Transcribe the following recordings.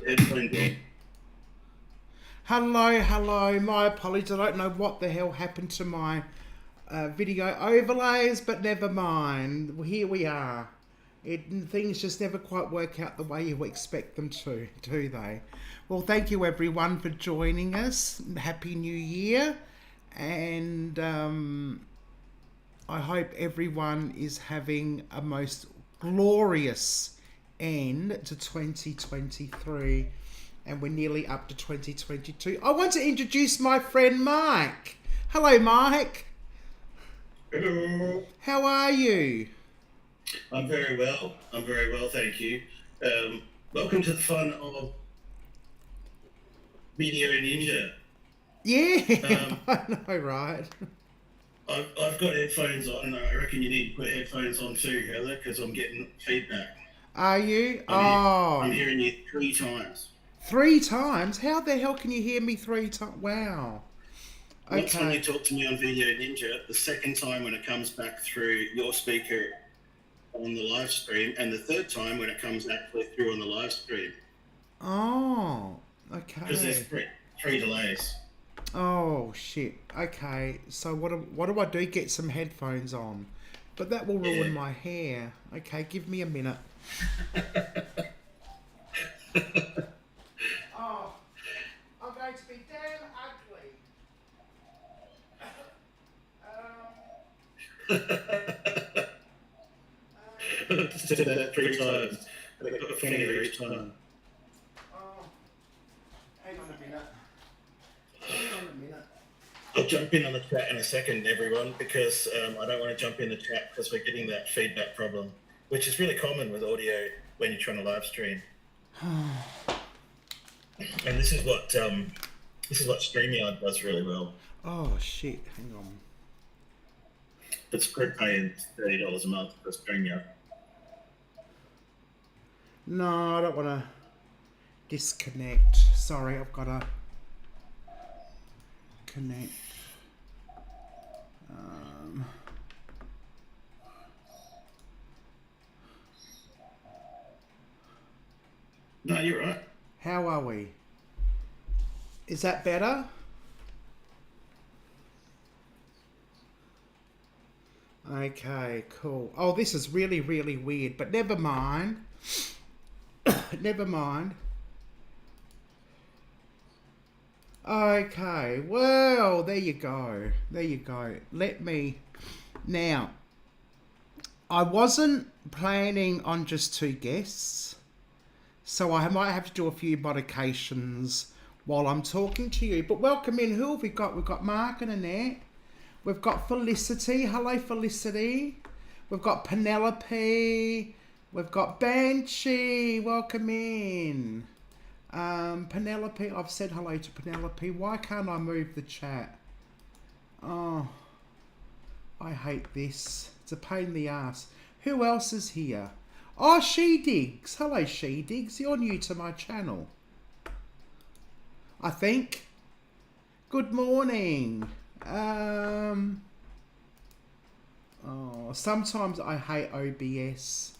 headphones on. Hello. My apologies. I don't know what the hell happened to my video overlays, but never mind. Well, here we are. Things just never quite work out the way you expect them to, do they? Well, thank you everyone for joining us. Happy New Year. And I hope everyone is having a most glorious end to 2023, and we're nearly up to 2022. I want to introduce my friend Mike. Hello, Mike. Hello. How are you? I'm very well. Thank you. Welcome to the fun of Video Ninja. Yeah, I know, right? I've got headphones on, and I reckon you need to put headphones on too, Heather, because I'm getting feedback. Are you? I'm hearing you 3 times. 3 times? How the hell can you hear me 3 times? Wow. Once when you talk to me on Video Ninja, the second time when it comes back through your speaker on the live stream, and the third time when it comes actually through on the live stream. Oh, okay. Because there's three delays. Oh shit. Okay. So what do I do? Get some headphones on, but that will ruin my hair. Okay, give me a minute. Oh, I'm going to be damn ugly. Said that 3 times. I got a finger each time. Oh, hang on a minute. I'll jump in on the chat in a second, everyone, because I don't want to jump in the chat because we're getting that feedback problem, which is really common with audio when you're trying to live stream. And this is what StreamYard does really well. Oh shit! Hang on. But screw paying $30 a month for StreamYard. No, I don't want to disconnect. Sorry, I've got to connect. No, you're right. How are we? Is that better? Okay, cool. Oh, this is really, really weird, but never mind. Never mind. Okay, well, there you go. Let me... Now, I wasn't planning on just 2 guests, so I might have to do a few modifications while I'm talking to you. But welcome in. Who have we got? We've got Mark and Annette. We've got Felicity. Hello, Felicity. We've got Penelope. We've got Banshee. Welcome in. Penelope. I've said hello to Penelope. Why can't I move the chat? Oh, I hate this. It's a pain in the ass. Who else is here? Oh, She Digs. Hello, She Digs. You're new to my channel, I think. Good morning. Oh, sometimes I hate OBS.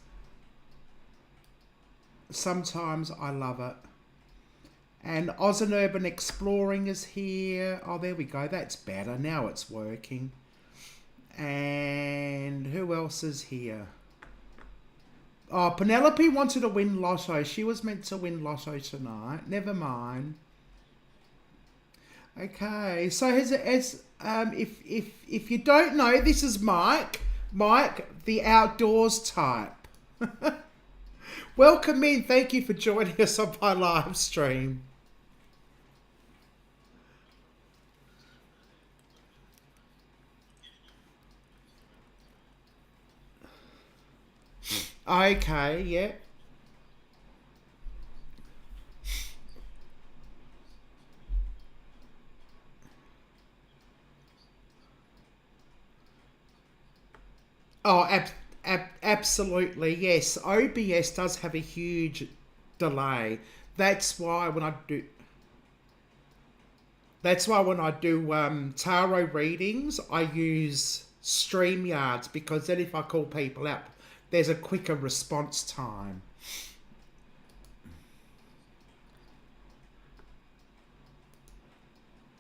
Sometimes I love it. And Oz and Urban Exploring is here. Oh, there we go. That's better. Now it's working. And who else is here? Oh, Penelope wanted to win Lotto. She was meant to win Lotto tonight. Never mind. Okay, so if you don't know, this is Mike, the outdoors type. Welcome in. Thank you for joining us on my live stream. Okay, yeah. Oh, absolutely, yes. OBS does have a huge delay. That's why when I do tarot readings, I use StreamYards, because then if I call people out, there's a quicker response time.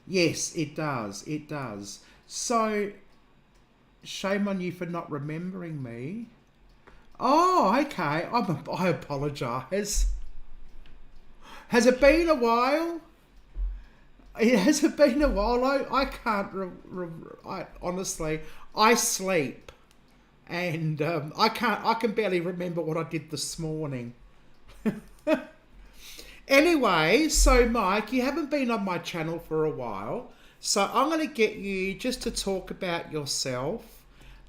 Yes, it does. It does. So, shame on you for not remembering me. Oh, okay. I apologise. Has it been a while? It hasn't been a while. I can't. I honestly, I sleep, and I can't. I can barely remember what I did this morning. Anyway, so Mike, you haven't been on my channel for a while, so I'm going to get you just to talk about yourself,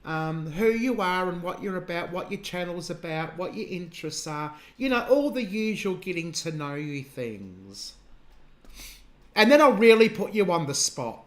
who you are and what you're about, what your channel's about, what your interests are. You know, all the usual getting to know you things. And then I'll really put you on the spot.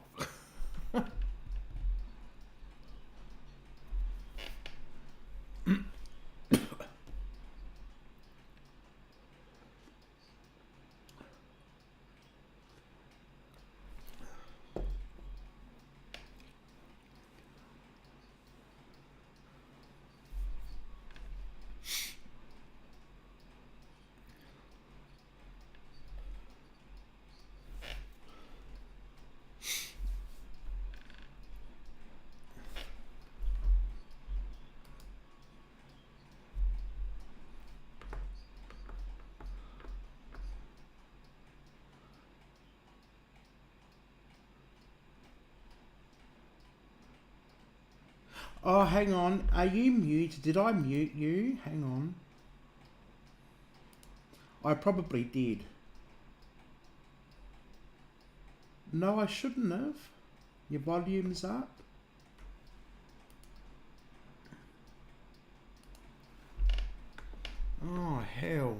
Oh, hang on. Are you muted? Did I mute you? Hang on. I probably did. No, I shouldn't have. Your volume's up. Oh, hell.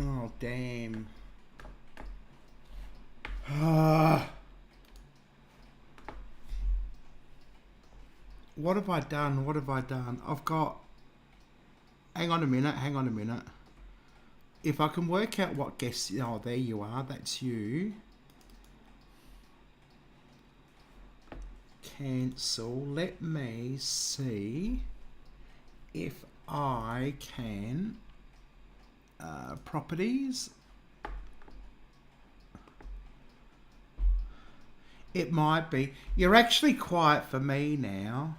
Oh, damn. What have I done? What have I done? I've got... Hang on a minute. Hang on a minute. If I can work out what guests... Oh, there you are. That's you. Cancel. Let me see if I can... properties. It might be. You're actually quiet for me now.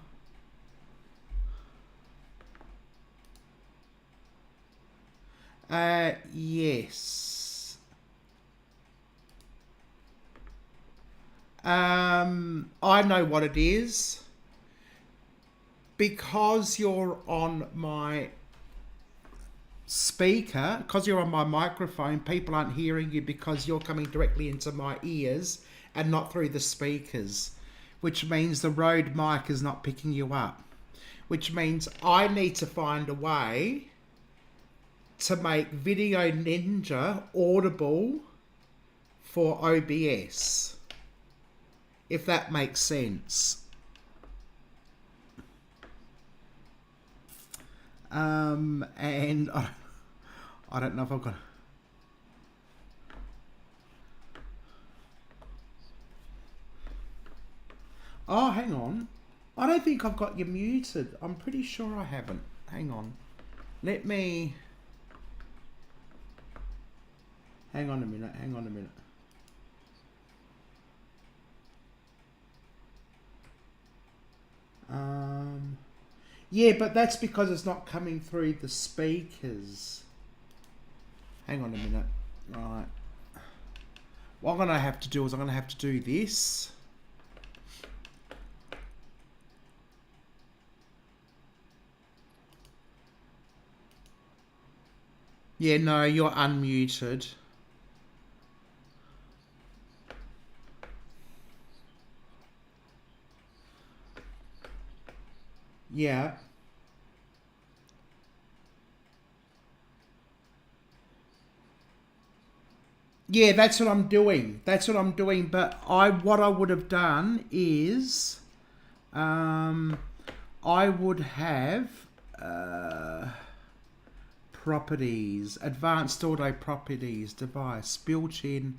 Yes. I know what it is. Because you're on my speaker, because you're on my microphone, people aren't hearing you because you're coming directly into my ears and not through the speakers, which means the Rode mic is not picking you up, which means I need to find a way to make Video Ninja audible for OBS, if that makes sense. And I don't know if I've got... Oh, hang on. I don't think I've got you muted. I'm pretty sure I haven't. Hang on. Let me... Hang on a minute. Hang on a minute. Yeah, but that's because it's not coming through the speakers. Hang on a minute. Right. What I'm going to have to do is I'm going to have to do this. Yeah, no, you're unmuted. Yeah. Yeah, that's what I'm doing. That's what I'm doing. But what I would have done is, I would have properties, advanced audio properties, device, built-in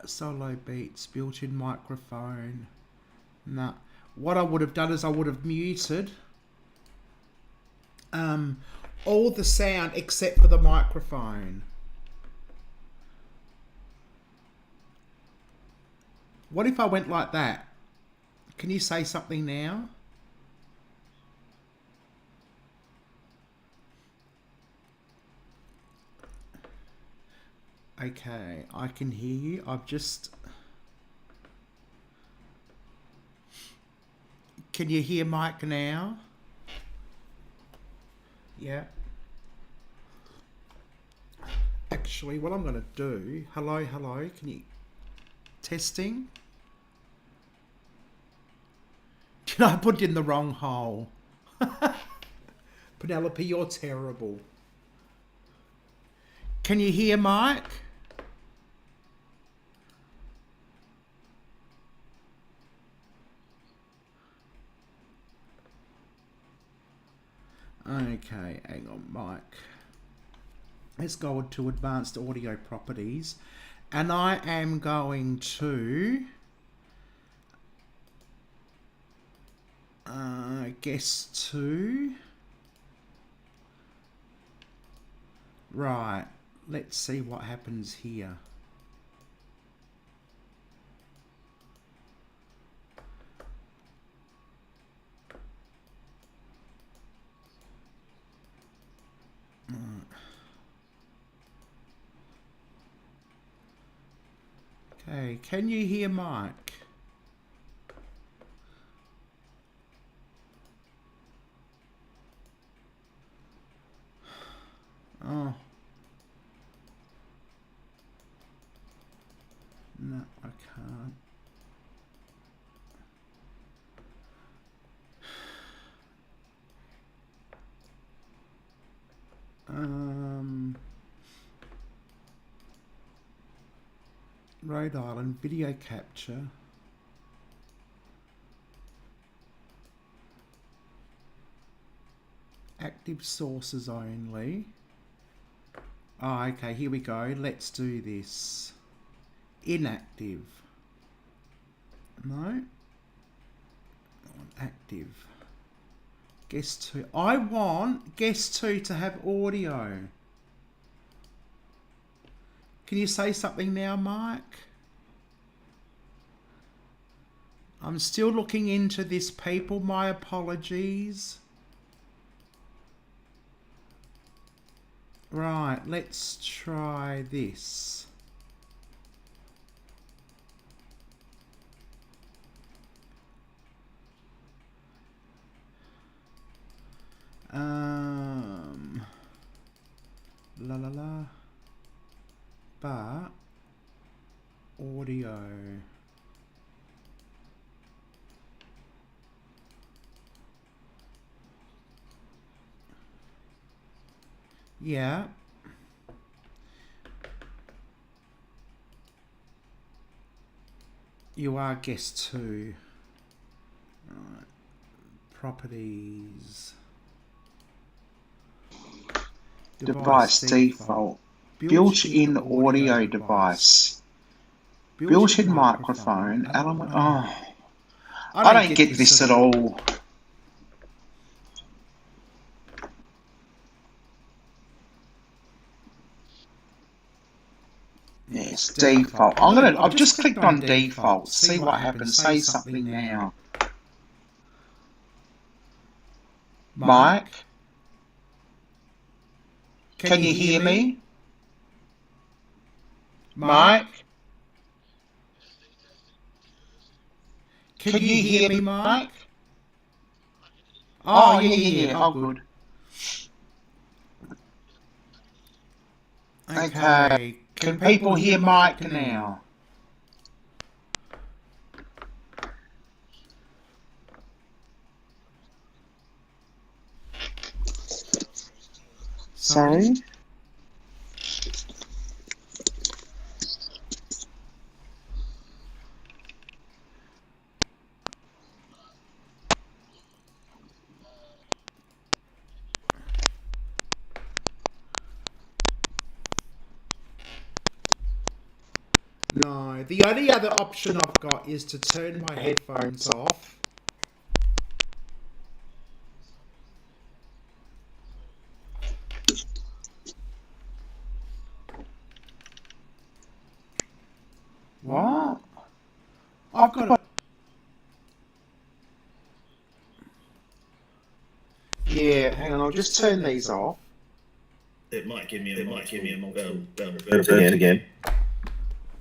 solo beats, built-in microphone. No. what I would have done is I would have muted all the sound except for the microphone. What if I went like that? Can you say something now? Okay, I can hear you. I've just... Can you hear Mike now? Yeah. Actually, what I'm going to do... Hello, hello. Can you... Testing? I put it in the wrong hole. Penelope, you're terrible. Can you hear Mike? Okay, hang on, Mike. Let's go to advanced audio properties. And I am going to... guess 2. Right. Let's see what happens here. Okay, can you hear Mike? Oh. No, I can't. Rhode Island video capture. Active sources only. Oh, okay, here we go. Let's do this. Inactive. No. Active. Guest 2. I want guest 2 to have audio. Can you say something now, Mike? I'm still looking into this, people. My apologies. Right, let's try this. La la la. But audio. Yeah. You are guest 2. Right. Properties. Device default. Built-in audio device. Built-in microphone. Element. Oh. I don't get this at all. Yes, default. I've just clicked on default. See what happens. Say something now. Mike? Can you hear me? Mike? Can you hear me, Mike? Oh, yeah. Oh, good. Okay. Can people hear Mike now? Sorry? No, the only other option I've got is to turn my headphones off I've got. Yeah, hang on. I'll just turn these off. It might give me a reverb again.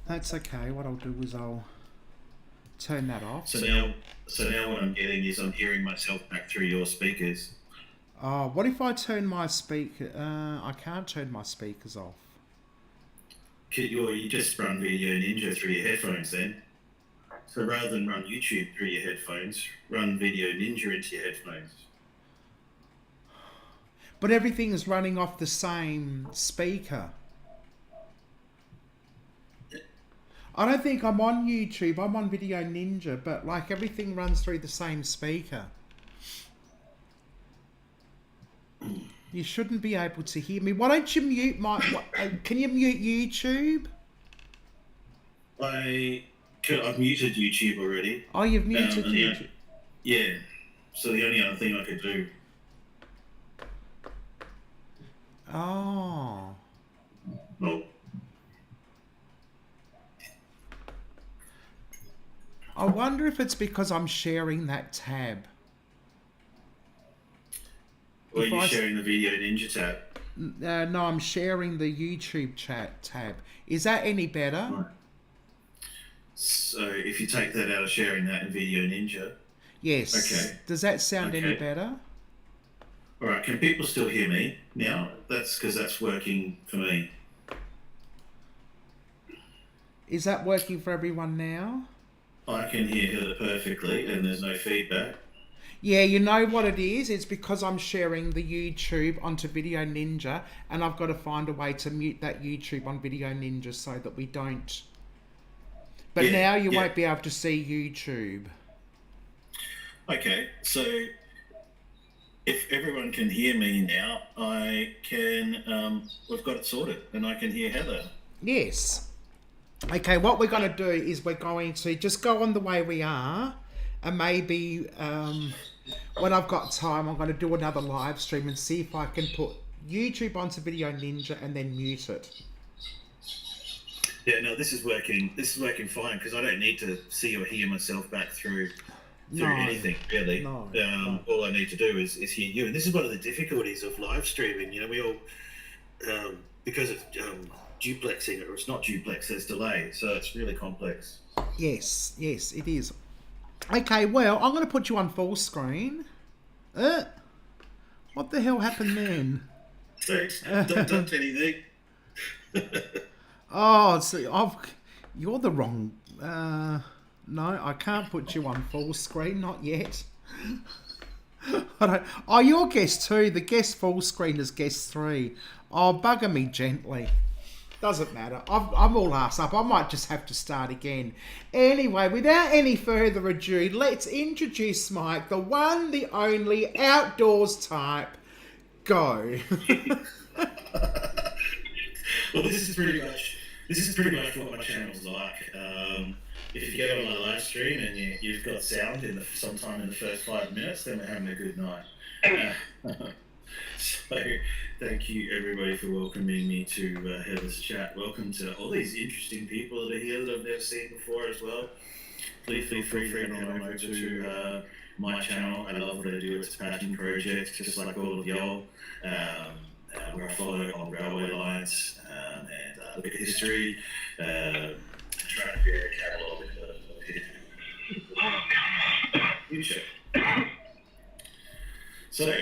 That's okay. What I'll do is I'll turn that off. So now what I'm getting is I'm hearing myself back through your speakers. Oh, what if I turn my speaker? I can't turn my speakers off. You just run Video Ninja through your headphones then. So rather than run YouTube through your headphones, run Video Ninja into your headphones. But everything is running off the same speaker. I don't think I'm on YouTube. I'm on Video Ninja, but like everything runs through the same speaker. You shouldn't be able to hear me. Why don't you mute my... can you mute YouTube? I've muted YouTube already. Oh, you've muted YouTube? Yeah. So the only other thing I could do... Oh. Oh. I wonder if it's because I'm sharing that tab. Or are you sharing the Video Ninja tab? No, I'm sharing the YouTube chat tab. Is that any better? Right. So if you take that out of sharing that in Video Ninja... Yes. Okay. Does that sound any better? All right. Can people still hear me now? That's because that's working for me. Is that working for everyone now? I can hear Heather perfectly and there's no feedback. Yeah, you know what it is? It's because I'm sharing the YouTube onto Video Ninja and I've got to find a way to mute that YouTube on Video Ninja so that we don't... But now you won't be able to see YouTube. Okay, so if everyone can hear me now, I can... we've got it sorted and I can hear Heather. Yes. Okay, what we're going to do is we're going to just go on the way we are and maybe... when I've got time, I'm going to do another live stream and see if I can put YouTube onto Video Ninja and then mute it. Yeah, no, this is working. This is working fine because I don't need to see or hear myself back through anything really. No. All I need to do is hear you, and this is one of the difficulties of live streaming. You know, we all because it's duplexing, or it's not duplex. There's delay, so it's really complex. Yes, it is. Okay, well, I'm going to put you on full screen. What the hell happened then? Thanks. Don't touch anything. Oh, so you're the wrong... no, I can't put you on full screen, not yet. Oh, you're guest 2. The guest full screen is guest 3. Oh, bugger me gently. Doesn't matter. I'm all ass up. I might just have to start again. Anyway, without any further ado, let's introduce Mike, the one, the only, outdoors type. Go. Well, this is pretty much what my channel's like. If you get on my live stream and you've got sound sometime in the first 5 minutes, then we're having a good night. So thank you everybody for welcoming me to Heather's chat. Welcome to all these interesting people that are here that I've never seen before as well. Please feel free to head on over to my channel. I love what I do. It's a passion project, just like all of y'all. Where I follow on railway lines and look at history, and try to create a catalogue of history. So,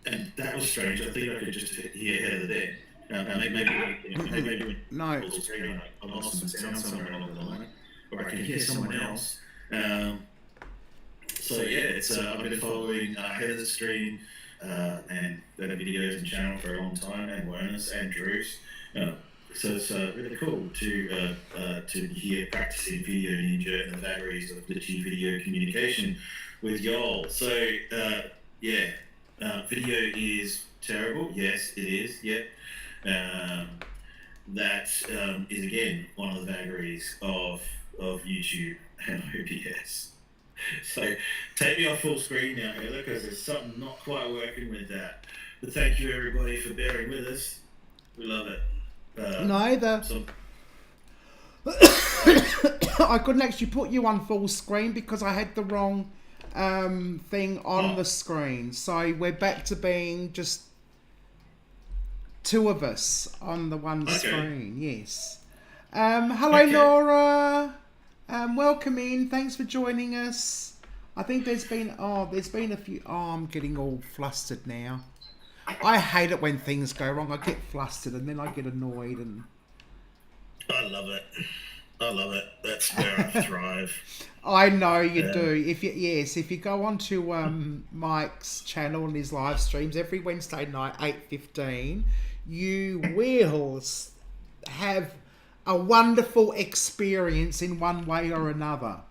and that was strange. I think I could just hear Heather there. Maybe No. I lost some sound somewhere along the line, or I can hear someone else. So yeah, it's I've been following Heather's stream and their videos and channel for a long time, and Werner's and Drew's. So it's really cool to be here practicing Video Ninja and the vagaries of glitchy video communication with y'all. So video is terrible. Yes, it is. Yep. That is again one of the vagaries of YouTube and OBS. So take me off full screen now, Heather, because there's something not quite working with that. But thank you everybody for bearing with us. We love it. I couldn't actually put you on full screen because I had the wrong thing on the screen. So we're back to being just two of us on the one screen. Yes. Hello, Laura. Welcome in. Thanks for joining us. I think there's been a few. Oh, I'm getting all flustered now. I hate it when things go wrong. I get flustered and then I get annoyed and. I love it. I love it. That's where I thrive. I know you do. If you go onto Mike's channel and his live streams every Wednesday night, 8:15, you will have a wonderful experience in one way or another.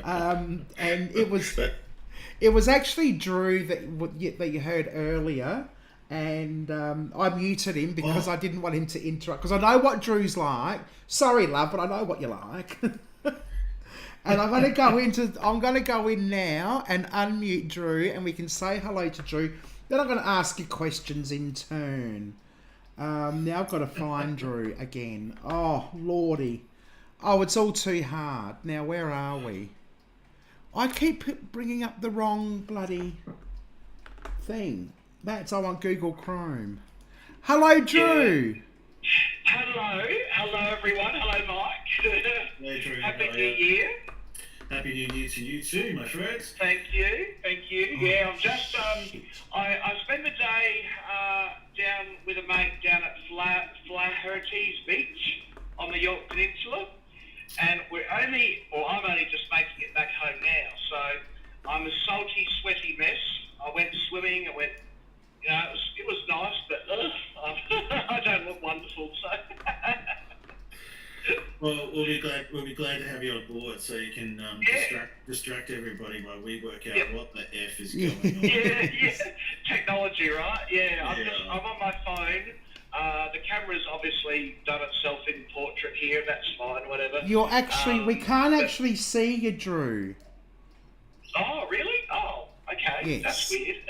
And it was actually Drew that you heard earlier. And I muted him because I didn't want him to interrupt. Because I know what Drew's like. Sorry, love, but I know what you like. And I'm going to go in now and unmute Drew, and we can say hello to Drew. Then I'm going to ask you questions in turn. Now I've got to find Drew again. Oh, lordy. Oh, it's all too hard. Now, where are we? I keep bringing up the wrong bloody thing. That's on Google Chrome. Hello, Drew. Yeah. Hello everyone. Hello, Mike. Hey, Drew. Happy New Year. Happy New Year to you too, my friends. Thank you. Yeah, I'm just I spent the day down with a mate down at Flaherty's Beach on the York Peninsula, and I'm only just making it back home now. So I'm a salty, sweaty mess. I went swimming. You know, it was nice, but I don't look wonderful. So. Well, we'll be glad to have you on board, so you can distract everybody while we work out what the F is going on. Yeah, technology, right? Yeah, I'm on my phone. The camera's obviously done itself in portrait here. That's fine, whatever. You're actually, we can't actually see you, Drew. Oh, really? Oh, okay. Yes. That's weird.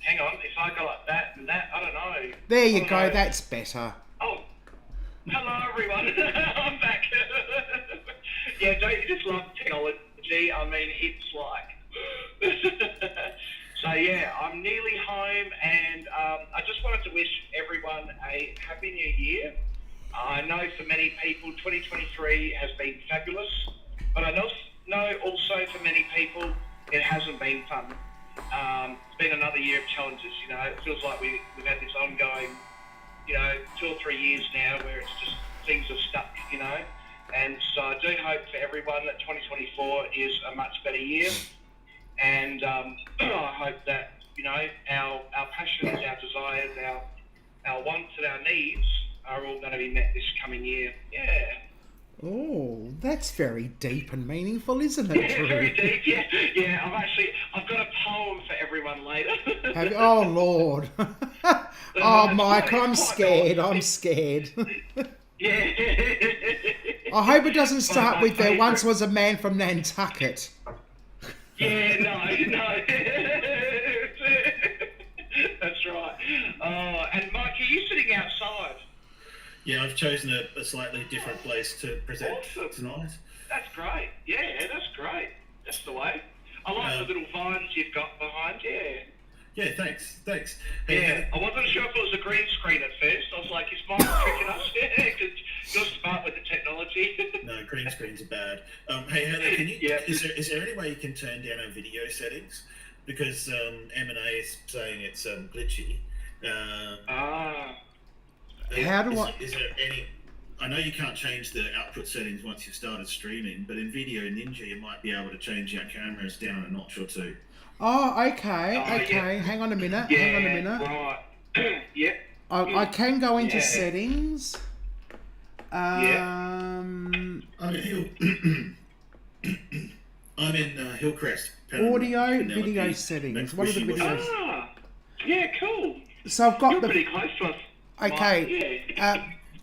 Hang on, if I go like that and that, I don't know. There you go. That's better. Oh. Hello everyone, I'm back. Yeah, don't you just love technology? I mean, it's like... So yeah, I'm nearly home, and I just wanted to wish everyone a Happy New Year. I know for many people 2023 has been fabulous, but I know also for many people it hasn't been fun. It's been another year of challenges, you know. It feels like we've had this ongoing, 2 or 3 years now where it's just things are stuck, and so I do hope for everyone that 2024 is a much better year, and I hope that our passions, our desires, our wants and our needs are all going to be met this coming year. Yeah. Oh, that's very deep and meaningful, isn't it, Drew? Very deep, yeah. I've got a poem for everyone later. Oh, Lord. Oh, Mike, I'm scared. I'm scared. Yeah. I hope it doesn't start with there once was a man from Nantucket. Yeah, no. That's right. And Mike, are you sitting outside? Yeah, I've chosen a slightly different place to present tonight. That's great. Yeah, that's great. That's the way. I like the little vines you've got behind. Yeah. Yeah, thanks. Yeah, I wasn't sure if it was a green screen at first. I was like, is Mike tricking us? Because you're smart with the technology. No, green screens are bad. Hey, Heather, can you? Yeah. Is there any way you can turn down our video settings? Because M&A is saying it's glitchy. How do I? Is there any? I know you can't change the output settings once you've started streaming, but in Video Ninja you might be able to change your cameras down a notch or two. Oh, okay. Yeah. Hang on a minute. Right. Yeah. I can go into settings. I'm in Hillcrest. Audio, video settings. What are the videos? Yeah, cool. So I've got You're pretty close to us. Okay.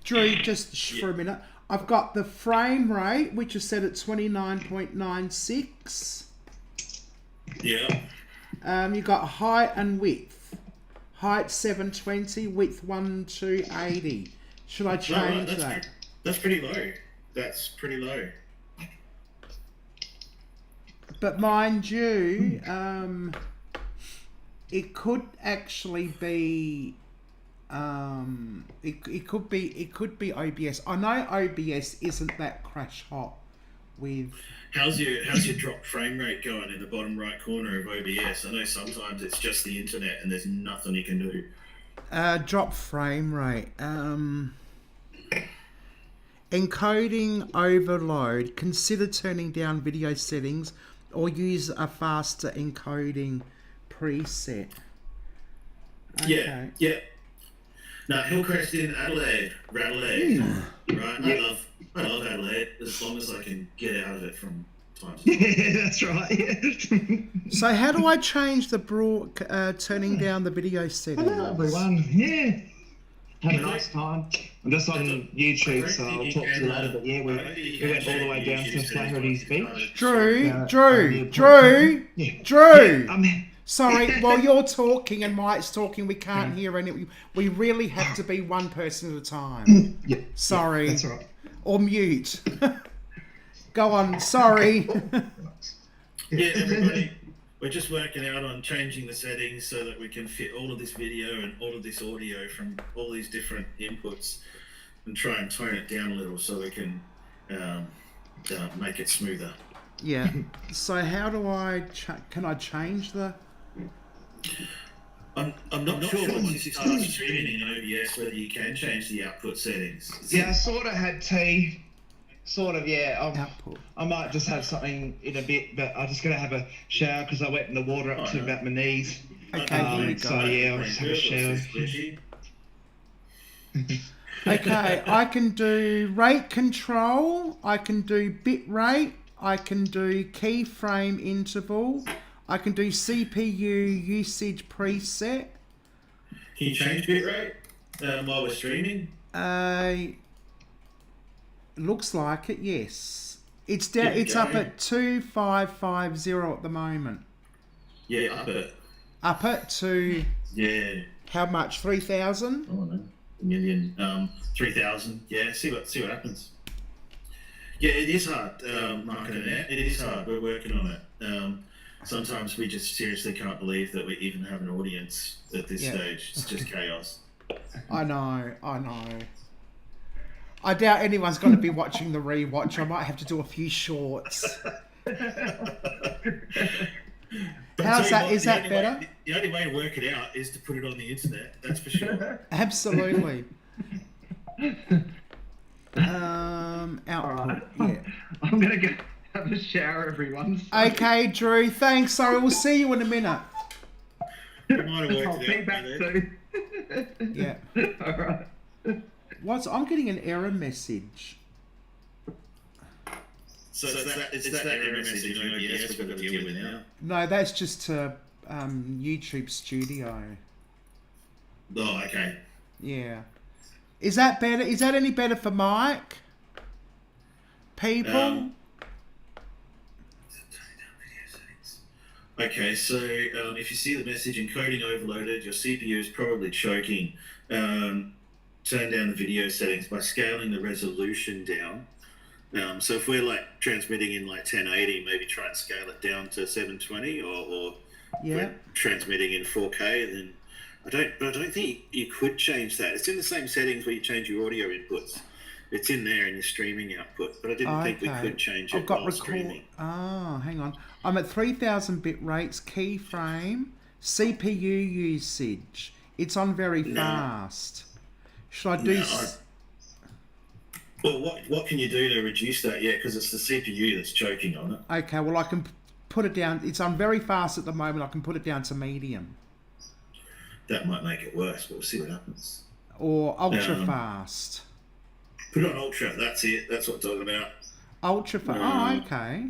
Drew, just for a minute. I've got the frame rate, which is set at 29.96. Yeah. You've got height and width. Height 720, width 1280. Should I change that? That's pretty low. That's pretty low. But mind you, it could actually be. It could be OBS. I know OBS isn't that crash hot with. How's your drop frame rate going in the bottom right corner of OBS? I know sometimes it's just the internet and there's nothing you can do. Drop frame rate. Encoding overload. Consider turning down video settings or use a faster encoding preset. Okay. Yeah. Now, Hillcrest in Adelaide. Right? I love Adelaide as long as I can get out of it from time to time. Yeah, that's right. So how do I change the turning down the video settings? Hello, everyone. Yeah. Have a nice time. I'm just on YouTube, so I'll talk to you later. But yeah, we went all the way down to Flaherty's Beach. Drew. Sorry, while you're talking and Mike's talking, we can't hear any. We really have to be one person at a time. Yeah. Sorry. That's right. Or mute. Go on. Sorry. Yeah, everybody. We're just working out on changing the settings so that we can fit all of this video and all of this audio from all these different inputs and try and tone it down a little so we can make it smoother. Yeah. So how do I can I change the? I'm not sure once you start streaming in OBS whether you can change the output settings. Yeah, I sort of had tea. Sort of, yeah. Output. I might just have something in a bit, but I'm just going to have a shower because I went in the water up to about my knees. Okay, here we go. So yeah, I'll just have a shower. Okay, I can do rate control, I can do bit rate, I can do keyframe interval, I can do CPU usage preset. Can you change bitrate while we're streaming? Looks like it, yes. It's down. It's up at 2550 at the moment. Yeah, Up it to. Yeah. How much? 3,000? I don't know. A million. 3,000. Yeah. See what happens. Yeah, it is hard. Marketing it. It is hard. We're working on it. Sometimes we just seriously can't believe that we even have an audience at this stage. It's just chaos. I know. I doubt anyone's going to be watching the rewatch. I might have to do a few shorts. How's that? Is that better? The only way to work it out is to put it on the internet. That's for sure. Absolutely. Output. Right. Yeah. I'm going to go have a shower, everyone. So. Okay, Drew. Thanks. Sorry, we'll see you in a minute. We might have I'll worked be it out back by then. soon. Yeah. All right. I'm getting an error message. So it's that error message in OBS we've got to deal with now. No, that's just to YouTube Studio. Oh, okay. Yeah. Is that better? Is that any better for Mike? People? Okay, so if you see the message encoding overloaded, your CPU is probably choking. Turn down the video settings by scaling the resolution down. So if we're like transmitting in like 1080, maybe try and scale it down to 720, or if we're transmitting in 4K, then I don't think you could change that. It's in the same settings where you change your audio inputs. It's in there in your streaming output, but I didn't think we could change it. I've got while streaming. Hang on. I'm at 3,000 bit rates, keyframe, CPU usage. It's on very fast. Should I do? Well, what can you do to reduce that? Yeah, because it's the CPU that's choking on it. Okay, well I can put it down. It's on very fast at the moment. I can put it down to medium. That might make it worse, but we'll see what happens. Or ultra fast. Put it on ultra. That's it. That's what I'm talking about. Ultra fast. Oh, okay.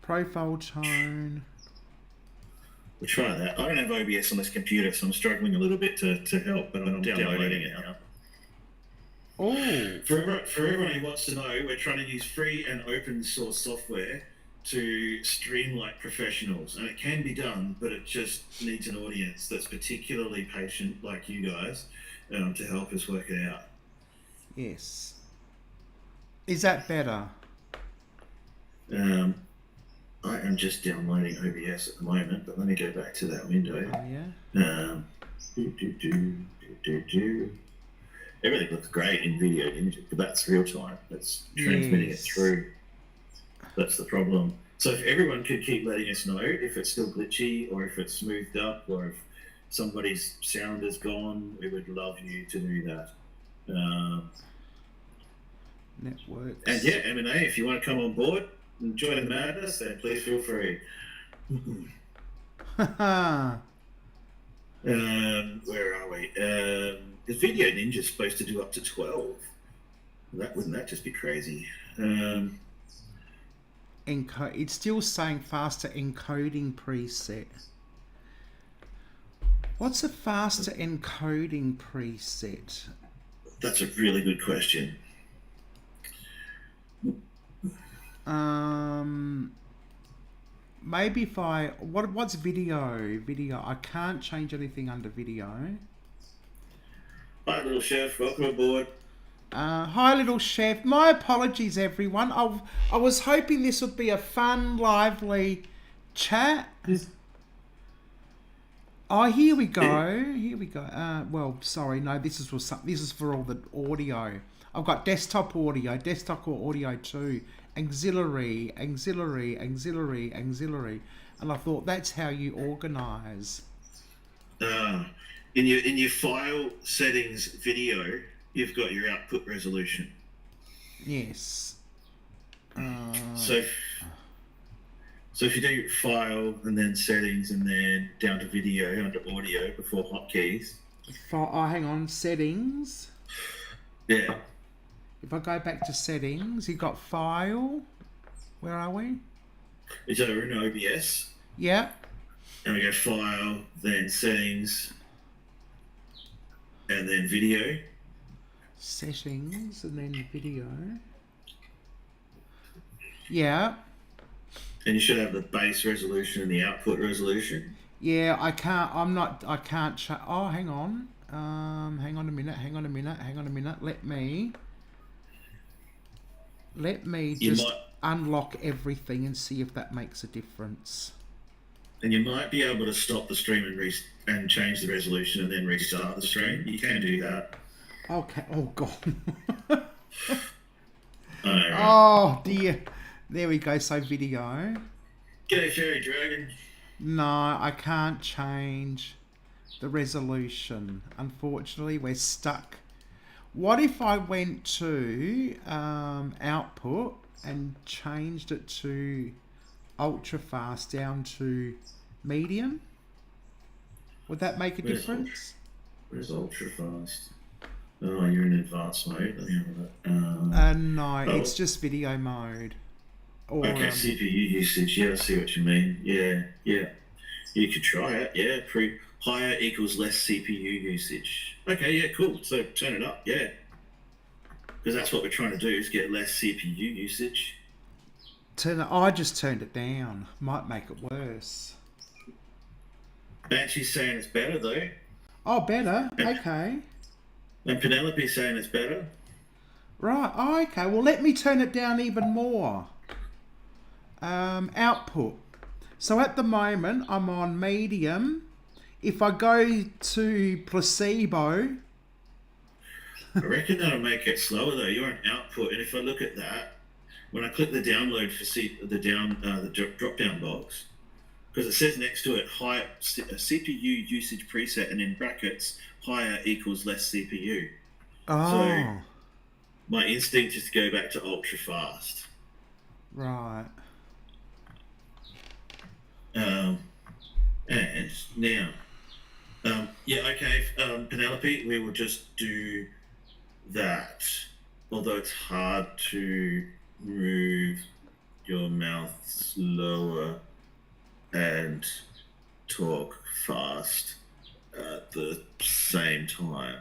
Profile tone. We'll try that. I don't have OBS on this computer, so I'm struggling a little bit to help, but I'm downloading it now. Oh. For everyone who wants to know, we're trying to use free and open source software to stream like professionals, and it can be done, but it just needs an audience that's particularly patient like you guys to help us work it out. Yes. Is that better? I am just downloading OBS at the moment, but let me go back to that window. Oh, yeah? Everything looks great in video and images, but that's real time. That's transmitting it through. That's the problem. So if everyone could keep letting us know if it's still glitchy or if it's smoothed up or if somebody's sound is gone, we would love you to do that. Networks. And yeah, M&A, if you want to come on board and join the madness, then please feel free. Where are we? Is Video Ninja supposed to do up to 12? Wouldn't that just be crazy? It's still saying faster encoding preset. What's a faster encoding preset? That's a really good question. Maybe if what's video? I can't change anything under video. Hi, little chef. Welcome aboard. Hi, little chef. My apologies, everyone. I was hoping this would be a fun, lively chat. Oh, here we go. Here we go. Well, sorry, no. This is for all the audio. I've got desktop audio 2, auxiliary, and I thought that's how you organise. In your file settings video, you've got your output resolution. Yes. So if you do file and then settings and then down to video under audio before hotkeys. Hang on, settings. Yeah. If I go back to settings, you've got file. Where are we? Is that in OBS? Yeah. And we go file, then settings, and then video. Settings and then video. Yeah. And you should have the base resolution and the output resolution. Yeah, I can't oh, hang on. Hang on a minute. Let me just unlock everything and see if that makes a difference. And you might be able to stop the stream and change the resolution and then restart the stream. You can do that. Okay. Oh, God. Right. Oh, dear. There we go. So video. G'day, Fairy Dragon. No, I can't change the resolution. Unfortunately, we're stuck. What if I went to output and changed it to ultra fast down to medium? Would that make a difference? Where's ultra fast? Oh, you're in advanced mode. Let me have that. No, it's just video mode. Or, okay, CPU usage. Yeah, I see what you mean. Yeah. You could try it. Yeah, higher equals less CPU usage. Okay, yeah, cool. So turn it up. Yeah, because that's what we're trying to do is get less CPU usage. I just turned it down. Might make it worse. Banshee's saying it's better though. Oh, better. Okay. And Penelope's saying it's better. Right. Oh, okay. Well, let me turn it down even more. Output. So at the moment, I'm on medium. If I go to placebo... I reckon that'll make it slower though. You're on output, and if I look at that, when I click the download for the drop-down box, because it says next to it, high CPU usage preset, and in brackets, higher equals less CPU. Oh. So my instinct is to go back to ultra fast. Right. And now, Penelope, we will just do that. Although it's hard to move your mouth slower and talk fast at the same time.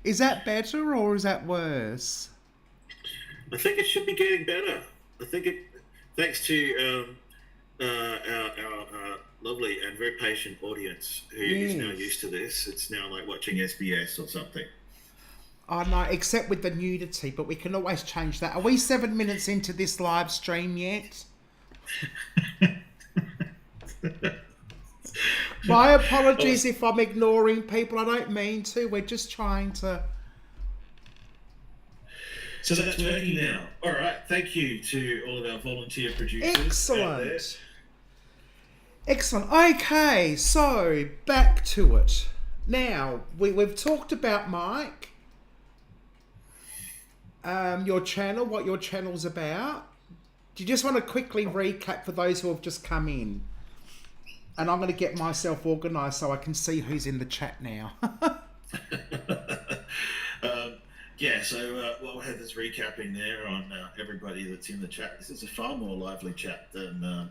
Is that better or is that worse? I think it should be getting better. I think thanks to our lovely and very patient audience who is now used to this. It's now like watching SBS or something. Oh no, except with the nudity, but we can always change that. Are we 7 minutes into this live stream yet? My apologies if I'm ignoring people. I don't mean to. We're just trying to... So that's working now. All right. Thank you to all of our volunteer producers. Excellent. Excellent. Okay, so back to it. Now, we've talked about Mike, your channel, what your channel's about. Do you just want to quickly recap for those who have just come in? And I'm going to get myself organised so I can see who's in the chat now. Yeah, so while Heather's recapping there on everybody that's in the chat, this is a far more lively chat than I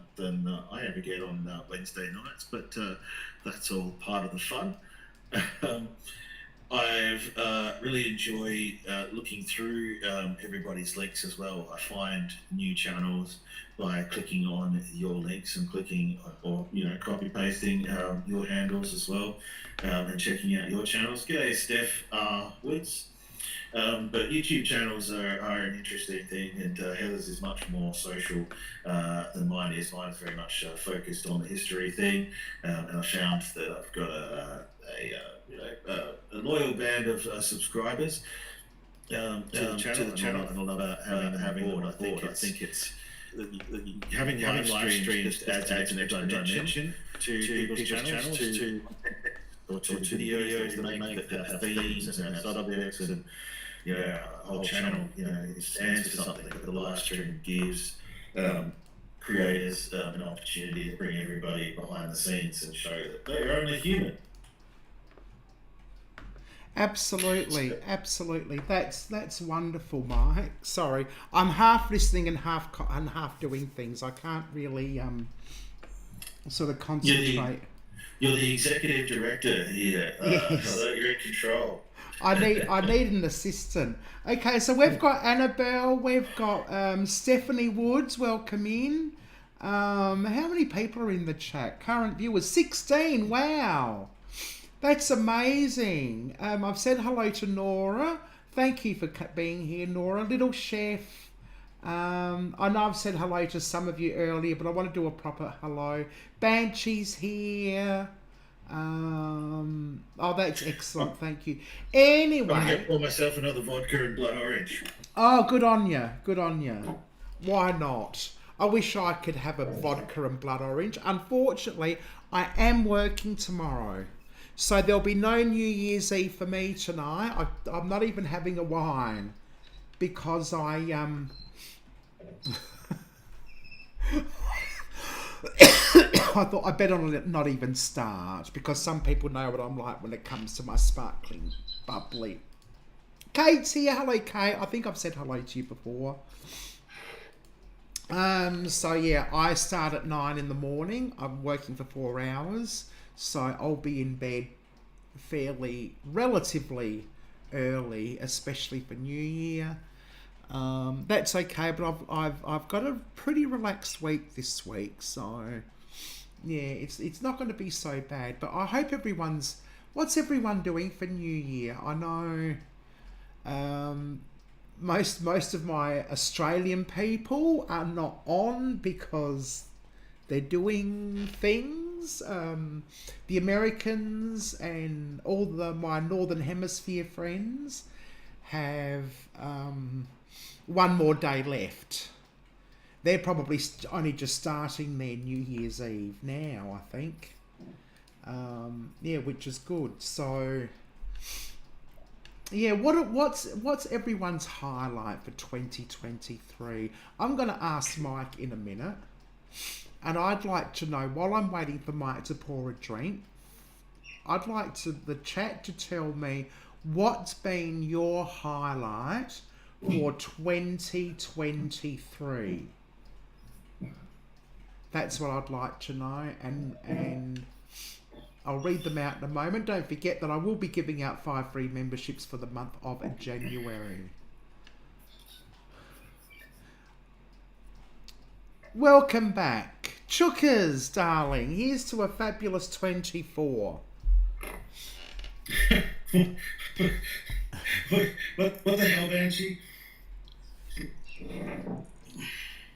ever get on Wednesday nights, but that's all part of the fun. I've really enjoyed looking through everybody's links as well. I find new channels by clicking on your links and clicking or copy pasting your handles as well, and checking out your channels. G'day, Steph Woods. But YouTube channels are an interesting thing, and Heather's is much more social than mine is. Mine's very much focused on the history thing, and I found that I've got a loyal band of subscribers to the channel, and I love having them on board. I think it's having live streams just adds an extra dimension to people's channels, to videos that they make that have themes and subjects, and a whole channel it stands for something that the live stream gives creators an opportunity to bring everybody behind the scenes and show that they're only human. Absolutely, absolutely. That's wonderful, Mike. Sorry, I'm half listening and half doing things. I can't really sort of concentrate. You're the executive director here. Yes. You're in control. I need an assistant. Okay, so we've got Annabelle, we've got Stephanie Woods. Welcome in. How many people are in the chat? Current viewers 16. Wow, that's amazing. I've said hello to Nora. Thank you for being here, Nora. Little Chef. I know I've said hello to some of you earlier, but I want to do a proper hello. Banshee's here. Oh, that's excellent. Thank you. Anyway, I'm going to pour myself another vodka and blood orange. Oh, good on you. Good on you. Why not? I wish I could have a vodka and blood orange. Unfortunately, I am working tomorrow, so there'll be no New Year's Eve for me tonight. I'm not even having a wine because I I thought I better not even start, because some people know what I'm like when it comes to my sparkling bubbly. Kate's here. Hello, Kate. I think I've said hello to you before. So yeah, I start at 9 in the morning. I'm working for 4 hours, so I'll be in bed relatively early, especially for New Year. That's okay, but I've got a pretty relaxed week this week, so yeah, it's not going to be so bad. But I hope what's everyone doing for New Year? I know most of my Australian people are not on because they're doing things. The Americans and all my Northern Hemisphere friends have one more day left. They're probably only just starting their New Year's Eve now, I think. Yeah, which is good. So, yeah, what's everyone's highlight for 2023? I'm going to ask Mike in a minute, and I'd like to know, while I'm waiting for Mike to pour a drink, I'd like the chat to tell me what's been your highlight for 2023. That's what I'd like to know, and I'll read them out in a moment. Don't forget that I will be giving out 5 free memberships for the month of January. Welcome back. Chookers, darling. Here's to a fabulous 24. what the hell, Banshee?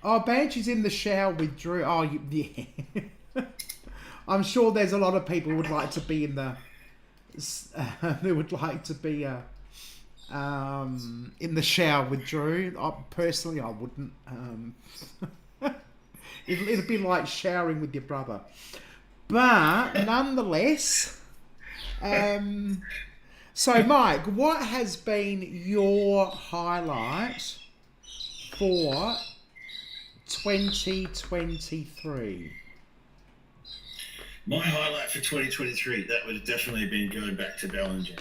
Oh, Banshee's in the shower with Drew. Oh, yeah. I'm sure there's a lot of people who would like to be in the... they would like to be in the shower with Drew. Personally, I wouldn't. It'd be like showering with your brother. But, nonetheless... so, Mike, what has been your highlight for 2023? My highlight for 2023, that would have definitely been going back to Ballinger.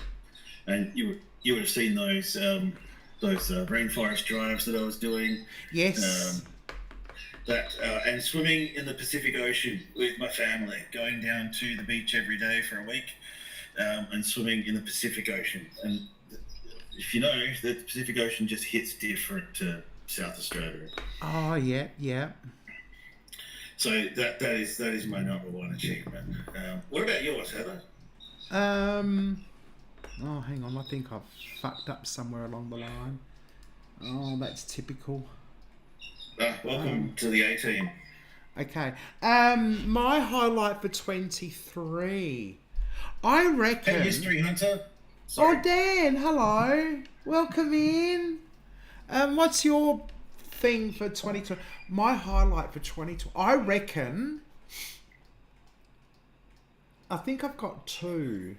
And you would have seen those rainforest drives that I was doing. Yes. And swimming in the Pacific Ocean with my family, going down to the beach every day for a week, and swimming in the Pacific Ocean. And if you know, the Pacific Ocean just hits different to South Australia. Oh, yeah, yeah. So that is my number one achievement. What about yours, Heather? Oh, hang on. I think I've fucked up somewhere along the line. Oh, that's typical. Welcome to the A-team. Okay. My highlight for 23. I reckon... Hey, History Hunter. Sorry. Oh, Dan, hello. Welcome in. What's your thing for 2020? My highlight for 2020, I reckon, I think I've got two.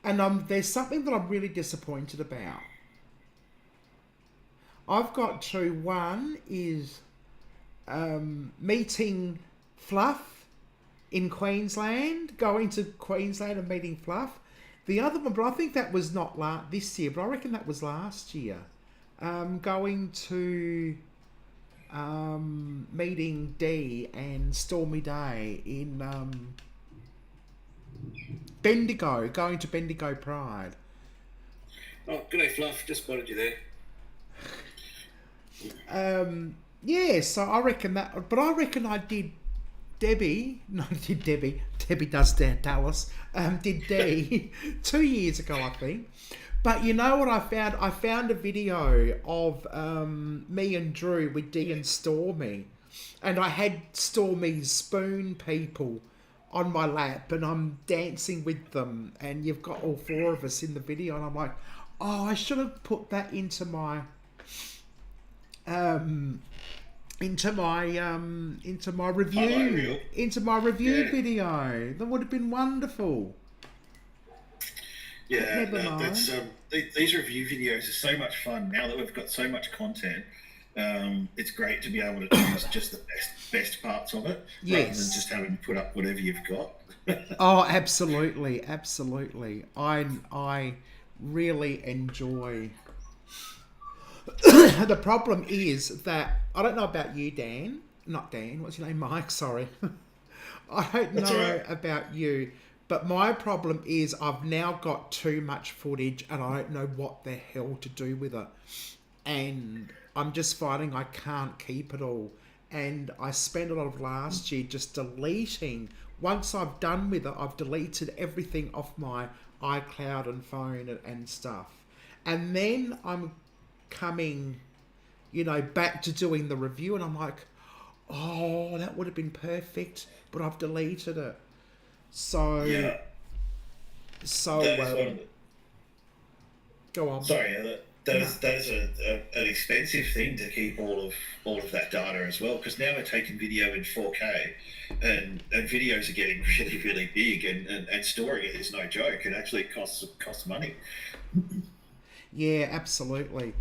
And there's something that I'm really disappointed about. I've got two. One is meeting Fluff in Queensland, going to Queensland and meeting Fluff. The other one, but I think that was not this year, but I reckon that was last year. Going to meeting Dee and Stormy Day in Bendigo, going to Bendigo Pride. Oh, good day, Fluff. Just spotted you there. Yeah, so I reckon that, but I reckon I did Debbie does Dallas, did Dee 2 years ago, I think. But you know what I found? I found a video of me and Drew with Dee and Stormy. And I had Stormy's spoon people on my lap and I'm dancing with them. And you've got all four of us in the video. And I'm like, oh, I should have put that into my... into my review video. That would have been wonderful. Yeah, that's these review videos are so much fun now that we've got so much content. It's great to be able to choose just the best parts of it, rather than just having to put up whatever you've got. Oh, absolutely. I really enjoy. The problem is that I don't know about you, Dan. Not Dan. What's your name, Mike? Sorry. I don't know about you. But my problem is I've now got too much footage and I don't know what the hell to do with it. And I'm just finding I can't keep it all. And I spent a lot of last year just deleting. Once I've done with it, I've deleted everything off my iCloud and phone and stuff. And then I'm coming, back to doing the review and I'm like, oh, that would have been perfect. But I've deleted it. So, go on. Sorry, that is an expensive thing to keep all of that data as well, because now we're taking video in 4K, and videos are getting really, really big, and storing it is no joke. It actually costs money. Yeah, absolutely,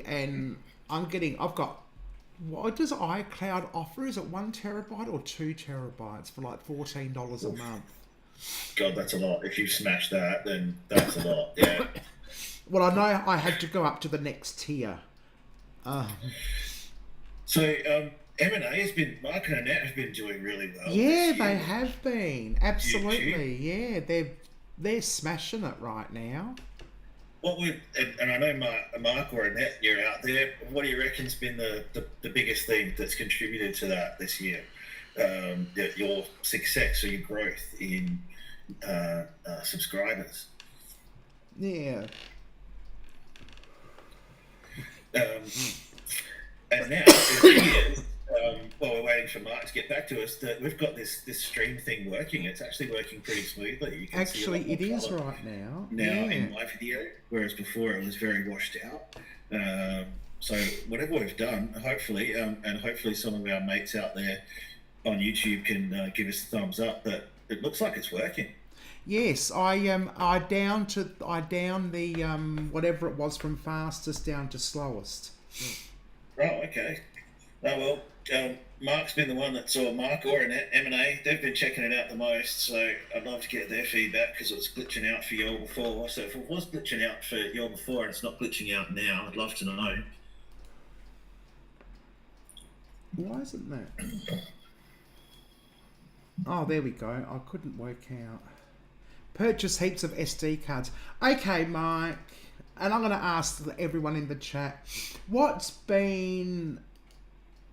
and I've got. What does iCloud offer? Is it 1 terabyte or 2 terabytes for like $14 a month? God, that's a lot. If you smash that, then that's a lot. Yeah. Well, I know I had to go up to the next tier. So M&A has been, Mark and Annette have been doing really well. Yeah, they have been. Absolutely. Yeah, they're smashing it right now. What would, and I know Mark or Annette, you're out there, what do you reckon's been the biggest thing that's contributed to that this year? Your success or your growth in subscribers? Yeah. And now, while we're waiting for Mark to get back to us, that we've got this stream thing working. It's actually working pretty smoothly. You can Actually, see it is right now. in my video, whereas before it was very washed out. So whatever we've done, hopefully, and hopefully some of our mates out there on YouTube can give us a thumbs up. But it looks like it's working. Yes, I downed the whatever it was from fastest down to slowest. Oh, okay. Oh well, Mark's been the one that saw Mark or M&A. They've been checking it out the most, so I'd love to get their feedback because it was glitching out for y'all before. So if it was glitching out for y'all before and it's not glitching out now, I'd love to know. Why isn't that? Oh, there we go. I couldn't work out. Purchase heaps of SD cards. Okay, Mike. And I'm going to ask everyone in the chat, what's been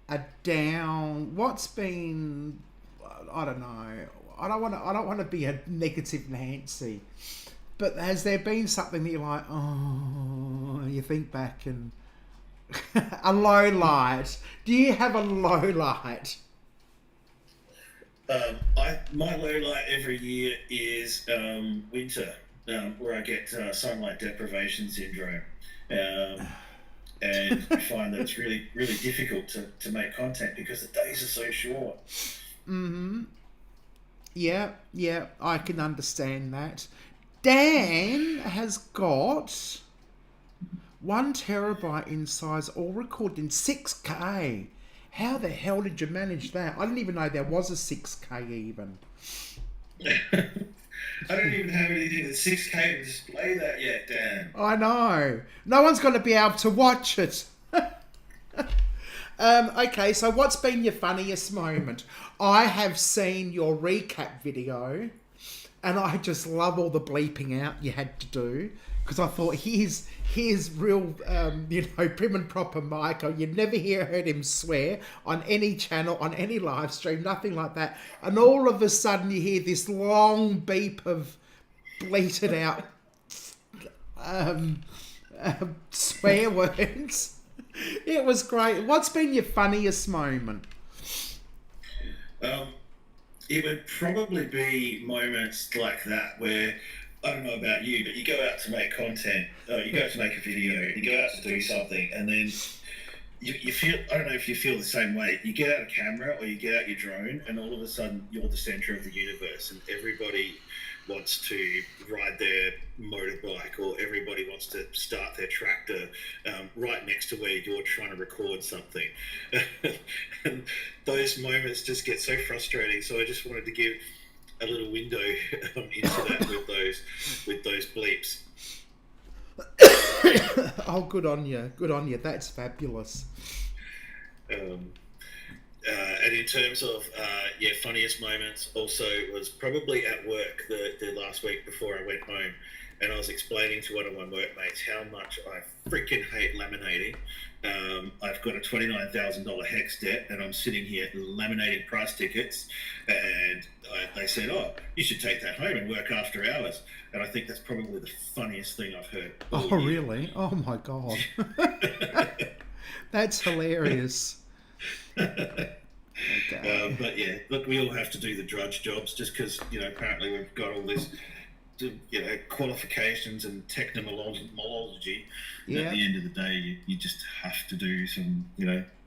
a down? What's been? I don't know. I don't want to be a negative Nancy, but has there been something that you're like, oh, you think back and a low light? Do you have a low light? My low light every year is winter, where I get sunlight deprivation syndrome, and I find that it's really, really difficult to make content because the days are so short. Mm-hmm. Yeah, I can understand that. Dan has got 1 terabyte in size, all recorded in 6K. How the hell did you manage that? I didn't even know there was a 6K even. I don't even have anything that's 6K to display that yet, Dan. I know. No one's going to be able to watch it. Okay, so what's been your funniest moment? I have seen your recap video, and I just love all the bleeping out you had to do, because I thought here's real, prim and proper Michael. You'd never heard him swear on any channel, on any live stream, nothing like that. And all of a sudden you hear this long beep of bleated out swear words. It was great. What's been your funniest moment? It would probably be moments like that where, I don't know about you, but you go out to make content, you go out to make a video, you go out to do something, and then you feel, I don't know if you feel the same way, you get out a camera or you get out your drone, and all of a sudden you're the center of the universe, and everybody wants to ride their motorbike, or everybody wants to start their tractor right next to where you're trying to record something. And those moments just get so frustrating, so I just wanted to give a little window into that with those bleeps. Oh, good on you. That's fabulous. And in terms of funniest moments, also was probably at work the last week before I went home, and I was explaining to one of my workmates how much I freaking hate laminating. I've got a $29,000 HEX debt, and I'm sitting here laminating price tickets, and they said, "Oh, you should take that home and work after hours." And I think that's probably the funniest thing I've heard. Oh, really? Oh my God. That's hilarious. Okay. But yeah, look, we all have to do the drudge jobs just because, apparently we've got all this, qualifications and technology. Yeah. At the end of the day, you just have to do some,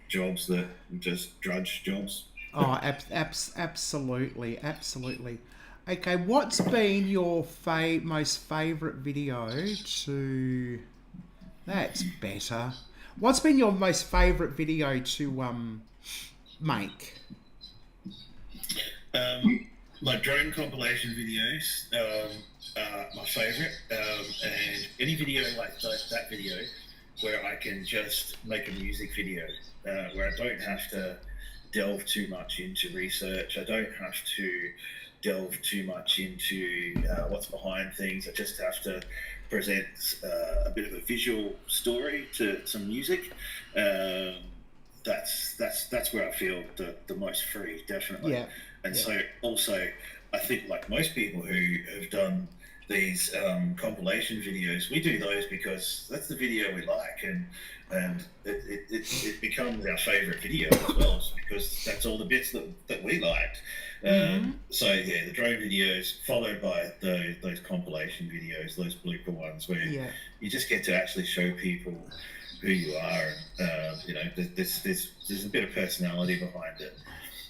jobs that are just drudge jobs. Oh, absolutely. Okay, what's been your most favourite video to... That's better. What's been your most favourite video to make? My drone compilation videos are my favourite, and any video like that video where I can just make a music video, where I don't have to delve too much into research, I don't have to delve too much into what's behind things, I just have to present a bit of a visual story to some music. That's where I feel the most free, definitely. Yeah. And so also, I think like most people who have done these compilation videos, we do those because that's the video we like, and it becomes our favourite video as well, because that's all the bits that we liked. So yeah, the drone videos followed by those compilation videos, those blooper ones where you just get to actually show people who you are, and you know, there's a bit of personality behind it.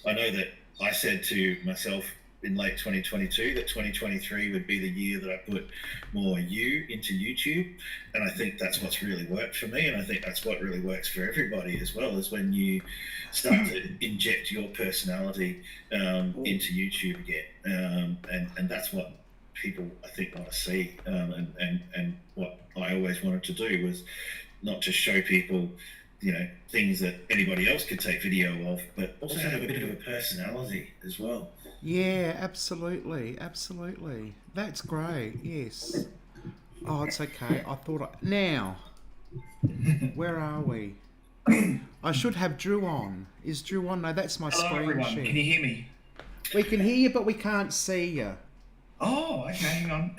I know that I said to myself in late 2022 that 2023 would be the year that I put more into YouTube, and I think that's what's really worked for me, and I think that's what really works for everybody as well, is when you start to inject your personality into YouTube again, and that's what people, I think, want to see, and what I always wanted to do was not just show people, you know, things that anybody else could take video of, but also have a bit of a personality as well. Yeah, absolutely. That's great, yes. Oh, it's okay. Now, where are we? I should have Drew on. Is Drew on? No, that's my Hello, screen everyone. share. Can you hear me? We can hear you, but we can't see you. Oh, okay, hang on.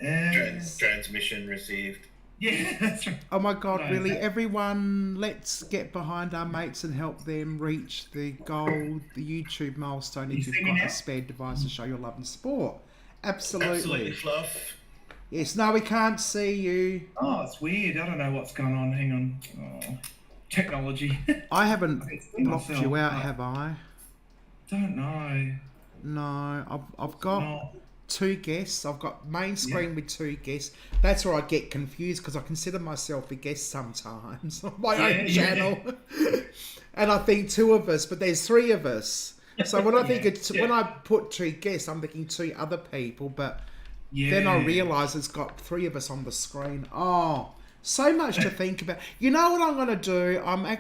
Transmission received. Yeah, that's right. Oh my God, No, really? Everyone, let's get behind our mates and help them reach the goal, the YouTube milestone, if You you've see me got now? a spare device to show your love and support. Absolutely. Absolutely, Fluff. Yes, no, we can't see you. Oh, it's weird. I don't know what's going on. Hang on. Oh, technology. I haven't I can see blocked myself, you out, but have I? Don't know. No, I've got No. 2 guests. I've got main screen with 2 guests. That's where I get confused because I consider myself a guest sometimes on my own channel. And I think 2 of us, but there's 3 of us. So when I think when I put 2 guests, I'm thinking 2 other people, but then I realise it's got 3 of us on the screen. Oh, so much to think about. You know what I'm going to do? I'm going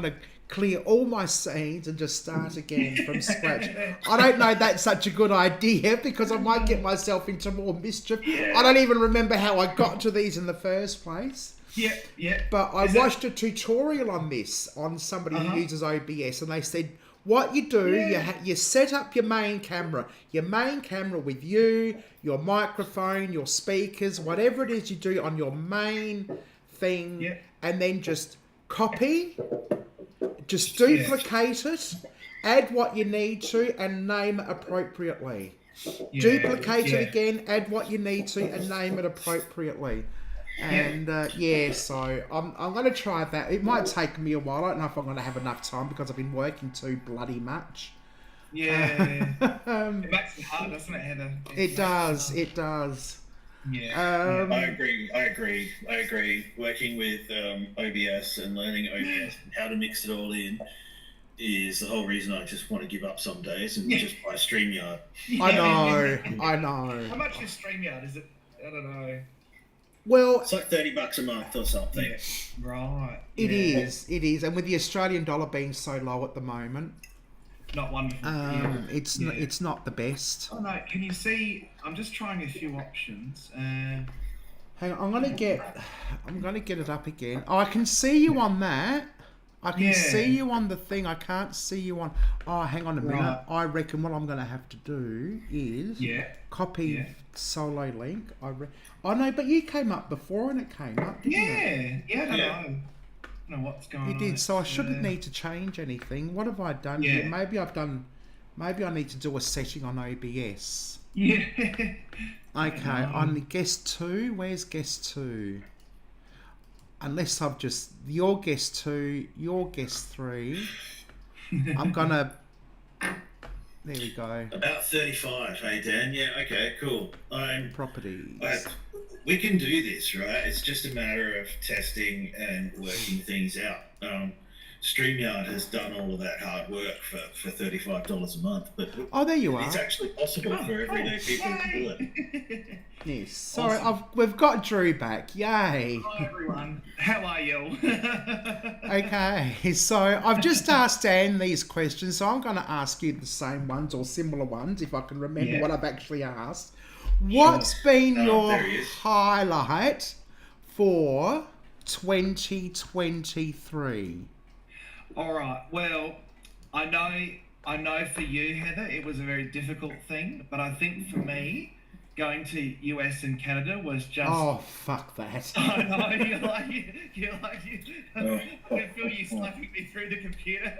to clear all my scenes and just start again from scratch. I don't know that's such a good idea because I might get myself into more mischief. I don't even remember how I got to these in the first place. Yeah. But I watched a tutorial on this, on somebody who uses OBS, and they said, what you do, you set up your main camera with you, your microphone, your speakers, whatever it is you do on your main thing, and then just copy, just duplicate it, add what you need to, and name it appropriately. Duplicate it again, add what you need to, and name it appropriately. And so I'm going to try that. It might take me a while. I don't know if I'm going to have enough time because I've been working too bloody much. Yeah. It makes it hard, doesn't it, Heather? It does. Yeah. I agree. Working with OBS and learning OBS and how to mix it all in is the whole reason I just want to give up some days and just buy StreamYard. I know. How much is StreamYard? Is it? I don't know. Well, It's like $30 a month or something. Yeah. Right. it is, and with the Australian dollar being so low at the moment, Not wonderful. it's not the best. Oh no! Can you see? I'm just trying a few options. Hang on, I'm gonna get it up again. Oh, I can see you on that. I can see you on the thing. I can't see you on. Oh, hang on a minute. Right. I reckon what I'm gonna have to do is copy solo link. Oh no, but you came up before and it came up, didn't it? I don't know. I don't know what's going on. It did. So I shouldn't need to change anything. What have I done here? Maybe I need to do a setting on OBS. Yeah. Okay, on the guest 2, where's guest 2? Unless I've just, your guest 2, your guest 3. I'm gonna, there we go. About 35, hey Dan? Yeah, okay, cool. Properties. We can do this, right? It's just a matter of testing and working things out. StreamYard has done all of that hard work for $35 a month, but there you it's are. actually possible for everyday people to do it. Yes. Sorry, we've got Drew back. Yay. Hi everyone. How are you? Okay, so I've just asked Anne these questions, so I'm going to ask you the same ones or similar ones if I can remember what I've actually asked. What's been your highlight for 2023? All right. Well, I know for you, Heather, it was a very difficult thing, but I think for me, going to US and Canada was just. Oh, fuck that. I know, I can feel you slapping me through the computer.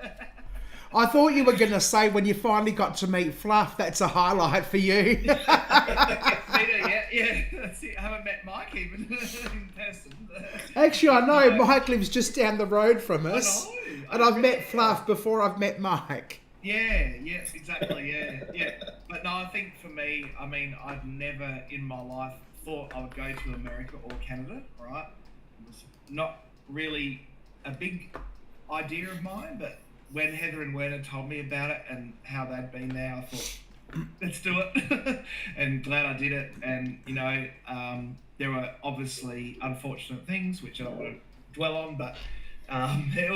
I thought you were going to say when you finally got to meet Fluff, that's a highlight for you. Yeah. That's it. I haven't met Mike even in person. Actually, I know. Mike lives just down the road from us. And I've met Fluff before I've met Mike. Yeah, exactly, yeah. But no, I think for me, I mean, I'd never in my life thought I would go to America or Canada, right? It was not really a big idea of mine, but when Heather and Werner told me about it and how they'd been there, I thought, let's do it. And glad I did it. And, you know, there were obviously unfortunate things, which I don't want to dwell on, but it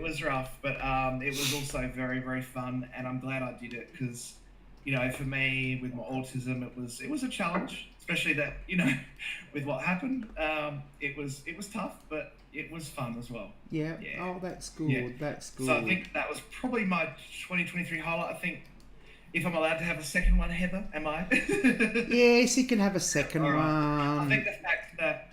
was rough, but it was also very, very fun, and I'm glad I did it because, you know, for me with my autism, it was a challenge, especially that, you know, with what happened, it was tough, but it was fun as well. Yeah. Oh, that's good. Yeah. That's good. So I think that was probably my 2023 highlight. I think if I'm allowed to have a second one, Heather, am I? Yes, you can have a second one. I think the fact that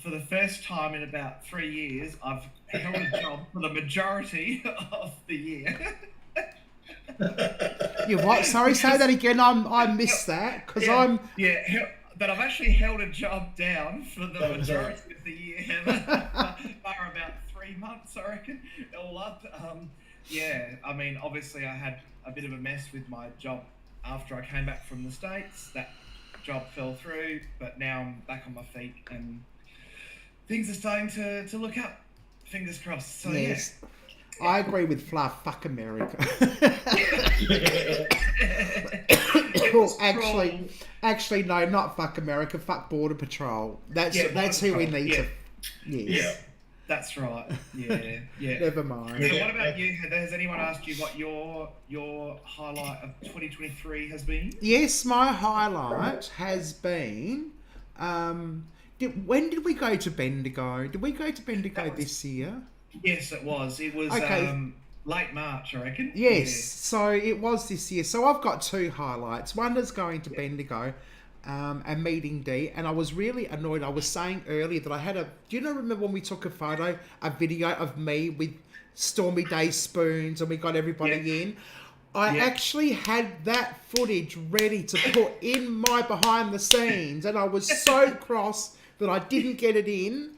for the first time in about 3 years, I've held a job for the majority of the year. You what? Sorry, say that again. I missed that because but I've actually held a job down for the majority of the year, Heather. Bar about 3 months, I reckon, all up. I mean, obviously I had a bit of a mess with my job after I came back from the States. That job fell through, but now I'm back on my feet and things are starting to look up. Fingers crossed. So, yes. Yeah. I agree with Fluff. Fuck America. Actually, no, not fuck America. Fuck Border Patrol. That's who we need to. Yes. Yeah, that's right. Yeah. Never mind. So what about you, Heather? Has anyone asked you what your highlight of 2023 has been? Yes, my highlight has been. When did we go to Bendigo? Did we go to Bendigo this year? Yes, it was. It was late March, I reckon. Yes, so it was this year. So I've got two highlights. One is going to Bendigo and meeting Dee. And I was really annoyed. I was saying earlier that I had do you remember when we took a video of me with Stormy Day spoons and we got everybody in? I actually had that footage ready to put in my behind the scenes, and I was so cross that I didn't get it in.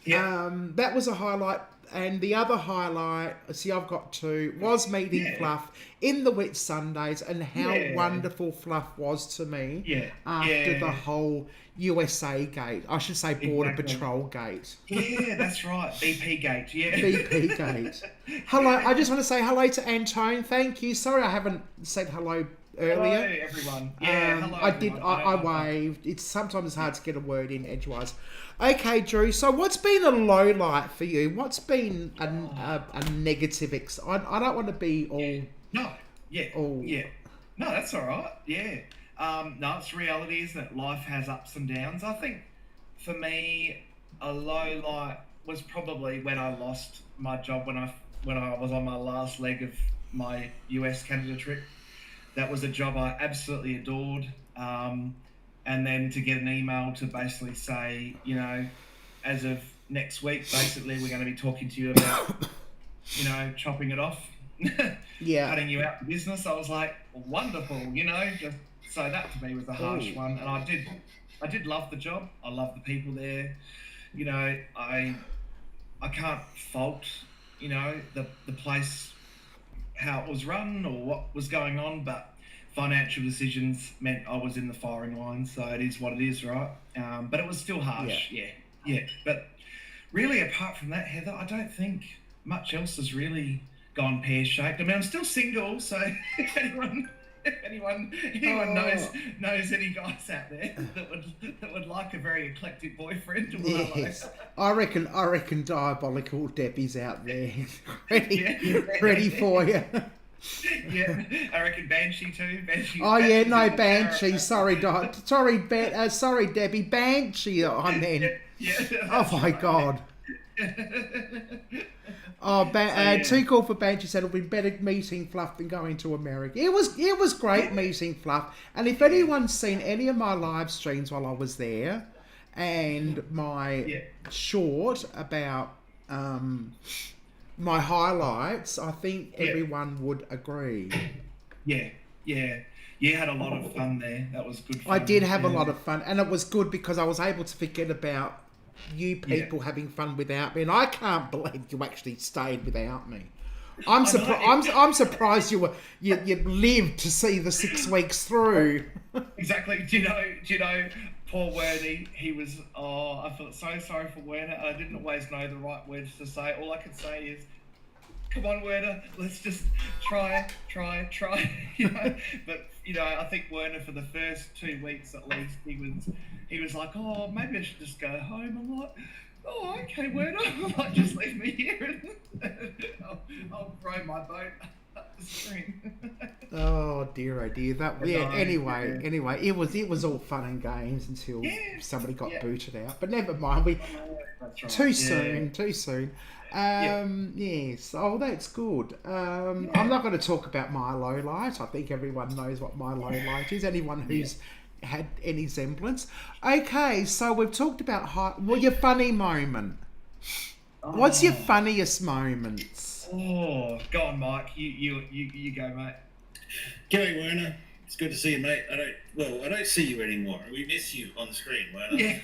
That was a highlight. And the other highlight, I've got two, was meeting Fluff in the Whit Sundays and how wonderful Fluff was to me after the whole USA gate. I should say Border Patrol gate. Yeah, that's right. BP gate, BP gate. Hello, I just want to say hello to Antone. Thank you. Sorry I haven't said hello earlier. Hello, everyone. Hello, I did. I waved. It's sometimes hard to get a word in edgewise. Okay, Drew. So, what's been a low light for you? What's been a negative? I don't want to be all. No, that's all right. Yeah. No, it's reality, isn't it? Life has ups and downs. I think for me, a low light was probably when I lost my job when I was on my last leg of my US Canada trip. That was a job I absolutely adored. And then to get an email to basically say, you know, as of next week, basically, we're going to be talking to you about, you know, chopping it off, cutting you out of business. I was like, wonderful, you know, just so that to me was a harsh one. And I did love the job. I love the people there. You know, I can't fault, you know, the place, how it was run or what was going on, but financial decisions meant I was in the firing line, so it is what it is, right? But it was still harsh, yeah. But really, apart from that, Heather, I don't think much else has really gone pear-shaped. I mean, I'm still single, so if anyone knows any guys out there that would like a very eclectic boyfriend, yes, I reckon diabolical Debbie's out there, ready for you. Yeah, I reckon Banshee too. Banshee. Sorry, Debbie. Banshee. I mean, oh my God. Too Cool for Banshee said it'll be better meeting Fluff than going to America. It was great meeting Fluff. And if anyone's seen any of my live streams while I was there, and my short about my highlights, I think everyone would agree. Yeah. You had a lot of fun there. That was good fun. I did have a lot of fun, and it was good because I was able to forget about you people having fun without me, and I can't believe you actually stayed without me. I'm surprised you lived to see the 6 weeks through. Exactly. Do you know? Poor Wernie. He was. Oh, I felt so sorry for Werner. I didn't always know the right words to say. All I could say is, "Come on, Werner. Let's just try." You know. But I think Werner for the first 2 weeks at least, he was like, "Oh, maybe I should just go home." I'm like, "Oh, okay, Werner. Like, just leave me here and I'll row my boat up the stream." Oh dear. Anyway, it was all fun and games until somebody got booted out. But never mind. That's right. Too soon. Yes. Oh, that's good. I'm not going to talk about my low light. I think everyone knows what my low light is. Anyone who's had any semblance. Okay, so we've talked about your funny moment. What's your funniest moments? Oh, go on, Mike. You go, mate. G'day, Werner. It's good to see you, mate. I don't see you anymore. We miss you on the screen, Werner. Yeah.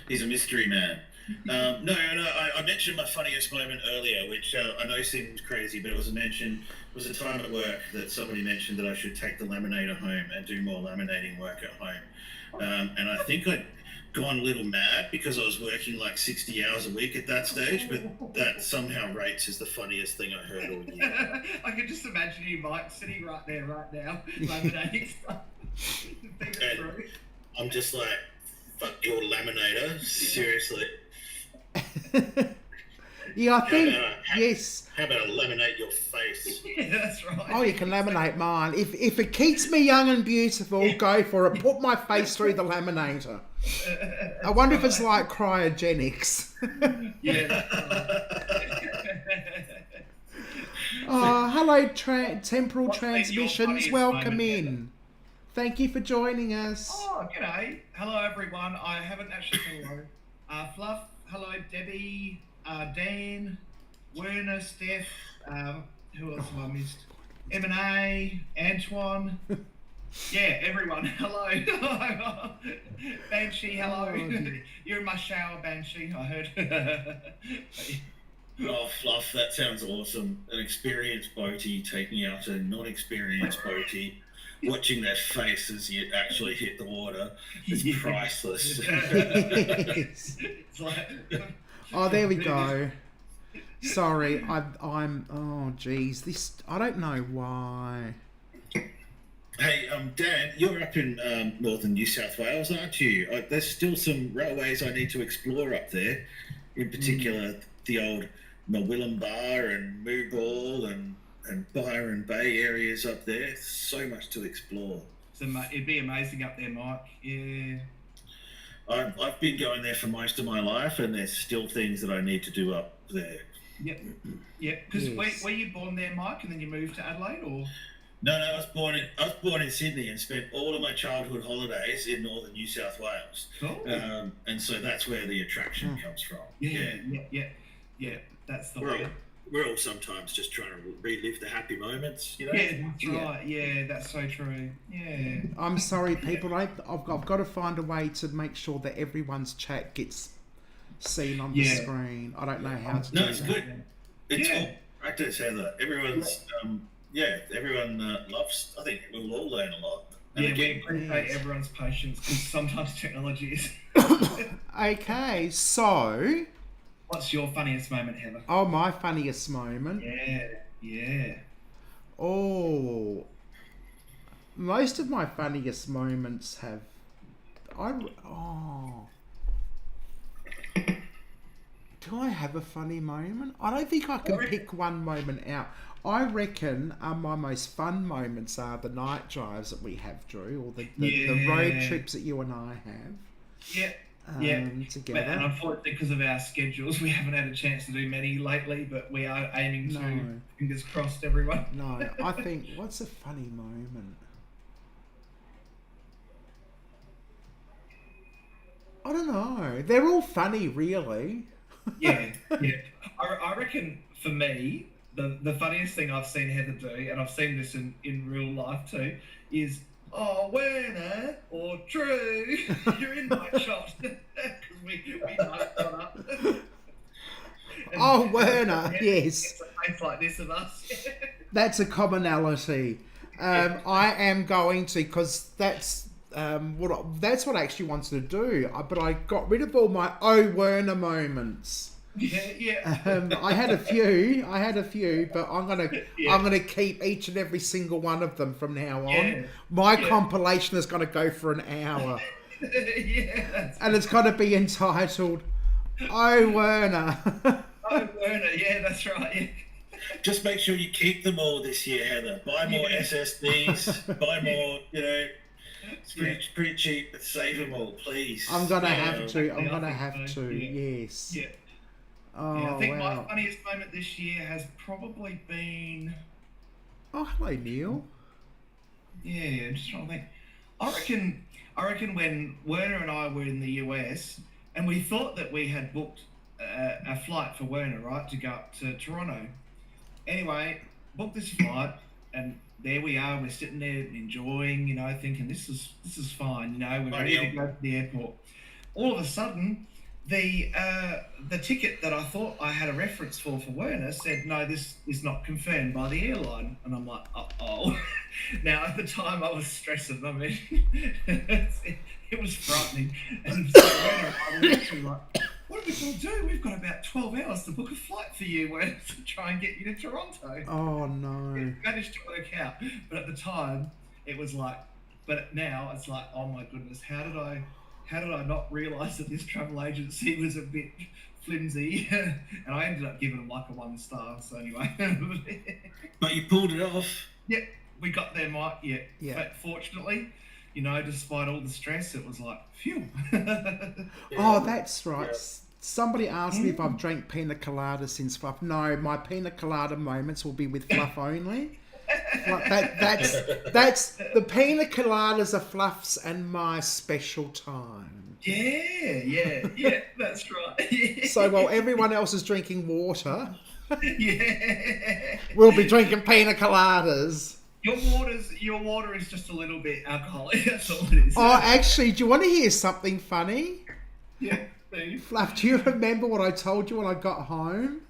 He's a mystery man. I mentioned my funniest moment earlier, which I know seems crazy, but it was a time at work that somebody mentioned that I should take the laminator home and do more laminating work at home. And I think I'd gone a little mad because I was working like 60 hours a week at that stage, but that somehow rates as the funniest thing I heard all year. I can just imagine you, Mike, sitting right now, laminating stuff. And I'm just like, fuck your laminator, seriously. Yeah, I think yes. How about I laminate your face? Yeah, that's right. Oh, you can laminate mine. If it keeps me young and beautiful, go for it. Put my face through the laminator. I wonder if it's like cryogenics. Yeah. That's right. Oh, hello, Temporal What's been your Transmissions. funniest Welcome moment, in. Thank you for joining us. Oh, g'day. Hello, everyone. I haven't actually said hello. Fluff. Hello, Debbie. Dan. Werner. Steph. Who else have I missed? M&A. Antoine. Yeah, everyone. Hello. Banshee, hello. Oh, you're in my shower, Banshee, I heard. Oh, Fluff, that sounds awesome. An experienced boatie taking out a non-experienced boatie, watching their face as you actually hit the water is priceless. Yes. It's like, Oh, there we go. Sorry, I'm. Oh, geez, this. I don't know why. Hey, Dan, you're up in northern New South Wales, aren't you? There's still some railways I need to explore up there. In particular, the old Mawilumbar and Mooball and Byron Bay areas up there. So much to explore. it'd be amazing up there, Mike. Yeah. I've been going there for most of my life, and there's still things that I need to do up there. Yep. Yeah. Because Yes. were you born there, Mike, and then you moved to Adelaide, or? No, I was born in Sydney and spent all of my childhood holidays in northern New South Wales. Oh. And so that's where the attraction comes from. Yeah. That's the We're way. all, we're all sometimes just trying to relive the happy moments, you know? Yeah, that's right. Yeah, that's so true. Yeah. I'm sorry, people. I've got to find a way to make sure that everyone's chat gets seen on the screen. I don't know how to do No, it's that. good. It's all practice, Heather. Everyone's, everyone loves, I think we'll all learn a lot. And Yeah, we again, appreciate everyone's patience because sometimes technology is. Okay, so What's your funniest moment, Heather? oh, my funniest moment. Yeah. Oh, most of my funniest moments have. Do I have a funny moment? I don't think I can pick one moment out. I reckon my most fun moments are the night drives that we have, Drew, or the road trips that you and I have. Yeah. together. And unfortunately, because of our schedules, we haven't had a chance to do many lately, but we are aiming to. Fingers crossed, everyone. No, I think, what's a funny moment? I don't know. They're all funny, really. Yeah. I reckon for me, the funniest thing I've seen Heather do, and I've seen this in real life too, is, "Oh, Werner or Drew, you're in my shot," because we both got up. Oh, Werner, yes. It's a face like this of us. That's a commonality. I am going to, because that's what I actually wanted to do. But I got rid of all my "Oh, Werner" moments. Yeah. I had a few, but I'm gonna keep each and every single one of them from now on. Yeah. My compilation is gonna go for an hour. Yeah. And it's gonna be entitled "Oh, Werner." Oh, Werner, yeah, that's right. Yeah. Just make sure you keep them all this year, Heather. Buy more SSDs. Buy more. It's pretty cheap, but save them all, please. I'm gonna have to. Yes. Yeah. Oh, I think wow. my funniest moment this year has probably been. Oh, hello, Neil. Yeah, I'm just trying to think. I reckon when Werner and I were in the US, and we thought that we had booked a flight for Werner, right, to go up to Toronto. Anyway, booked this flight, and there we are. We're sitting there enjoying, thinking this is fine. We're ready to go to the airport. All of a sudden, the ticket that I thought I had a reference for Werner said, "No, this is not confirmed by the airline." And I'm like, "Uh-oh." Now, at the time, I was stressing. I mean, it was frightening. And so Werner and I were actually like, "What are we going to do? We've got about 12 hours to book a flight for you, Werner, to try and get you to Toronto." Oh, no. It managed to work out. But at the time, it was like, but now it's like, oh my goodness, how did I not realise that this travel agency was a bit flimsy? And I ended up giving them like a 1 star. So anyway. But you pulled it off. Yeah, we got there, Mike. Yeah. Yeah. But fortunately, despite all the stress, it was like, phew. Oh, that's right. Somebody asked me if I've drank pina colada since Fluff. No, my pina colada moments will be with Fluff only. That's the pina coladas are Fluff's and my special time. Yeah, that's right. So while everyone else is drinking water, Yeah, we'll be drinking pina coladas. Your water is just a little bit alcoholic. That's all it is. Oh, actually, do you want to hear something funny? Yeah. Please. Fluff, do you remember what I told you when I got home?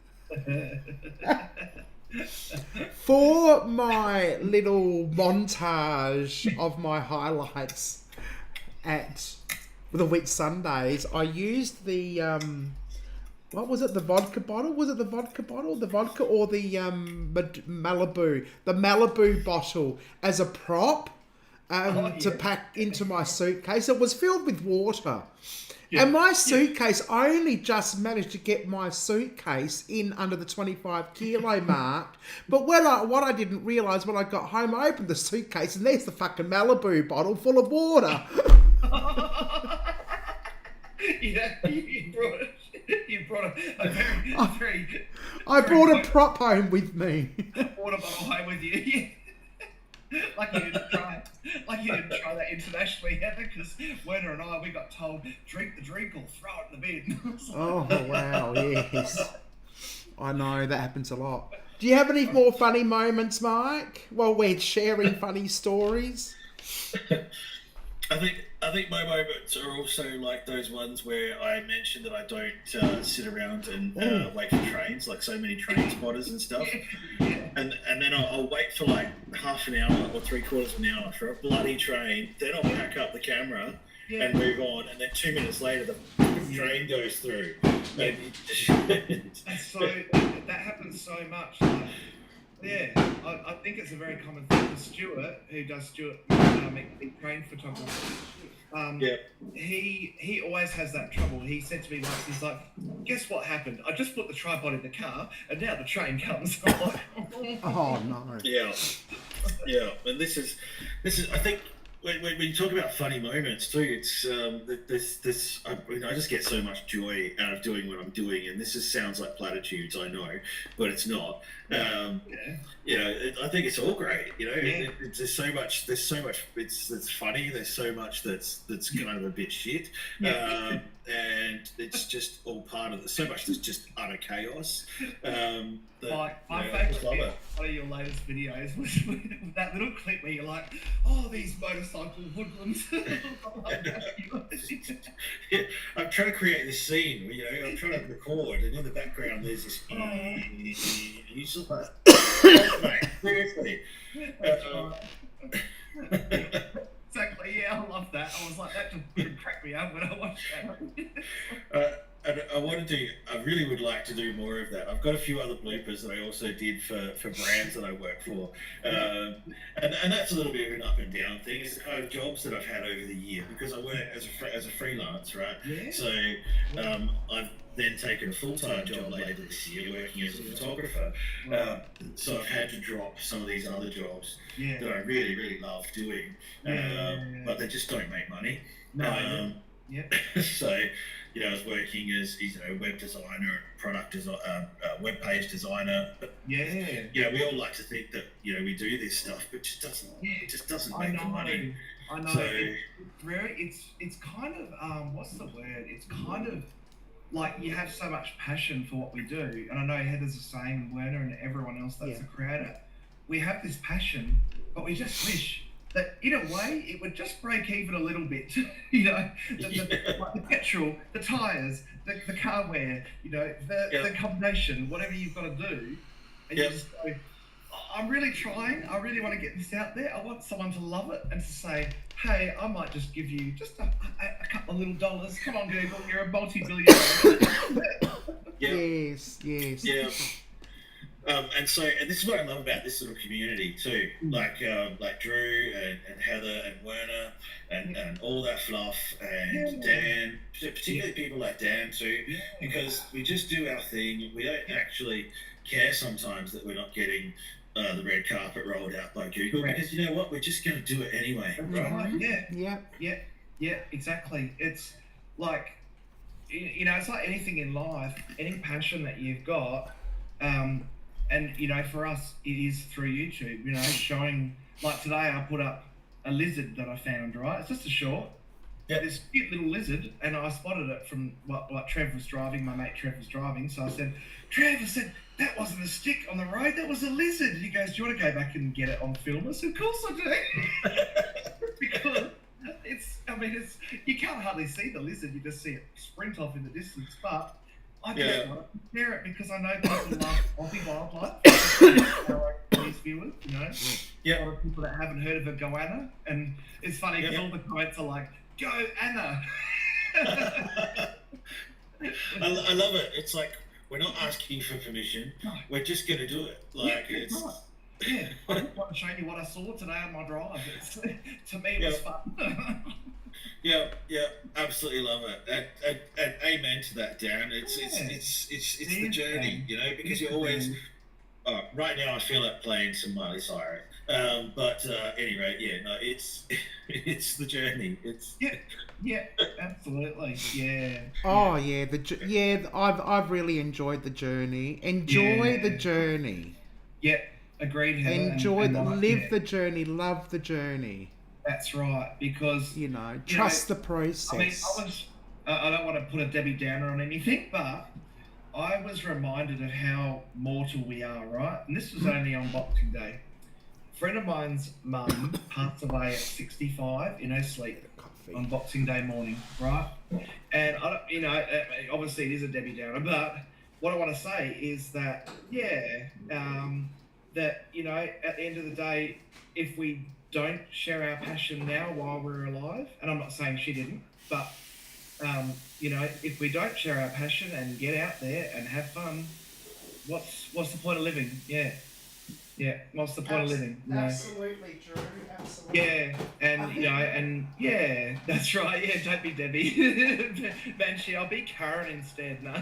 For my little montage of my highlights at the Wheat Sundays, I used the what was it? The vodka bottle? Was it the vodka bottle? The vodka or the Malibu? The Malibu bottle as a prop to pack into my suitcase. It was filled with water. Yeah. And my suitcase, I only just managed to get my suitcase in under the 25 kilo mark. But what I didn't realise when I got home, I opened the suitcase and there's the fucking Malibu bottle full of water. Yeah, you brought a very I brought a prop home with me. Water bottle home with you. Like you didn't try that internationally, Heather, because Werner and I, we got told, drink the drink or throw it in the bin. Oh, wow, yes. I know, that happens a lot. Do you have any more funny moments, Mike, while we're sharing funny stories? I think my moments are also like those ones where I mentioned that I don't sit around and wait for trains, like so many train spotters and stuff. And then I'll wait for like half an hour or 3/4 of an hour for a bloody train. Then I'll pack up the camera and move on. And then 2 minutes later, the train goes through. That happens so much. Like, I think it's a very common thing for Stuart, who does train photography. He always has that trouble. He said to me once, he's like, "Guess what happened? I just put the tripod in the car, and now the train comes." I'm like, oh no. Yeah. And this is. I think when you talk about funny moments too, it's this. I just get so much joy out of doing what I'm doing, and this just sounds like platitudes, I know, but it's not. I think it's all great. There's so much. It's funny. There's so much that's kind of a bit shit. And it's just all part of it. So much that's just utter chaos. My favourite bit of one of your latest videos was that little clip where you're like, "Oh, these motorcycle hoodlums." I'm trying to create this scene. I'm trying to record, and in the background there's this. You just like, mate, seriously. Exactly. Yeah, I love that. I was like, that just cracked me up when I watched that. And I really would like to do more of that. I've got a few other bloopers that I also did for brands that I work for. And that's a little bit of an up and down thing. It's the kind of jobs that I've had over the year because I work as a freelance, right? Yeah. So I've then taken a full-time job later this year working as a photographer. So I've had to drop some of these other jobs that I really, really love doing, but they just don't make money. So, I was working as web designer, product design, web page designer. But, we all like to think that we do this stuff, but it just doesn't make the money. I know. So, it's kind of what's the word? It's kind of like you have so much passion for what we do, and I know Heather's the same, and Werner and everyone else that's a creator. We have this passion, but we just wish that in a way it would just break even a little bit. Like the petrol, the tyres, the car wear, the combination, whatever you've got to do, and you just go, I'm really trying. I really want to get this out there. I want someone to love it and to say, hey, I might just give you just a couple of little dollars. Come on, Google, you're a multi-billionaire. Yes. Yeah. And this is what I love about this little community too, like Drew and Heather and Werner and all that fluff and Dan, particularly people like Dan too, because we just do our thing. We don't actually care sometimes that we're not getting the red carpet rolled out by Google, because you know what, we're just going to do it anyway. Right? Yeah, exactly. It's like, it's like anything in life, any passion that you've got, and for us it is through YouTube, showing, like today I put up a lizard that I found, right? It's just a short, this cute little lizard, and I spotted it from like Trev was driving, my mate Trev was driving, so I said, Trev, that wasn't a stick on the road, that was a lizard. He goes, do you want to go back and get it on film? I said, of course I do. Because it's you can't hardly see the lizard, you just see it sprint off in the distance, but I just want to compare it because I know people love Aussie wildlife. Our police viewers, a lot of people that haven't heard of a goanna, and it's funny because all the comments are like, "Go Anna." I love it. It's like we're not asking for permission. We're just going to do it. Like it's. Right. I just want to show you what I saw today on my drive. To me, it was fun. Yeah, absolutely love it, and amen to that, Dan. It's the journey, because you always. Right now, I feel like playing some Miley Cyrus, but anyway, it's the journey. It's absolutely, yeah. Oh yeah, I've really enjoyed the journey. Enjoy the journey. Yeah, agreed. Heather, live the journey, love the journey. That's right, because trust the process. I don't want to put a Debbie Downer on anything, but I was reminded of how mortal we are, right? And this was only on Boxing Day. A friend of mine's mum passed away at 65 in her sleep on Boxing Day morning, right? And I don't, obviously it is a Debbie Downer, but what I want to say is that that at the end of the day, if we don't share our passion now while we're alive, and I'm not saying she didn't, but if we don't share our passion and get out there and have fun, what's the point of living? What's the point of living? Absolutely, Drew. Absolutely. That's right. Yeah, don't be Debbie. Banshee, I'll be Karen instead. No.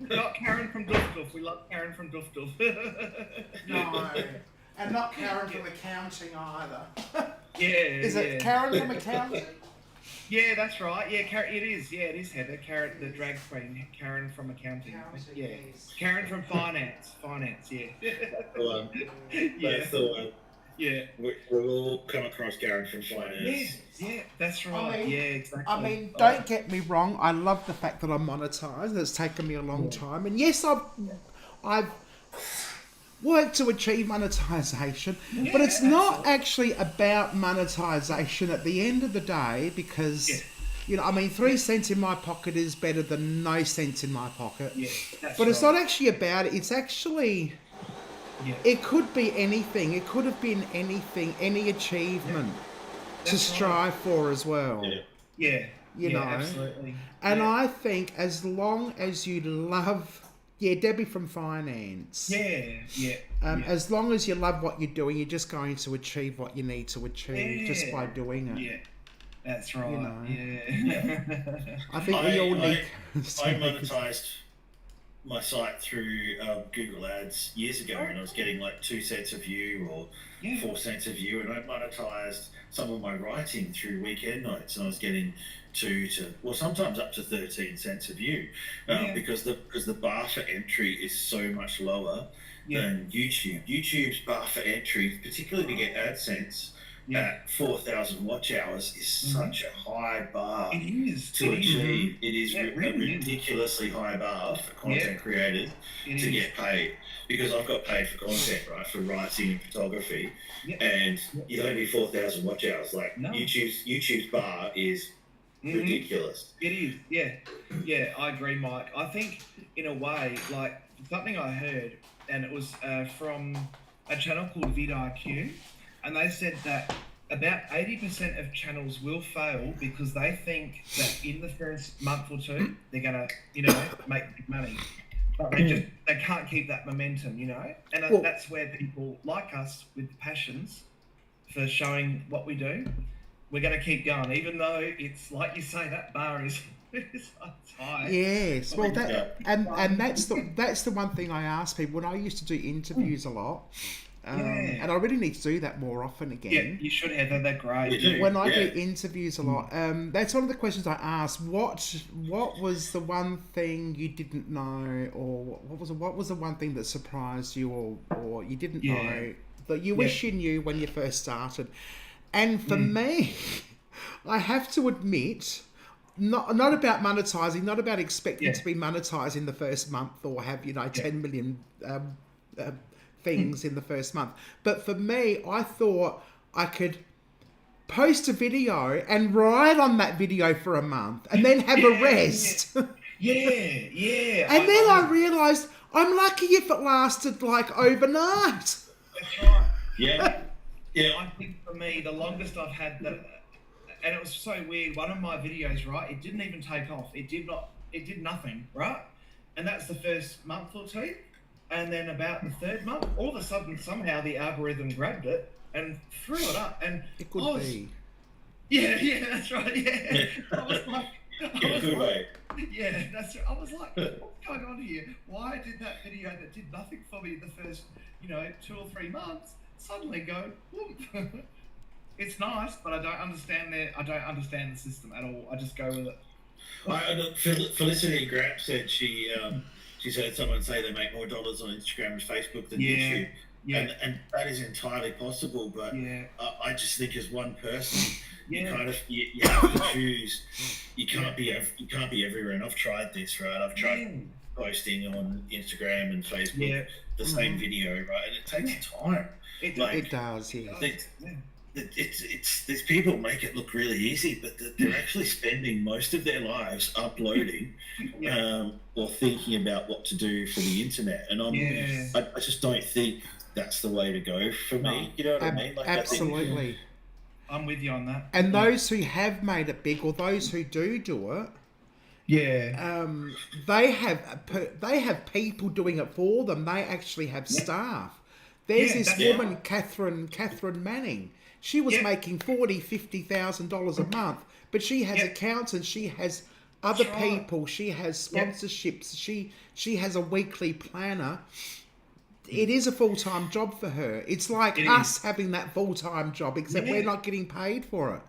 Not Karen from Doof Doof. We love Karen from Doof Doof. No. And not Karen from accounting either. Yeah. Is it Karen from accounting? Yeah, that's right. Yeah, it is. Yeah, it is Heather. Karen, the drag queen. Karen from accounting. Yeah. Yes. Karen from finance. Finance. Yeah. That's the one. Yeah. That's the one. Yeah. We'll all come across Karen from finance. Yeah, that's right. Yeah, exactly. I mean, don't get me wrong. I love the fact that I'm monetized. It's taken me a long time, and yes, I've worked to achieve monetization, but it's not actually about monetization at the end of the day, because you know, I mean, 3 cents in my pocket is better than no cents in my pocket. Yeah, that's but it's right. not actually about it. It's actually. Yeah. It could be anything. It could have been anything, any achievement to strive for as well. Yeah. You know. Absolutely. And I think as long as you love, Debbie from finance. As long as you love what you're doing, you're just going to achieve what you need to achieve just by doing it. Yeah. That's right. You know. Yeah. I think we all need. I monetized my site through Google Ads years ago, and I was getting like 2 cents a view or 4 cents a view, and I monetized some of my writing through Weekend Notes, and I was getting 2 to, well, sometimes up to 13 cents a view, because the bar for entry is so much lower than YouTube. YouTube's bar for entry, particularly to get AdSense, at 4,000 watch hours is such a high bar to achieve. It is a ridiculously high bar for content creators to get paid, because I've got paid for content, right, for writing and photography, and you don't need 4,000 watch hours. Like YouTube's bar is ridiculous. It is, yeah, I agree, Mike. I think in a way, like something I heard, and it was from a channel called vidIQ. And they said that about 80% of channels will fail because they think that in the first month or two, they're going to, make big money. But they can't keep that momentum, And that's where people like us with passions for showing what we do, we're going to keep going, even though it's like you say, that bar is high. Yes, well, and that's the one thing I ask people when I used to do interviews a lot. And I really need to do that more often again. Yeah, you should, Heather. They're great. When I do interviews a lot, that's one of the questions I ask. What was the one thing you didn't know, or what was the one thing that surprised you, or you didn't know that you wish you knew when you first started? And for me, I have to admit, not about monetizing, not about expecting to be monetized in the first month or have 10 million. Things in the first month, but for me, I thought I could post a video and ride on that video for a month and then have a rest. And then I realised I'm lucky if it lasted like overnight. That's right. Yeah. I think for me, the longest I've had that, and it was so weird. One of my videos, right, it didn't even take off. It did nothing, right? And that's the first month or two. And then about the third month, all of a sudden, somehow the algorithm grabbed it and threw it up. And it could be. Yeah, that's right. Yeah, I was like, I was like, what's going on here? Why did that video that did nothing for me the first, 2 or 3 months suddenly go? Whoop. It's nice, but I don't understand the system at all. I just go with it. Felicity Grapp said she's heard someone say they make more dollars on Instagram and Facebook than YouTube. Yeah. And that is entirely possible, but I just think as one person, you have to choose. You can't be everywhere. And I've tried this, right? I've tried posting on Instagram and Facebook the same video, right? And it takes time. It does, yeah. These people make it look really easy, but they're actually spending most of their lives uploading or thinking about what to do for the internet. And I just don't think that's the way to go for me. You know what I mean? Like, absolutely. I'm with you on that. And those who have made it big, or those who do it, they have people doing it for them. They actually have staff. There's this woman, Catherine Manning. She was making $40,000-$50,000 a month, but she has accountants, she has other people, she has sponsorships, she has a weekly planner. it is a full-time job for her. It's like It us is. having that full-time job, except we're not getting paid for it.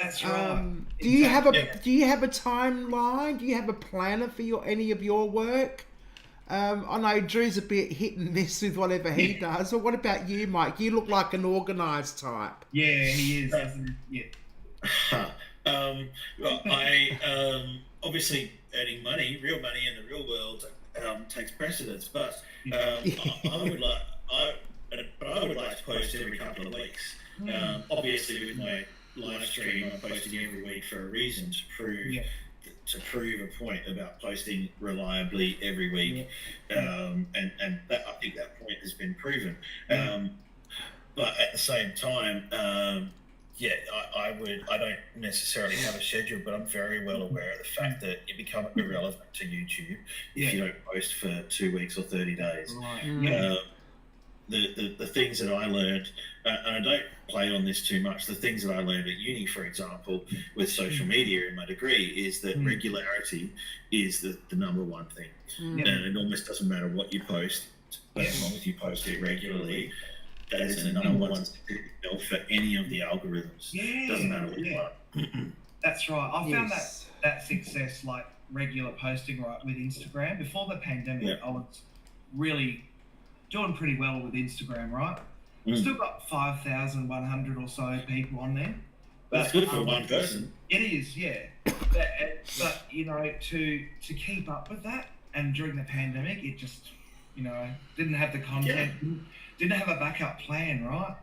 That's right. Do you have a Yeah. Do you have a timeline? Do you have a planner for any of your work? I know Drew's a bit hit and miss with whatever he does. But what about you, Mike? You look like an organised type. Yeah, he is, isn't he? Yeah. Well, I obviously earning money, real money in the real world takes precedence. But I would like to post every couple of weeks. Obviously, with my live stream, I'm posting every week for a reason to prove a point about posting reliably every week, and that, I think that point has been proven. But at the same time, I don't necessarily have a schedule, but I'm very well aware of the fact that you become irrelevant to YouTube if you don't post for 2 weeks or 30 days. Right. The things that I learned, and I don't play on this too much, the things that I learned at uni, for example, with social media in my degree, is that regularity is the number one thing. And it almost doesn't matter what you post, but as long as you post it regularly, that is the number one signal for any of the algorithms. Doesn't matter what you want. That's right. I found that success, like regular posting, right, with Instagram. Before the pandemic, I was really doing pretty well with Instagram, right? Still got 5,100 or so people on there. That's good for one person. It is, yeah. But you know, to keep up with that, and during the pandemic, it just, you know, didn't have the content, didn't have a backup plan, right?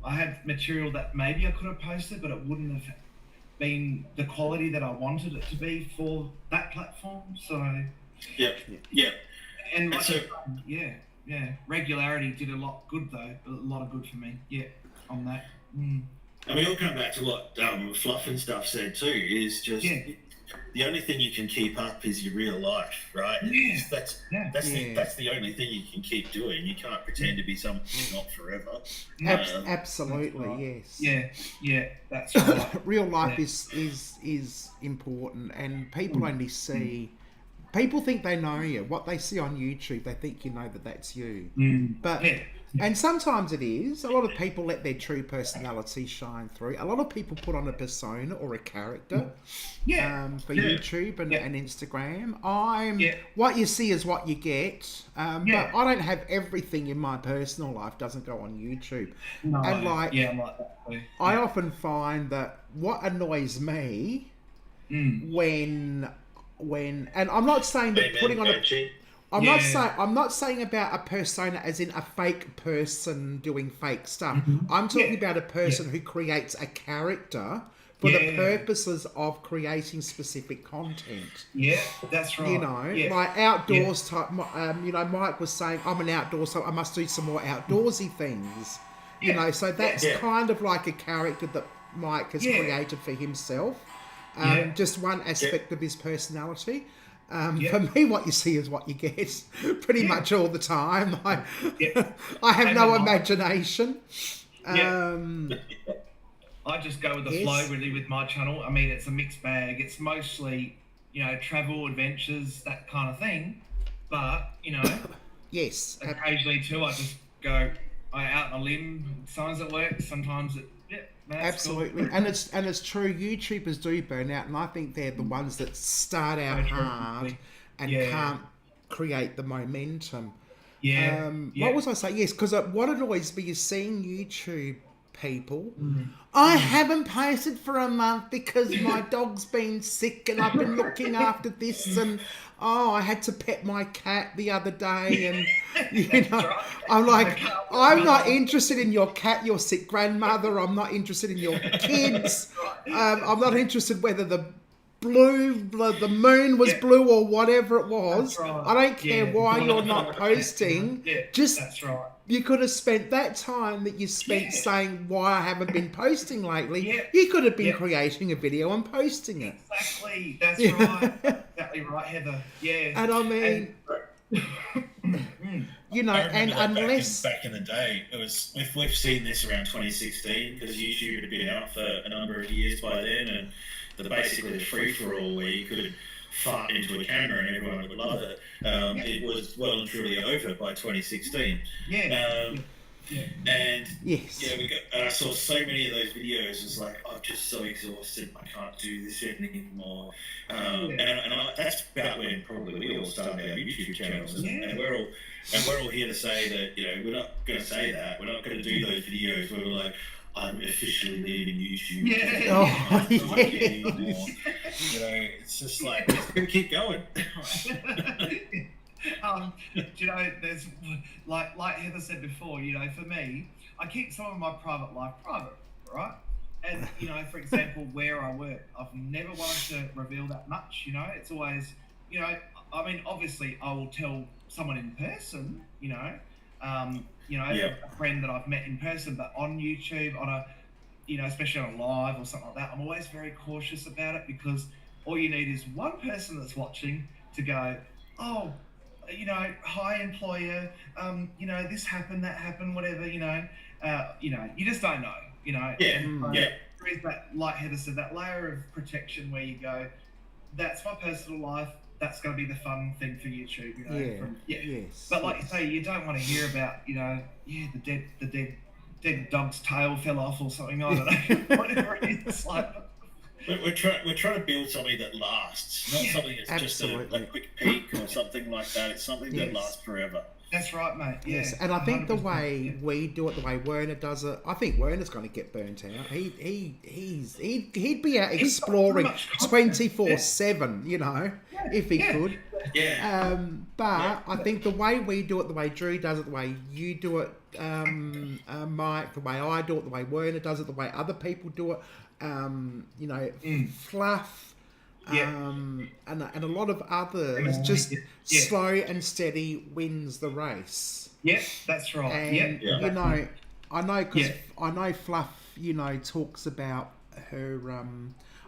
I had material that maybe I could have posted, but it wouldn't have been the quality that I wanted it to be for that platform. So and like, regularity did a lot good though. A lot of good for me. On that. And we all come back to what Fluff and stuff said too, is just the only thing you can keep up is your real life, right? That's the only thing you can keep doing. You can't pretend to be something you're not forever. Absolutely, yes. Yeah, that's right. Real life is important, and people only see. People think they know you. What they see on YouTube, they think you know that that's you. But and sometimes it is. A lot of people let their true personality shine through. A lot of people put on a persona or a character for YouTube and Instagram. What you see is what you get. But I don't have everything in my personal life doesn't go on YouTube. No, and I'm like that too. I often find that what annoys me when and I'm not saying that putting on I'm not saying about a persona as in a fake person doing fake stuff. I'm talking about a person who creates a character for the purposes of creating specific content. Yeah, that's right. You know, like outdoors type. You know, Mike was saying I'm an outdoor, so I must do some more outdoorsy things. You know, so that's kind of like a character that Mike has created for himself. Just one aspect of his personality. For me, what you see is what you get pretty much all the time. I have no imagination. I just go with the flow really with my channel. I mean, it's a mixed bag. It's mostly, you know, travel, adventures, that kind of thing. But, you know, occasionally too, I just go out on a limb. Sometimes it works, sometimes it absolutely, cool. and it's true. YouTubers do burn out, and I think they're the ones that start out hard and can't create the momentum. What was I saying? Yes, because what annoys me is seeing YouTube people. I haven't posted for a month because my dog's been sick and I've been looking after this, and I had to pet my cat the other day, and you know, I'm like, I'm not interested in your cat, your sick grandmother. I'm not interested in your kids. I'm not interested whether the moon was blue or whatever it was. I don't care why you're not posting. Just you could have spent that time that you spent saying why I haven't been posting lately. You could have been creating a video and posting it. Exactly. That's right. Exactly right, Heather. Yeah. And I mean, you know, and unless back in the day, it was we've seen this around 2016 because YouTube had been out for a number of years by then, and basically the free for all where you could fart into a camera and everyone would love it. It was well and truly over by 2016. And Yes. I saw so many of those videos. It's like, I'm just so exhausted. I can't do this anymore. That's about when probably we all started our YouTube channels, and we're all here to say that we're not going to say that. We're not going to do those videos where we're like, I'm officially leaving YouTube. It's just like, it's going to keep going. There's like Heather said before, for me, I keep some of my private life private, right? And for example, where I work, I've never wanted to reveal that much. It's always, I mean, obviously, I will tell someone in person, a friend that I've met in person, but on YouTube, on a, especially on a live or something like that, I'm always very cautious about it, because all you need is one person that's watching to go, oh, hi employer, this happened, that happened, whatever, you just don't know, there is that, like Heather said, that layer of protection where you go, that's my personal life, that's going to be the fun thing for YouTube, Yes. But like you say, you don't want to hear about, the dead dog's tail fell off or something, I don't know, whatever it is, like. We're trying to build something that lasts, not something that's just a quick peak or something like that. It's something that lasts forever. That's right, mate. Yes, and I think the way we do it, the way Werner does it, I think Werner's going to get burnt out. He'd be out exploring 24/7, if he could. Yeah. But I think the way we do it, the way Drew does it, the way you do it, Mike, the way I do it, the way Werner does it, the way other people do it, Fluff, and a lot of others, just slow and steady wins the race. Yep, that's right. And I know because I know Fluff, talks about her.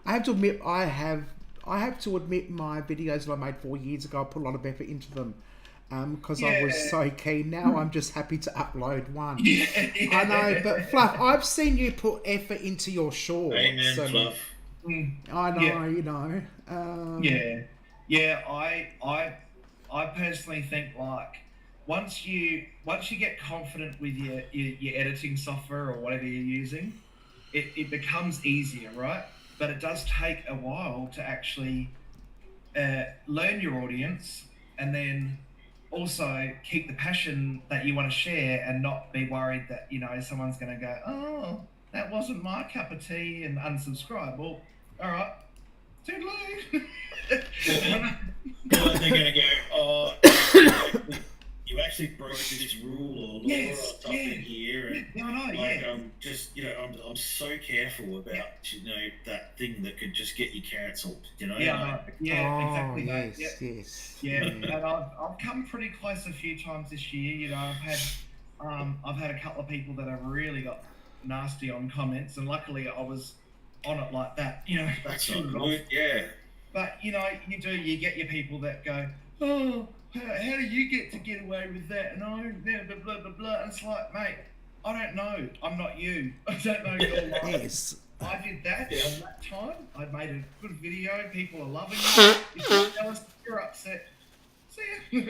I have to admit, I have to admit my videos that I made 4 years ago, I put a lot of effort into them. Because I was so keen. Now I'm just happy to upload one. I know, but Fluff, I've seen you put effort into your shorts. Amen, Fluff. I know, I personally think, like, once you get confident with your editing software or whatever you're using, it becomes easier, right? But it does take a while to actually learn your audience, and then also keep the passion that you want to share, and not be worried that someone's going to go, oh, that wasn't my cup of tea, and unsubscribe. Well, all right, toodaloo. Well, they're going to go, oh, you actually broke this rule or law or something here, and I'm so careful about that thing that could just get you cancelled. Exactly. Yes. And I've come pretty close a few times this year. I've had a couple of people that have really got nasty on comments, and luckily I was on it like that. That's not good. Yeah. But you get your people that go, oh, how do you get away with that? And blah blah blah blah. And it's like, mate, I don't know. I'm not you. I don't know your life. Yes. I did that on that time. I made a good video. People are loving it. If you're jealous, you're upset. See ya.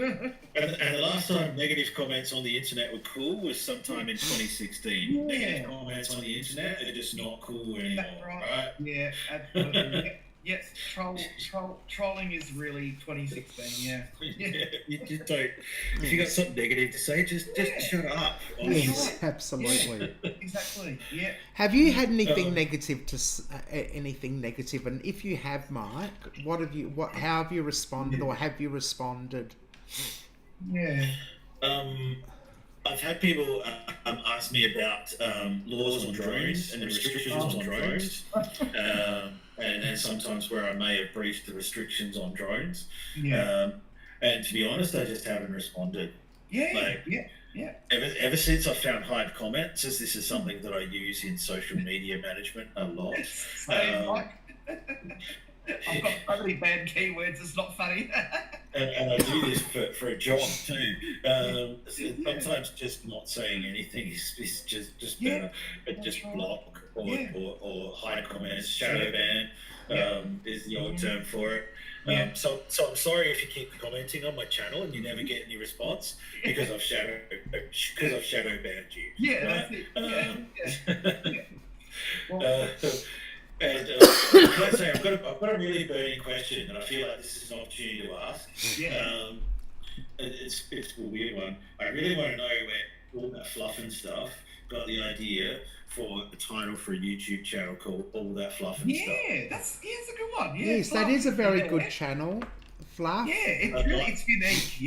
And the last time negative comments on the internet were cool was sometime in 2016. Negative comments on the internet are just not cool anymore, right? Yeah, absolutely. Yes, trolling is really 2016. You just don't. If you got something negative to say, just shut up. Yes, absolutely. Exactly. Yeah. Have you had anything negative anything negative? And if you have, Mike, how have you responded, or have you responded? Yeah. I've had people ask me about laws on drones and the restrictions on drones. And sometimes where I may have breached the restrictions on drones. And to be honest, I just haven't responded. Ever since I found hide comments, as this is something that I use in social media management a lot. I've got so many bad keywords, it's not funny. and I do this for a job too. Sometimes just not saying anything is just better. But just block or hide comments, shadow ban. is the old term for it. Yeah. So I'm sorry if you keep commenting on my channel and you never get any response because I've shadow banned you. Yeah, right? that's it. Yeah. And let's say I've got a really burning question, and I feel like this is an opportunity to ask. Yeah. It's a weird one. I really want to know where all that fluff and stuff got the idea for a title for a YouTube channel called All That Fluff and Stuff. That's a good one. Yeah, Yes, that is a very good channel. Fluff. Yeah, it's unique.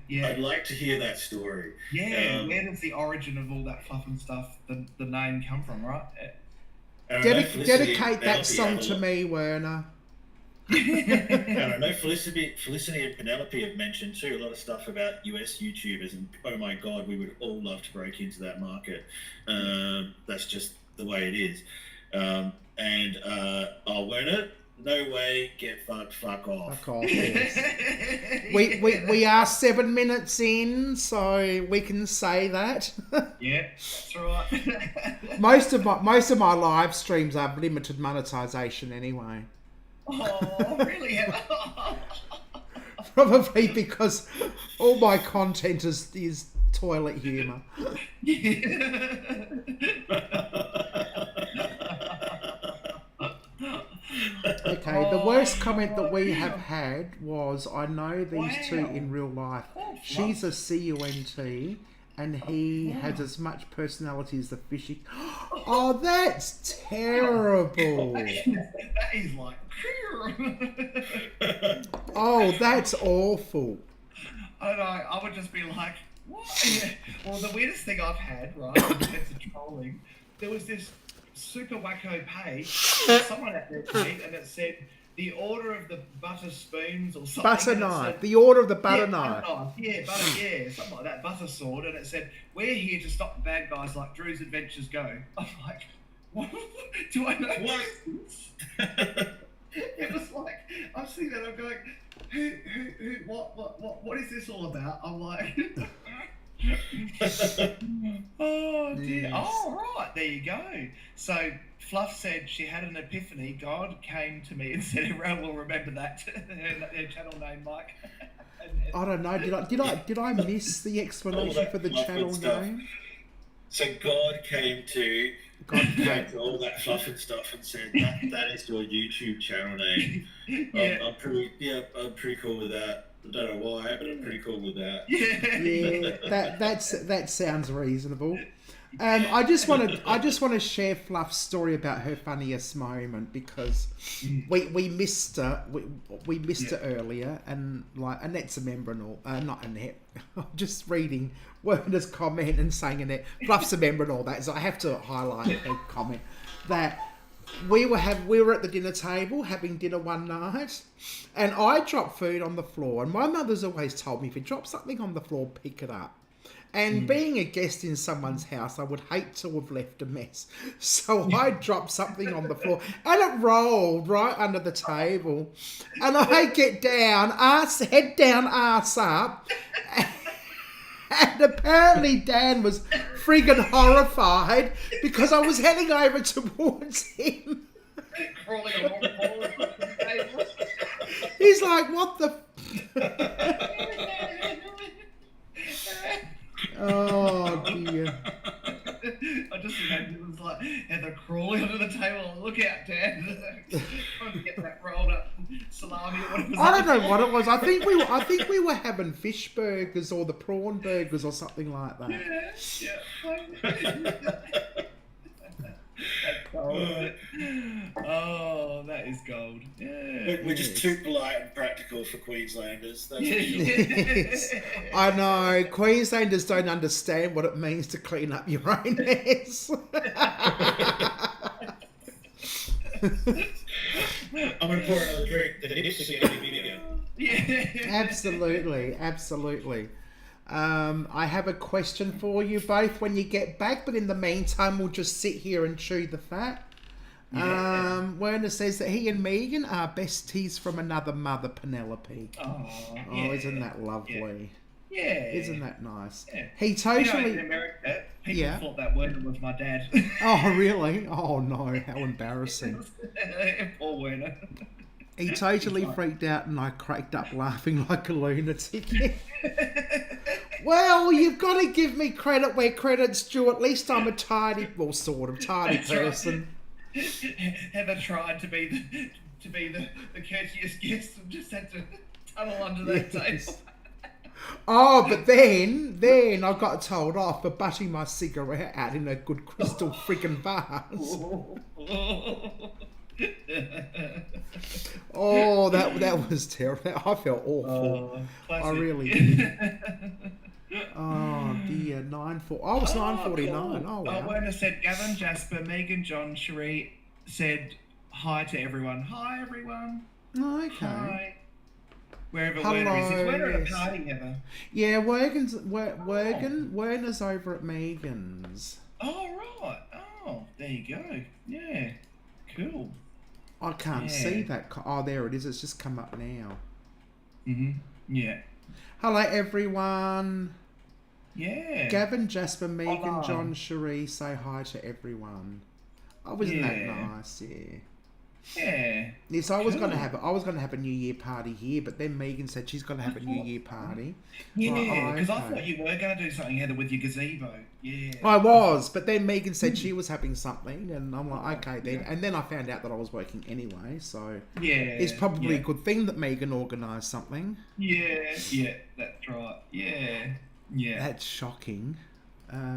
Yeah. I'd like to hear that story. Yeah, where does the origin of All That Fluff and Stuff, the name come from, right? Dedicate that song to me, Werner. And I know Felicity and Penelope have mentioned too a lot of stuff about US YouTubers, and oh my god, we would all love to break into that market. That's just the way it is. Werner, no way, get fucked, fuck off. Fuck off. Yes. we are 7 minutes in, so we can say that. Yeah, that's right. most of my live streams have limited monetization anyway. Oh, really? Probably because all my content is toilet humour. Okay, the worst comment that we have had was, I know these two in real life. She's a CUNT and he has as much personality as the fishy. Oh, that's terrible. That is like... Oh, that's awful. I don't know, I would just be like, what? Yeah. Well, the weirdest thing I've had, right, in terms of trolling, there was this super wacko page, someone out there made, and it said, the order of the butter spoons or something. Butter knife. The order of the butter knife. Something like that. Butter sword. And it said, we're here to stop the bad guys like Drew's Adventures Go. I'm like, what? Do I know what? It was like, I'm seeing that, I'm going, what is this all about? I'm like, oh dear. Yes. Oh, right, there you go. So Fluff said she had an epiphany. God came to me and said, everyone will remember that. Her channel name, Mike. I don't know. Did I miss the explanation for the channel name? So God came to all that fluff and stuff and said that is your YouTube channel name. Yeah. I'm pretty cool with that. I don't know why, but I'm pretty cool with that. Yeah, that sounds reasonable. I just want to share Fluff's story about her funniest moment because we missed her we missed her earlier, and like Annette's a member and all. Not Annette. I'm just reading Werner's comment and saying Annette. Fluff's a member and all that, so I have to highlight her comment that. We were at the dinner table having dinner one night, and I dropped food on the floor. And my mother's always told me, if you drop something on the floor, pick it up. And being a guest in someone's house, I would hate to have left a mess. So I dropped something on the floor, and it rolled right under the table. And I get down, head down, ass up. And apparently Dan was friggin' horrified because I was heading over towards him. Crawling along the table. He's like, what the... Oh, dear. I just imagine it was like Heather crawling under the table. Look out, Dan! Trying to get that rolled up salami or whatever. I don't know what it was. I think we were having fish burgers or the prawn burgers or something like that. Yeah. That's gold. Oh, that is gold. Yeah. We're just too polite and practical for Queenslanders. That's Yes. I know. Queenslanders don't understand what it means to clean up your own mess. I'm going to pour another drink. The nips are going to be bigger. Yeah. Absolutely. I have a question for you both when you get back, but in the meantime, we'll just sit here and chew the fat. Yeah. Werner says that he and Megan are besties from another mother, Penelope. Oh, Isn't that lovely? Yeah. Isn't that nice? Yeah. He totally... in America, People Yeah. thought that Werner was my dad. Oh, really? Oh, no. How embarrassing. Poor Werner. He totally freaked out and I cracked up laughing like a lunatic. Well, you've got to give me credit where credit's due. At least I'm a tidy, well, sort of tidy That's right. person. Heather tried to be the courteous guest and just had to tunnel under that Yes. table. Oh, but then I got told off for butting my cigarette out in a good crystal friggin' vase. Oh, that was terrible. I felt awful. I Classic. really did. Oh dear, 9:40. Oh, it's 9:49. Cool. Oh wow. Werner said Gavin, Jasper, Megan, John, Cherie said hi to everyone. Hi everyone. Oh, okay. Hi. Wherever Hello, Werner is. Is Werner at a yes. party, Heather? Yeah, Werner's over at Megan's. Oh, right. Oh, there you go. Yeah. Cool. I can't see that. Oh, there it is. It's just come up now. Yeah. Hello, everyone. Yeah. Gavin, Jasper, Megan, Hello. John, Cherie, say hi to everyone. Oh, wasn't that Yeah. nice? Yeah. Yeah. Yes, I was Cool. gonna have a New Year party here, but then Megan said she's gonna have a New Year party. Yeah, Like, because I okay. thought you were going to do something, Heather, with your gazebo. Yeah. I was, but then Megan said she was having something, and I'm like, okay then. And then I found out that I was working anyway, so Yeah. it's probably a yeah. good thing that Megan organised something. Yeah, that's right. Yeah. Yeah. That's shocking.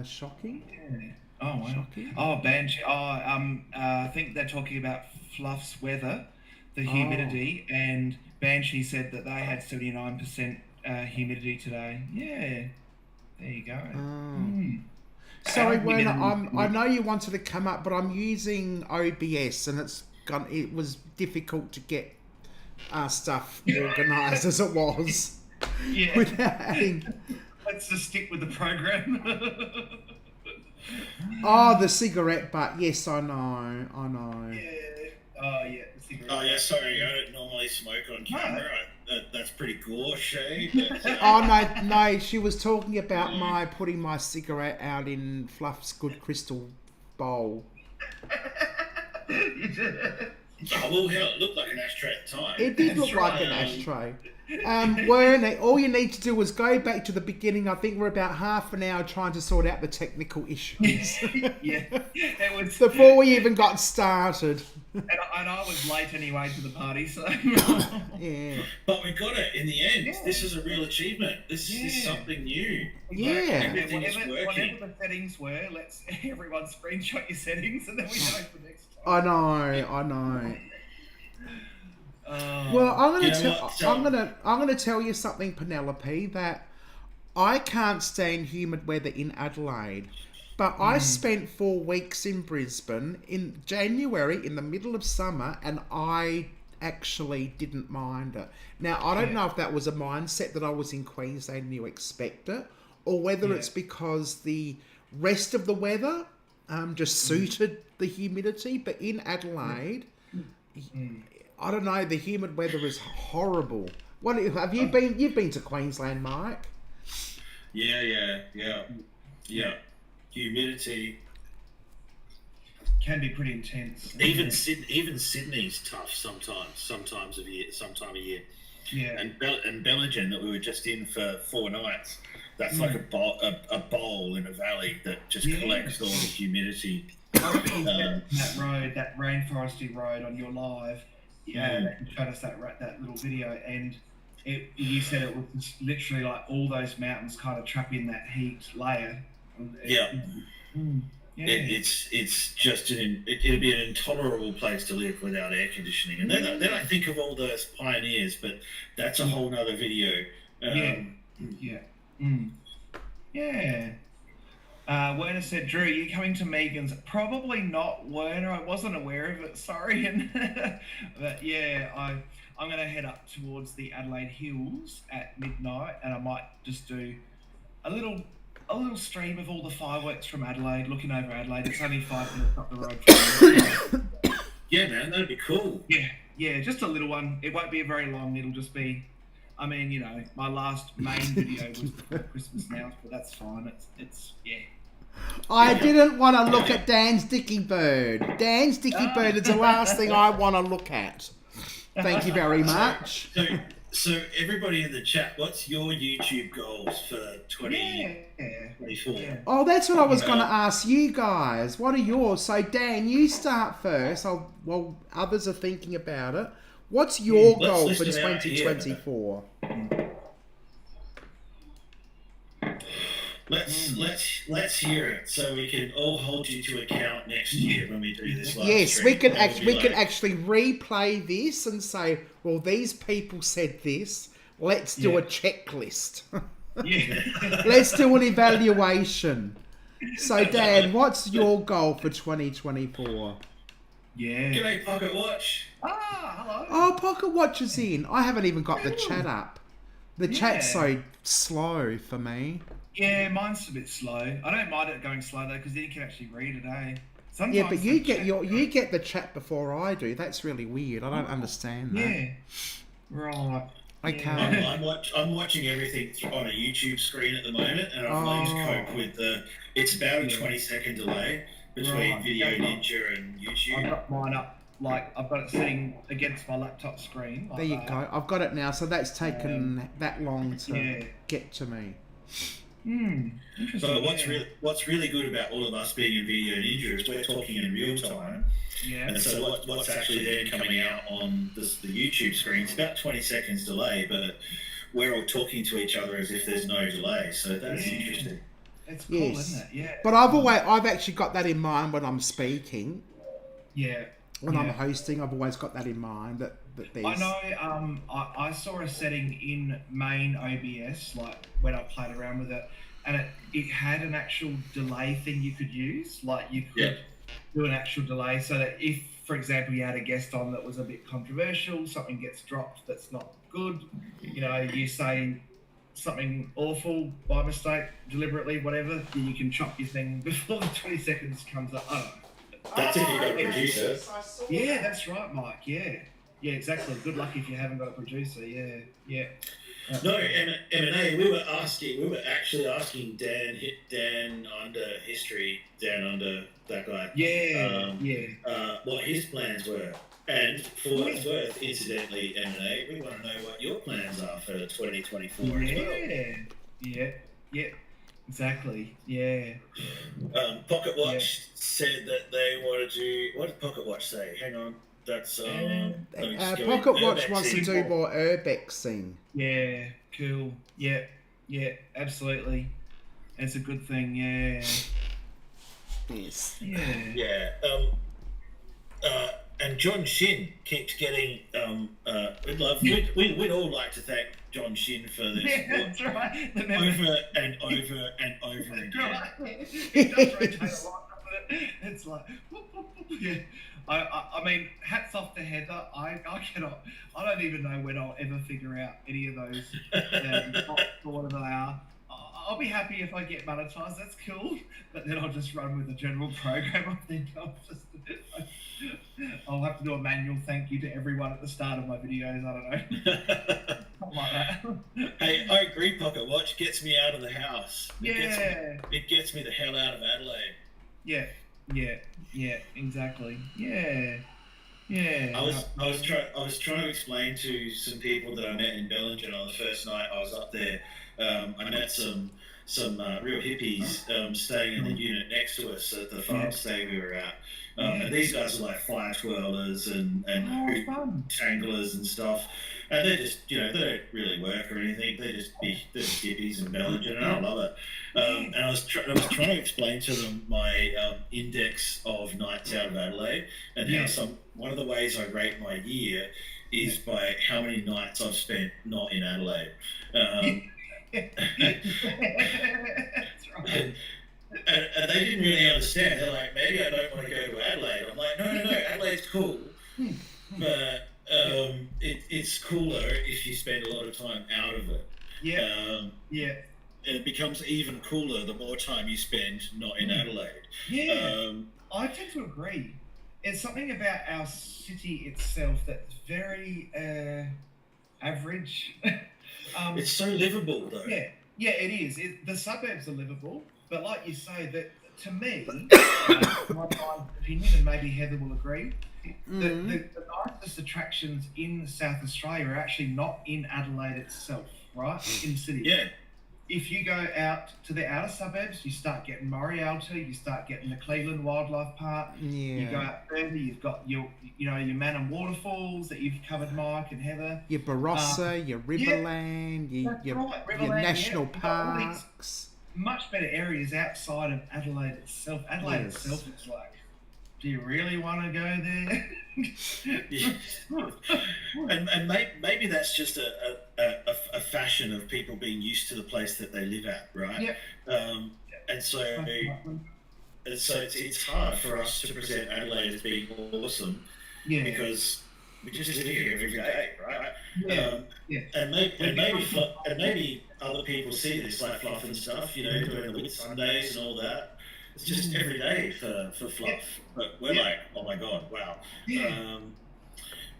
Shocking? Yeah. Oh, wow. Shocking. Oh, Banshee. I think they're talking about Fluff's weather, the humidity, and Banshee said that they had 79% humidity today. Yeah. There you go. Sorry, And Werner, again- I know you wanted to come up, but I'm using OBS, and it was difficult to get stuff organised as it was Yeah. without having. Let's just stick with the program. Oh, the cigarette butt. Yes, I know. Yeah. Oh, yeah. The cigarette. Oh yeah, sorry, I don't normally smoke on camera. That's pretty gauche, eh? But, Oh no! She was talking about my putting my cigarette out in Fluff's good crystal bowl. oh, well, hell, it looked like an ashtray at the time. It did look like an ashtray. Werner, all you need to do is go back to the beginning. I think we're about half an hour trying to sort out the technical issues Yeah. It was. before we even got started. And I was late anyway to the party, so. Yeah. But we got it in the end. Yeah. This is a real achievement. This is something new. Yeah. Everything is Whatever working. the settings were, let's everyone screenshot your settings and then we know for next time. I know. Oh. Well, I'm You know what? gonna tell you something, Penelope, that I can't stand humid weather in Adelaide. But I spent 4 weeks in Brisbane in January in the middle of summer, and I actually didn't mind it. Now, I don't know if that was a mindset that I was in Queensland and you expect it, or whether it's because the rest of the weather just suited the humidity. But in Adelaide, I don't know, the humid weather is horrible. What have you been? You've been to Queensland, Mike? Yeah. Humidity. Can be pretty intense. Even Sydney's tough sometimes. Sometime of year. Yeah. And Bellingen that we were just in for 4 nights. That's like a bowl in a valley that just collects all the humidity. I remember you said that road, that rainforesty road on your live. Yeah, you showed us that little video, and you said it was just literally like all those mountains kind of trap in that heat layer. It's just it'd be an intolerable place to live without air conditioning. And then I think of all those pioneers, but that's a whole nother video. Werner said, Drew, you coming to Megan's? Probably not, Werner. I wasn't aware of it. Sorry. But yeah, I'm going to head up towards the Adelaide Hills at midnight, and I might just do a little stream of all the fireworks from Adelaide, looking over Adelaide. It's only 5 minutes up the road from me. Yeah, man, that'd be cool. Yeah, just a little one. It won't be very long. It'll just be, I mean, you know, my last main video was before Christmas now, but that's fine. It's I didn't want to look at Dan's dicky bird. Dan's dicky bird is the last thing I want to look at. Thank you very much. So everybody in the chat, what's your YouTube goals for 2024? Yeah. Oh, that's what I was going to ask you guys. What are yours? So, Dan, you start first. Well, others are thinking about it. What's your goal for 2024? Let's hear it so we can all hold you to account next year when we do this live Yes, stream. we can actually replay this and say, well, these people said this. Let's do a checklist. Yeah. Let's do an evaluation. So, Dan, what's your goal for 2024? Yeah. G'day, Pocket Watch. Hello. Oh, Pocket Watch is in. I haven't even got the chat up. The chat's so slow for me. Yeah, mine's a bit slow. I don't mind it going slow though, because then you can actually read it, eh? Sometimes Yeah, but the you get the chat before I do. That's really weird. I don't understand that. Yeah. Right. Okay. I'm watching everything on a YouTube screen at the moment, and I've learned to cope with it's about a 20-second delay between Video Ninja and YouTube. I've got mine up, like, I've got it sitting against my laptop screen. Like There you go. I've got it now. So that's taken that long to yeah. get to me. Interesting. So what's really good about all of us being in Video Ninja is we're talking in real time. Yeah. And so what's actually then coming out on the YouTube screen, it's about 20 seconds delay, but we're all talking to each other as if there's no delay. So that's interesting. It's cool, isn't it? Yeah. But I've actually got that in mind when I'm speaking. Yeah. When I'm hosting, I've always got that in mind that there's... I know. I saw a setting in main OBS, like when I played around with it, and it had an actual delay thing you could use. Like you could do an actual delay, so that if, for example, you had a guest on that was a bit controversial, something gets dropped that's not good. You know, you say something awful by mistake, deliberately, whatever. Then you can chop your thing before the 20 seconds comes up. I don't know. That's if you've got a producer. Yeah, that's right, Mike. Yeah, exactly. Good luck if you haven't got a producer. Yeah. No, M&A. We were actually asking Dan under history, Dan under that guy. What his plans were, and for what it's worth, incidentally, M&A, we want to know what your plans are for 2024 as well. Yeah. Exactly. Yeah. Pocket Watch said that they wanted to. What did Pocket Watch say? Hang on. That's Pocket Watch wants to do more urbexing. Yeah. Cool. Yeah. Absolutely. It's a good thing. Yeah. Yes. Yeah. And John Shin keeps getting. We'd all like to thank John Shin for this. Yeah, that's right. Over and over and over again. Right. It does rotate a lot, doesn't it? It's like, yeah. I mean, hats off to Heather. I don't even know when I'll ever figure out any of those or whatever they are. I'll be happy if I get monetized. That's cool. But then I'll just run with the general program. I think I'll have to do a manual thank you to everyone at the start of my videos. I don't know. Something like that. Hey, I agree. Pocket Watch gets me out of the house. It gets me the hell out of Adelaide. Yeah, exactly. Yeah. I was trying to explain to some people that I met in Bellingen on the first night I was up there. I met some real hippies staying in the unit next to us at the farm stay we were at. And these guys are like fire twirlers and tanglers and stuff. And they're just, they don't really work or anything. They're just hippies in Bellingen, and I love it. And I was trying to explain to them my index of nights out of Adelaide, and how one of the ways I rate my year is by how many nights I've spent not in Adelaide. That's right. And they didn't really understand. They're like, maybe I don't want to go to Adelaide. I'm like, no, Adelaide's cool. But it's cooler if you spend a lot of time out of it. And it becomes even cooler the more time you spend not in Adelaide. I tend to agree. It's something about our city itself that's very average. It's so livable, though. Yeah, it is. The suburbs are livable, but like you say, that to me, my opinion, and maybe Heather will agree, the nicest attractions in South Australia are actually not in Adelaide itself, right? In the city. Yeah. If you go out to the outer suburbs, you start getting Morialta, you start getting the Cleveland Wildlife Park. Yeah. You go out further, you've got your Manham Waterfalls that you've covered, Mike and Heather. Your Barossa, your Riverland, your national parks. Much better areas outside of Adelaide itself. Adelaide itself is like, do you really want to go there? And maybe that's just a fashion of people being used to the place that they live at, right? Yep. And so it's hard for us to present Adelaide as being awesome, because we just live here every day, right? And maybe other people see this like Fluff and stuff, doing the Whit Sundays and all that. It's just every day for Fluff, but we're like, oh my god, wow.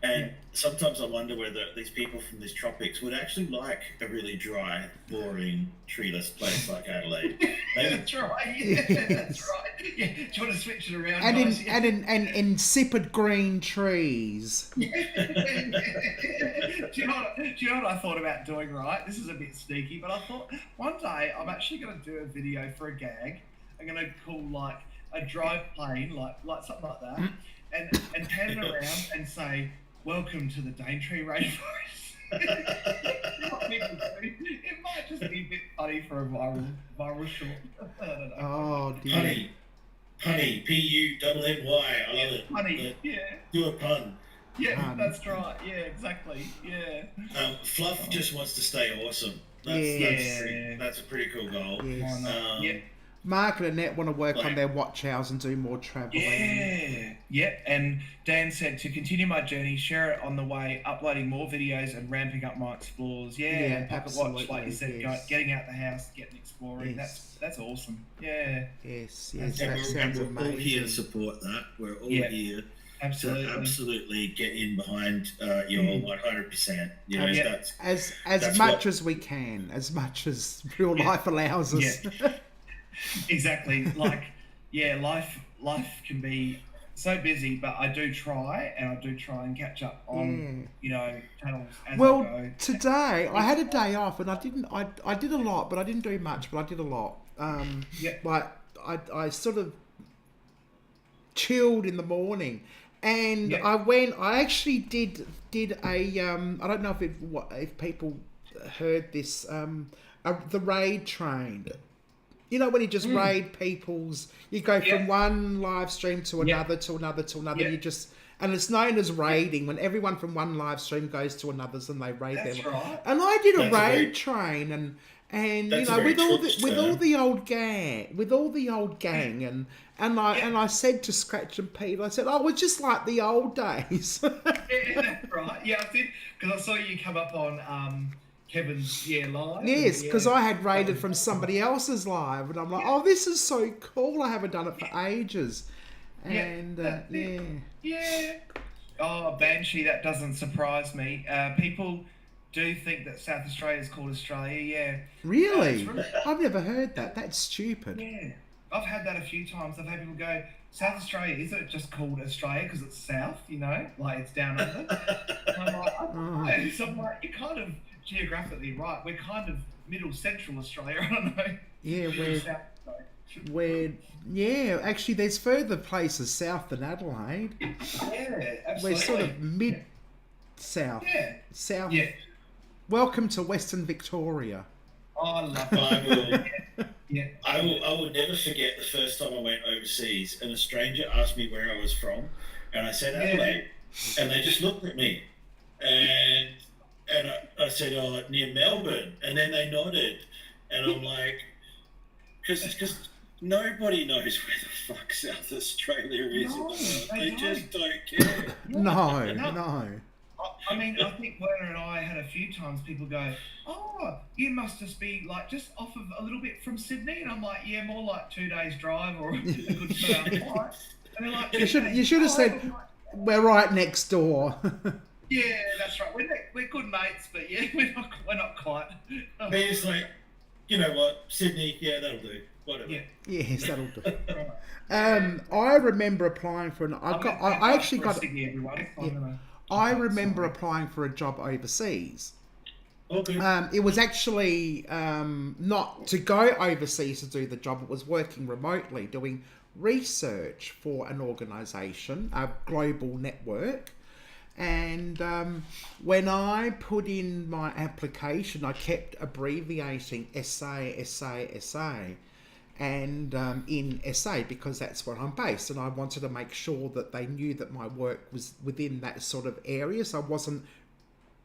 And sometimes I wonder whether these people from these tropics would actually like a really dry, boring, treeless place like Adelaide. That's right. Yeah, that's right. Yeah, do you want to switch it around? And insipid green trees. Do you know what I thought about doing? Right, this is a bit sneaky, but I thought one day I'm actually going to do a video for a gag. I'm going to call like a drive plane, like something like that, and pan it around and say, "Welcome to the Daintree Rainforest." It might just be a bit funny for a viral short. I don't know. Oh dear. Punny, P-U-N-N-Y. I love it. Funny, yeah. Do a pun. Yeah, that's right. Yeah, exactly. Yeah. Fluff just wants to stay awesome. That's a pretty cool goal. Yes. Mark and Annette want to work on their watch hours and do more travelling. Yeah. And Dan said, to continue my journey, share it on the way, uploading more videos and ramping up my explores. Pocket watch, like you said, getting out the house, getting exploring. Yes. That's awesome. Yeah. Yes. And That sounds amazing. We're all here to support that. We're all here to absolutely get in behind your 100%. As much as we can, as much as real life allows us. Yeah. Exactly. Like, life can be so busy, but I do try and catch up on channels as I go. Today I had a day off and I did a lot, but I didn't do much, but I did a lot. Like I sort of chilled in the morning, and I actually did a I don't know if people heard this, the raid train. When you just raid people's, you go from one live stream to another, to another, to another. You just, and it's known as raiding, when everyone from one live stream goes to another's and they raid them. Right. And I did a raid train, and with all the old gang, and I said to Scratch and Pete, I said, oh, we're just like the old days. That's right. Yeah, I did, because I saw you come up on Kevin's live. Yes, because I had raided from somebody else's live, and I'm like, oh, this is so cool. I haven't done it for ages. And Oh, Banshee, that doesn't surprise me. People do think that South Australia is called Australia. Yeah. Really? I've never heard that. That's stupid. Yeah, I've had that a few times. I've had people go, South Australia, is it just called Australia because it's south? Like it's down under. And I'm like, I don't know. So I'm like, you're kind of geographically right. We're kind of middle central Australia. I don't know. Yeah, actually there's further places south than Adelaide. Yeah, absolutely. We're sort of mid south. Yeah. South. Yeah. Welcome to Western Victoria. Oh, I love it. I will never forget the first time I went overseas and a stranger asked me where I was from, and I said Adelaide, and they just looked at me, and I said, oh, near Melbourne. And then they nodded. And I'm like, because nobody knows where the fuck South Australia is. No, they just don't care. No. I mean, I think Werner and I had a few times people go, oh, you must just be like just off of a little bit from Sydney. And I'm like, yeah, more like 2 days drive or a good flight. And they're like, you should have said, we're right next door. Yeah, that's right. We're good mates, but we're not quite. It's like, you know what, Sydney, yeah, that'll do. Whatever. Yeah. Yes, that'll do. Right. I remember applying for an. I actually got. Sydney, everyone. Yeah. I remember applying for a job overseas. Okay. It was actually not to go overseas to do the job. It was working remotely, doing research for an organisation, a global network. And when I put in my application, I kept abbreviating SA, and in SA because that's where I'm based, and I wanted to make sure that they knew that my work was within that sort of area, so I wasn't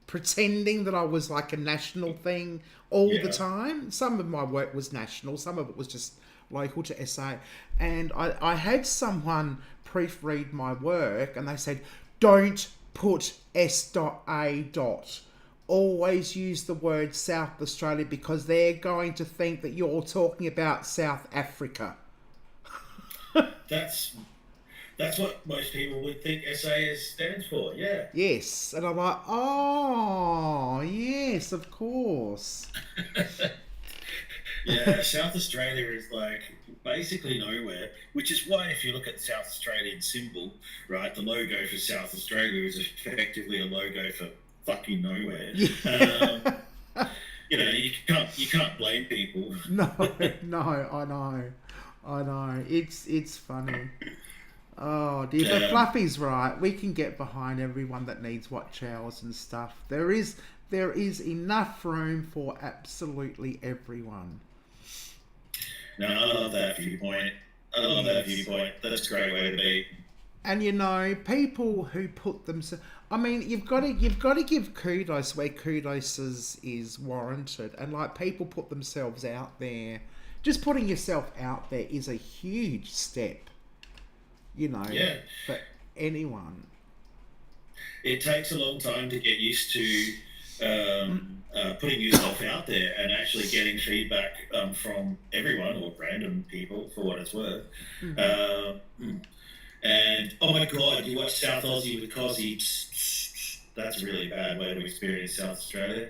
pretending that I was like a national thing all the time. Some of my work was national, some of it was just local to SA, and I had someone proofread my work, and they said, don't put S.A. Always use the word South Australia because they're going to think that you're talking about South Africa. That's what most people would think SAS stands for, yeah. Yes, and I'm like, oh, yes, of course. Yeah, South Australia is like basically nowhere, which is why if you look at the South Australian symbol, right, the logo for South Australia is effectively a logo for fucking nowhere. Yeah. You know, you can't blame people. No, I know. It's funny. Oh dear, but Fluffy's right. We can get behind everyone that needs watch hours and stuff. There is enough room for absolutely everyone. No, I love that viewpoint. That's a great way to be. And you know, people who put themselves. I mean, you've got to give kudos where kudos is warranted, and like people put themselves out there. Just putting yourself out there is a huge step. You know, for anyone. It takes a long time to get used to putting yourself out there and actually getting feedback from everyone or random people, for what it's worth. And oh my god, you watch South Aussie with Cozzy. That's a really bad way to experience South Australia.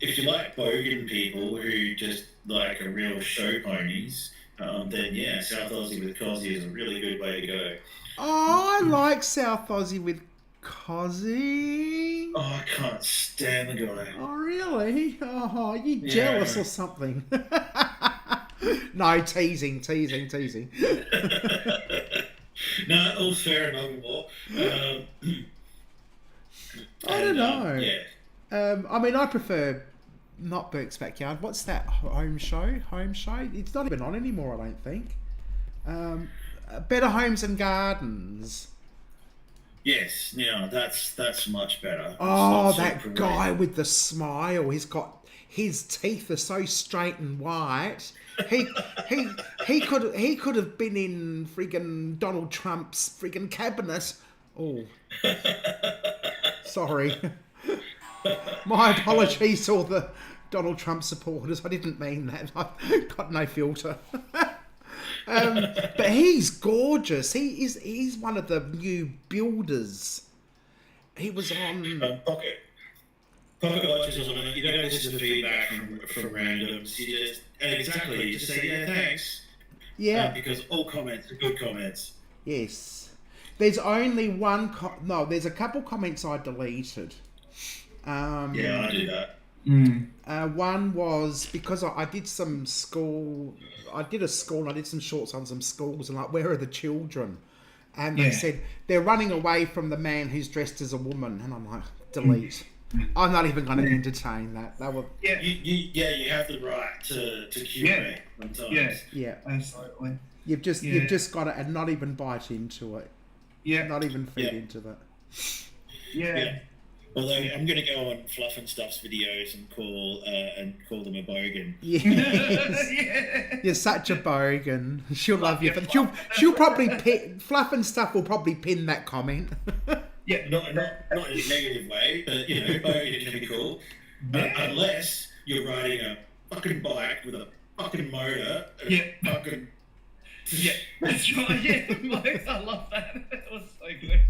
If you like bogan people who just like are real show ponies, then yeah, South Aussie with Cozzy is a really good way to go. Oh, I like South Aussie with Cozzy. Oh, I can't stand the guy. Oh, really? Oh, you jealous or something? No, teasing. No, all's fair and no more. I don't know. Yeah. I mean, I prefer not Burke's Backyard. What's that home show? It's not even on anymore, I don't think. Better Homes and Gardens. Yes, now that's much better. Oh, that guy with the smile. His teeth are so straight and white. He could have been in friggin' Donald Trump's friggin' cabinet. Oh, sorry. My apologies to all the Donald Trump supporters. I didn't mean that. I've got no filter. But he's gorgeous. He's one of the new builders. He was on Pocket Watches on it. You don't listen to feedback from randoms. You just say yeah, thanks. Yeah, because all comments are good comments. Yes. There's only one. There's a couple comments I deleted. Yeah, I do that. One was because I did some school. I did a school and I did some shorts on some schools and like, where are the children? And they said they're running away from the man who's dressed as a woman. And I'm like, delete. I'm not even going to entertain that. That would. Yeah, you have the right to curate sometimes. Yeah, absolutely. You've just got to and not even bite into it. Yeah, not even feed into that. Yeah. Although I'm going to go on Fluff and Stuff's videos and call them a bogan. Yeah. You're such a bogan. She'll love you, but she'll probably Fluff and Stuff will probably pin that comment. Yeah, not in a negative way, but you know, bogan can be cool. Unless you're riding a fucking bike with a fucking motor, and fucking Yeah, that's right. Yeah, like, I love that. It was so good.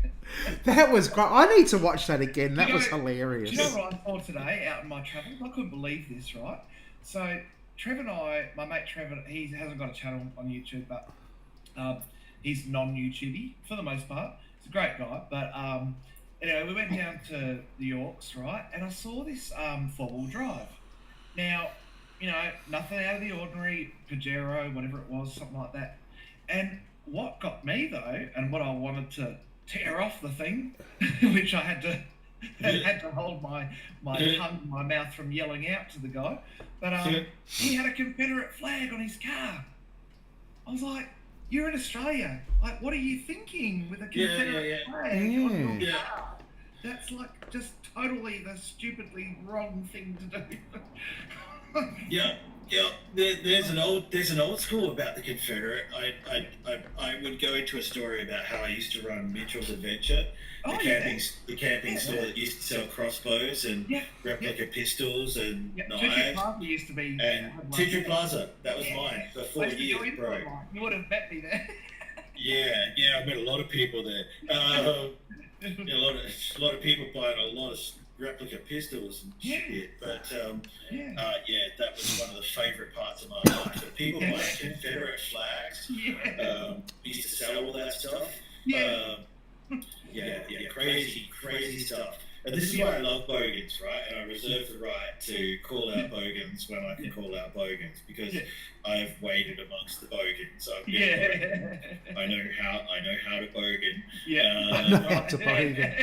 That was great. I need to watch that again. That You know- was hilarious. Do you know what I saw today out in my travels? I couldn't believe this, right? So Trevor and I, my mate Trevor, he hasn't got a channel on YouTube, but he's non-YouTubey for the most part. He's a great guy, but anyway, we went down to the Yorks, right? And I saw this four-wheel drive. Now, you know, nothing out of the ordinary, Pajero, whatever it was, something like that. And what got me though, and what I wanted to tear off the thing, which I had to hold my tongue in my mouth from yelling out to the guy, but he had a Confederate flag on his car. I was like, you're in Australia. Like, what are you thinking with a Confederate flag on your car? That's like just totally the stupidly wrong thing to do. Yeah. There's an old school about the Confederate. I would go into a story about how I used to run Mitchell's Adventure, the camping store that used to sell crossbows and replica pistols and knives. Plaza used to be. And Tidra Plaza, that was mine for 4 years, bro. You would have met me there. Yeah, I met a lot of people there. A lot of people buying a lot of replica pistols and shit, but that was one of the favourite parts of my life. So people buying Confederate flags, used to sell all that stuff. Crazy stuff. And this is why I love bogans, right? And I reserve the right to call out bogans when I can call out bogans, because I've waded amongst the bogans. I know how to bogan. I know how to bogan.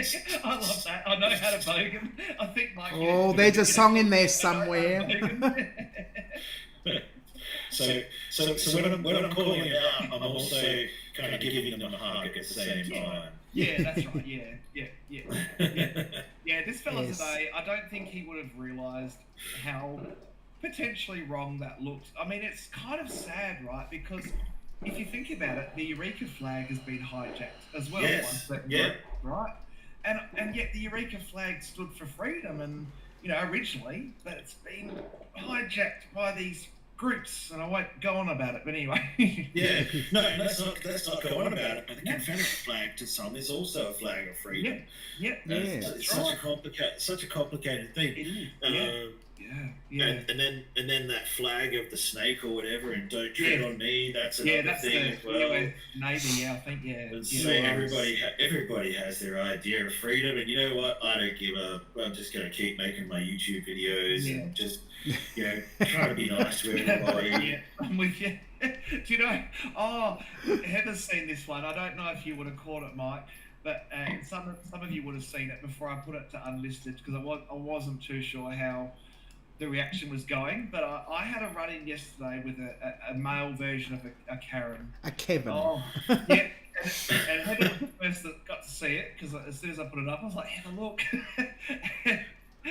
I love that. I know how to bogan. I think Mike. Oh, there's a song in there somewhere. So when I'm calling it out, I'm also kind of giving them a hug at the same time. Yeah, that's right. Yeah. This fella today, I don't think he would have realised how potentially wrong that looked. I mean, it's kind of sad, right? Because if you think about it, the Eureka flag has been hijacked as well. Right? And yet the Eureka flag stood for freedom, and originally, but it's been hijacked by these groups, and I won't go on about it, but anyway. Let's not go on about it. But the Confederate flag to some is also a flag of freedom. It's such a complicated thing. It is. And then that flag of the snake or whatever, and don't tread on me. That's another thing as well. US Navy, I think. So everybody has their idea of freedom, and you know what? I don't give up. I'm just going to keep making my YouTube videos and just try to be nice to everybody. I'm with you. Do you know? Oh, Heather's seen this one. I don't know if you would have caught it, Mike. But some of you would have seen it before I put it to unlisted, because I wasn't too sure how the reaction was going. But I had a run-in yesterday with a male version of a Karen. A Kevin. Oh, yeah. And Heather was the first that got to see it, because as soon as I put it up, I was like, Heather, look.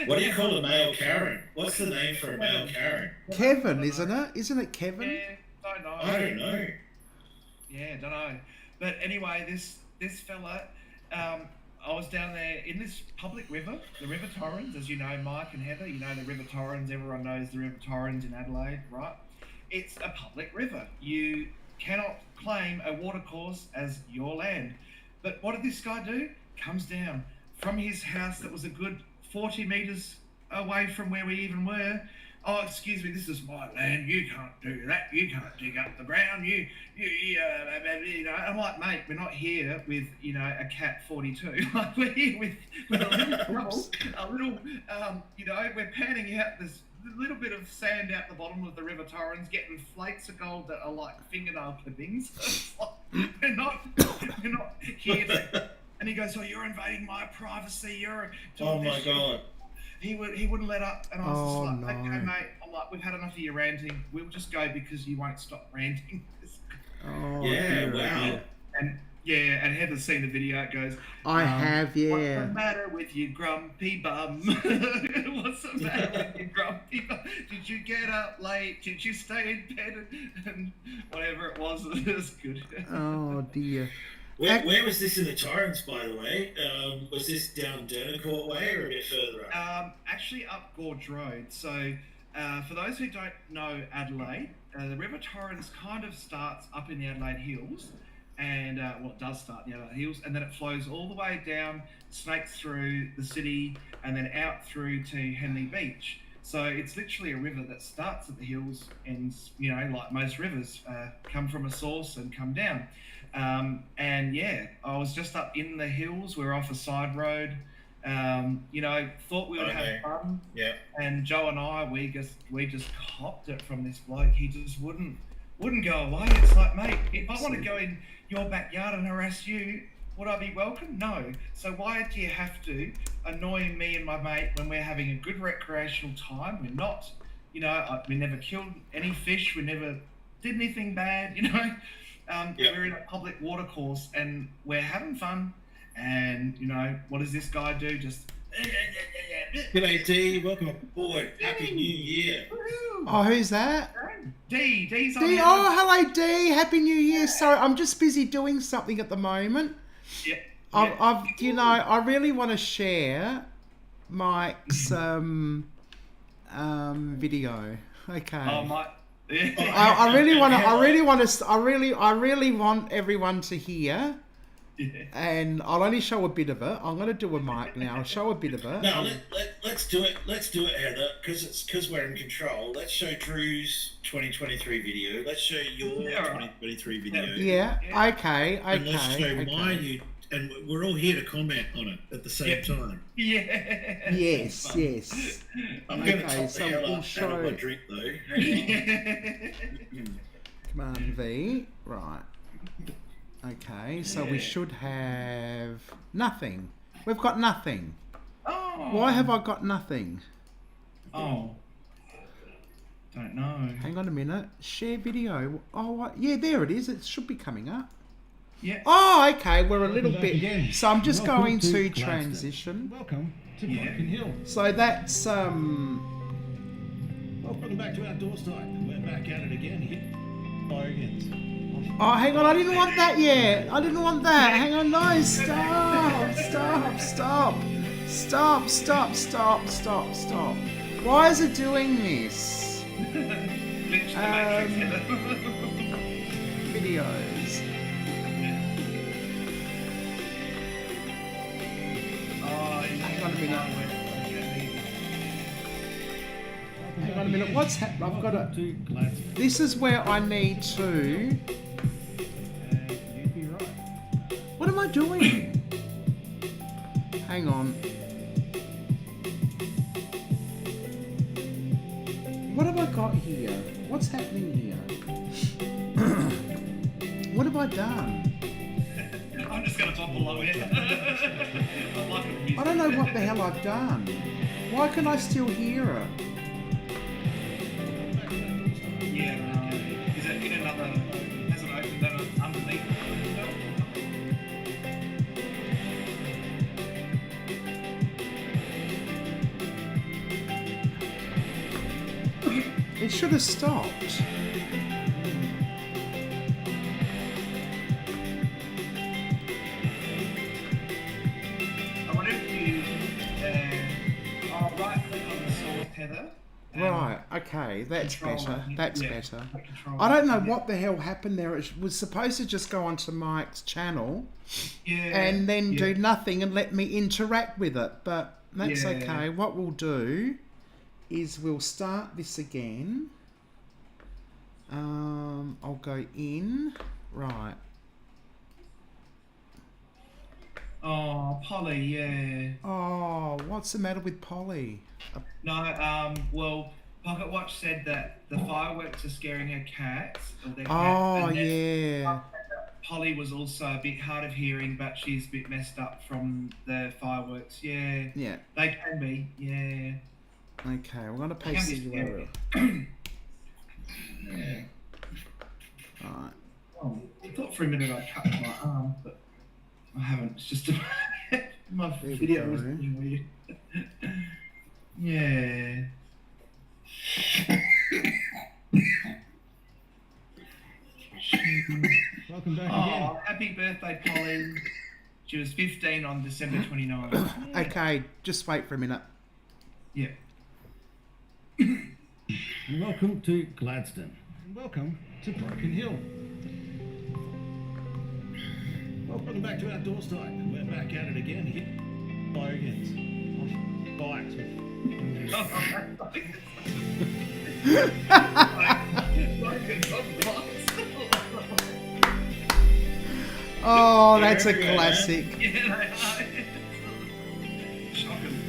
What do you call a male Karen? What's the name for a male Karen? Kevin, isn't it? Isn't it Kevin? Yeah, don't know. I don't know. Yeah, don't know. But anyway, this fella, I was down there in this public river, the River Torrens, as you know, Mike and Heather, you know the River Torrens, everyone knows the River Torrens in Adelaide, right? It's a public river. You cannot claim a watercourse as your land. But what did this guy do? Comes down from his house that was a good 40 metres away from where we even were. Oh, excuse me, this is my land. You can't do that. You can't dig up the ground. You know. I'm like, mate, we're not here with, a Cat 42. Like, we're here with a little, we're panning out this little bit of sand out the bottom of the River Torrens, getting flakes of gold that are like fingernail clippings. It's like, we're not here to... And he goes, "Oh, you're invading my privacy. Oh my God." He wouldn't let up, and I was just like, "Okay, mate." I'm like, "We've had enough of your ranting. We'll just go because you won't stop ranting." Oh, yeah, wow. And Heather's seen the video. It goes, I have, yeah. What's the matter with you, grumpy bum? What's the matter with you, grumpy bum? Did you get up late? Did you stay in bed? And whatever it was good. Oh dear. Where was this in the Torrens, by the way? Was this down Dernacourt way or a bit further up? Actually up Gorge Road. So, for those who don't know Adelaide, the River Torrens kind of starts up in the Adelaide Hills, and it does start in the Adelaide Hills, and then it flows all the way down, snakes through the city, and then out through to Henley Beach. So it's literally a river that starts at the hills, and like most rivers, come from a source and come down. And yeah, I was just up in the hills. We were off a side road. Thought we would have fun. Yeah. And Joe and I, we just copped it from this bloke. He just wouldn't go away. It's like, mate, if I want to go in your backyard and harass you, would I be welcome? No. So why do you have to annoy me and my mate when we're having a good recreational time? We're not, we never killed any fish. We never did anything bad, We're in a public watercourse and we're having fun. And, what does this guy do? Just... G'day, D. Welcome aboard. Happy New Year. Oh, who's that? D's on D. the- Oh, hello, D. Happy New Year. Sorry, I'm just busy doing something at the moment. Yeah. I really want to share Mike's video. Okay. Oh, my... I really want everyone to hear. Yeah. And I'll only show a bit of it. I'm going to do a mic now. I'll show a bit of it. No, let's do it. Let's do it, Heather, because we're in control. Let's show Drew's 2023 video. Let's show your 2023 video. Yeah. Okay. And let's show mine. And we're all here to comment on it at the same time. Yeah. Yes. I'm going to Okay, top so the hell we'll up show- out of my drink, though. Command V. Right. Okay, so we should have nothing. We've got nothing. Oh. Why have I got nothing? Oh. Don't know. Hang on a minute. Share video. Oh, yeah, there it is. It should be coming up. Yeah. Oh, okay. We're a little bit. again. So I'm just Welcome going to to Gladstone. transition. Welcome to Yeah. Broken Hill. So that's Welcome back to Outdoors Time. We're back at it again here. Bargains. Oh, hang on. I didn't want that yet. I didn't want that. Hang on. No, stop. Why is it doing this? Videos. Hang on a minute. What's happening? I've got to... To Gladstone. This is where I need to... You'd be right. What am I doing? Hang on. What have I got here? What's happening here? What have I done? I'm just going to pop below it. I don't know what the hell I've done. Why can I still hear it? Yeah, okay. Is it in another... Has it opened that underneath? It should have stopped. I wonder if you... right click on the source tether. Right, okay, that's Control, better. That's yeah, better. control. I don't know what the hell happened there. It was supposed to just go onto Mike's channel Yeah. and then do yeah. nothing and let me interact with it, but that's Yeah. okay. What we'll do is we'll start this again. I'll go in. Right. Oh, Polly, yeah. Oh, what's the matter with Polly? No, well, Pocket Watch said that the fireworks are scaring her cats. Or their Oh, cats, and then yeah. Polly was also a bit hard of hearing, but she's a bit messed up from the fireworks. Yeah, Yeah. they can be. Yeah. Okay, we're going to paste Can the be URL. Yeah. Right. Oh, I thought for a minute I cut my arm, but I haven't. It's just my There we video go. was being weird. Yeah. Welcome back Oh, again. happy birthday, Polly. She was 15 on December 29th. Okay, just wait for a minute. Yeah. And welcome to Gladstone. Welcome to Broken Hill. Welcome back to Outdoor Style. We're back at it again. Hit slogans on bikes with Oh, that's a classic. Yeah, they are. Shocking.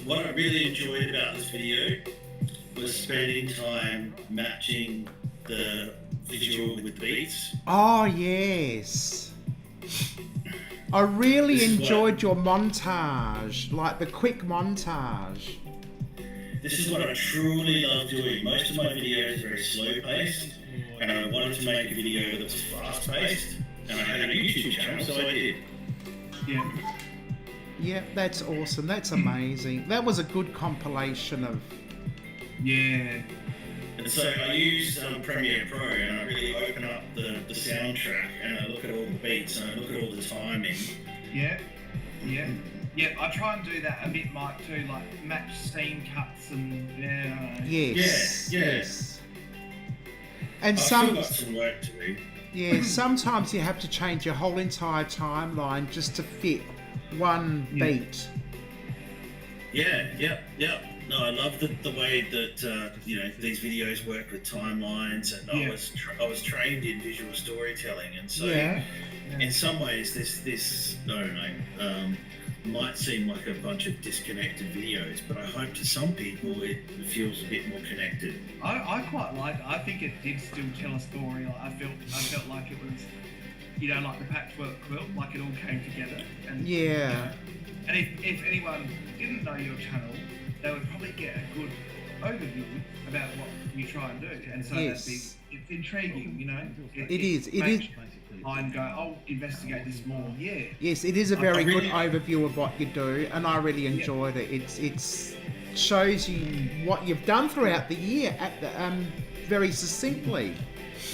What I really enjoyed about this video was spending time matching the visual with beats. Oh, yes. I really This is enjoyed your montage, like the quick montage. This is what I truly love doing. Most of my videos are very slow paced, and I wanted to make a video that was fast paced, and I had a YouTube channel, so I did. Yeah. Yeah, that's awesome. That's amazing. That was a good compilation of... Yeah. And so I use Premiere Pro, and I really open up the soundtrack, and I look at all the beats, and I look at all the timing. Yeah. Yeah. Yeah, I try and do that a bit, Mike, too, like match scene cuts and Yes. Yeah, yeah. Yes. And I've still some... got some work to do. Yeah, sometimes you have to change your whole entire timeline just to fit one beat. Yeah. No, I love the way that these videos work with timelines, and I was trained in visual storytelling, and so in some ways this I don't know might seem like a bunch of disconnected videos, but I hope to some people it feels a bit more connected. I quite like. I think it did still tell a story. Like, I felt like it was, like the patchwork quilt, like it all came together. And and if anyone didn't know your channel, they would probably get a good overview about what you try and do, and so it's intriguing. It is. And go, I'll investigate this more. Yeah. Yes, it is a very good overview of what you do, and I really enjoyed it. It's shows you what you've done throughout the year at the, very succinctly.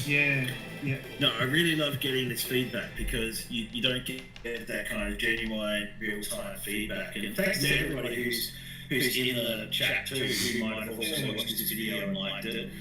Yeah. Yeah. No, I really love getting this feedback because you don't get that kind of genuine, real-time feedback. And thanks to everybody who's in the chat too, who might have also watched this video and liked it.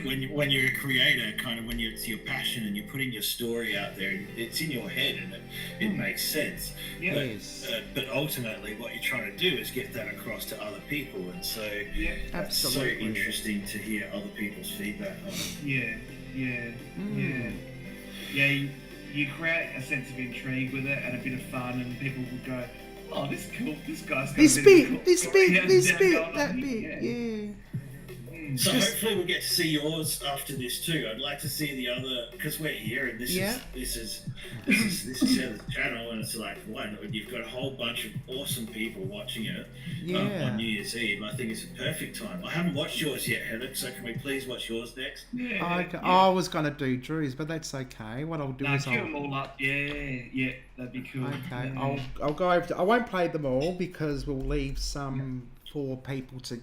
When you're a creator, kind of when it's your passion and you're putting your story out there, it's in your head and it makes sense. Yes. But ultimately, what you're trying to do is get that across to other people, and so it's so interesting to hear other people's feedback on it. Yeah. You create a sense of intrigue with it and a bit of fun, and people will go, "Oh, this is cool. This guy's got this a bit, this bit, that bit." Yeah. So hopefully we'll get to see yours after this too. I'd like to see the other, because we're here and this is Heather's channel, and it's like you've got a whole bunch of awesome people watching it on New Year's Eve. I think it's a perfect time. I haven't watched yours yet, Heather, so can we please watch yours next? I was going to do Drew's, but that's okay. What I'll do is queue them all up. Yeah, that'd be cool. Okay, I'll go over I won't play them all because we'll leave some for people to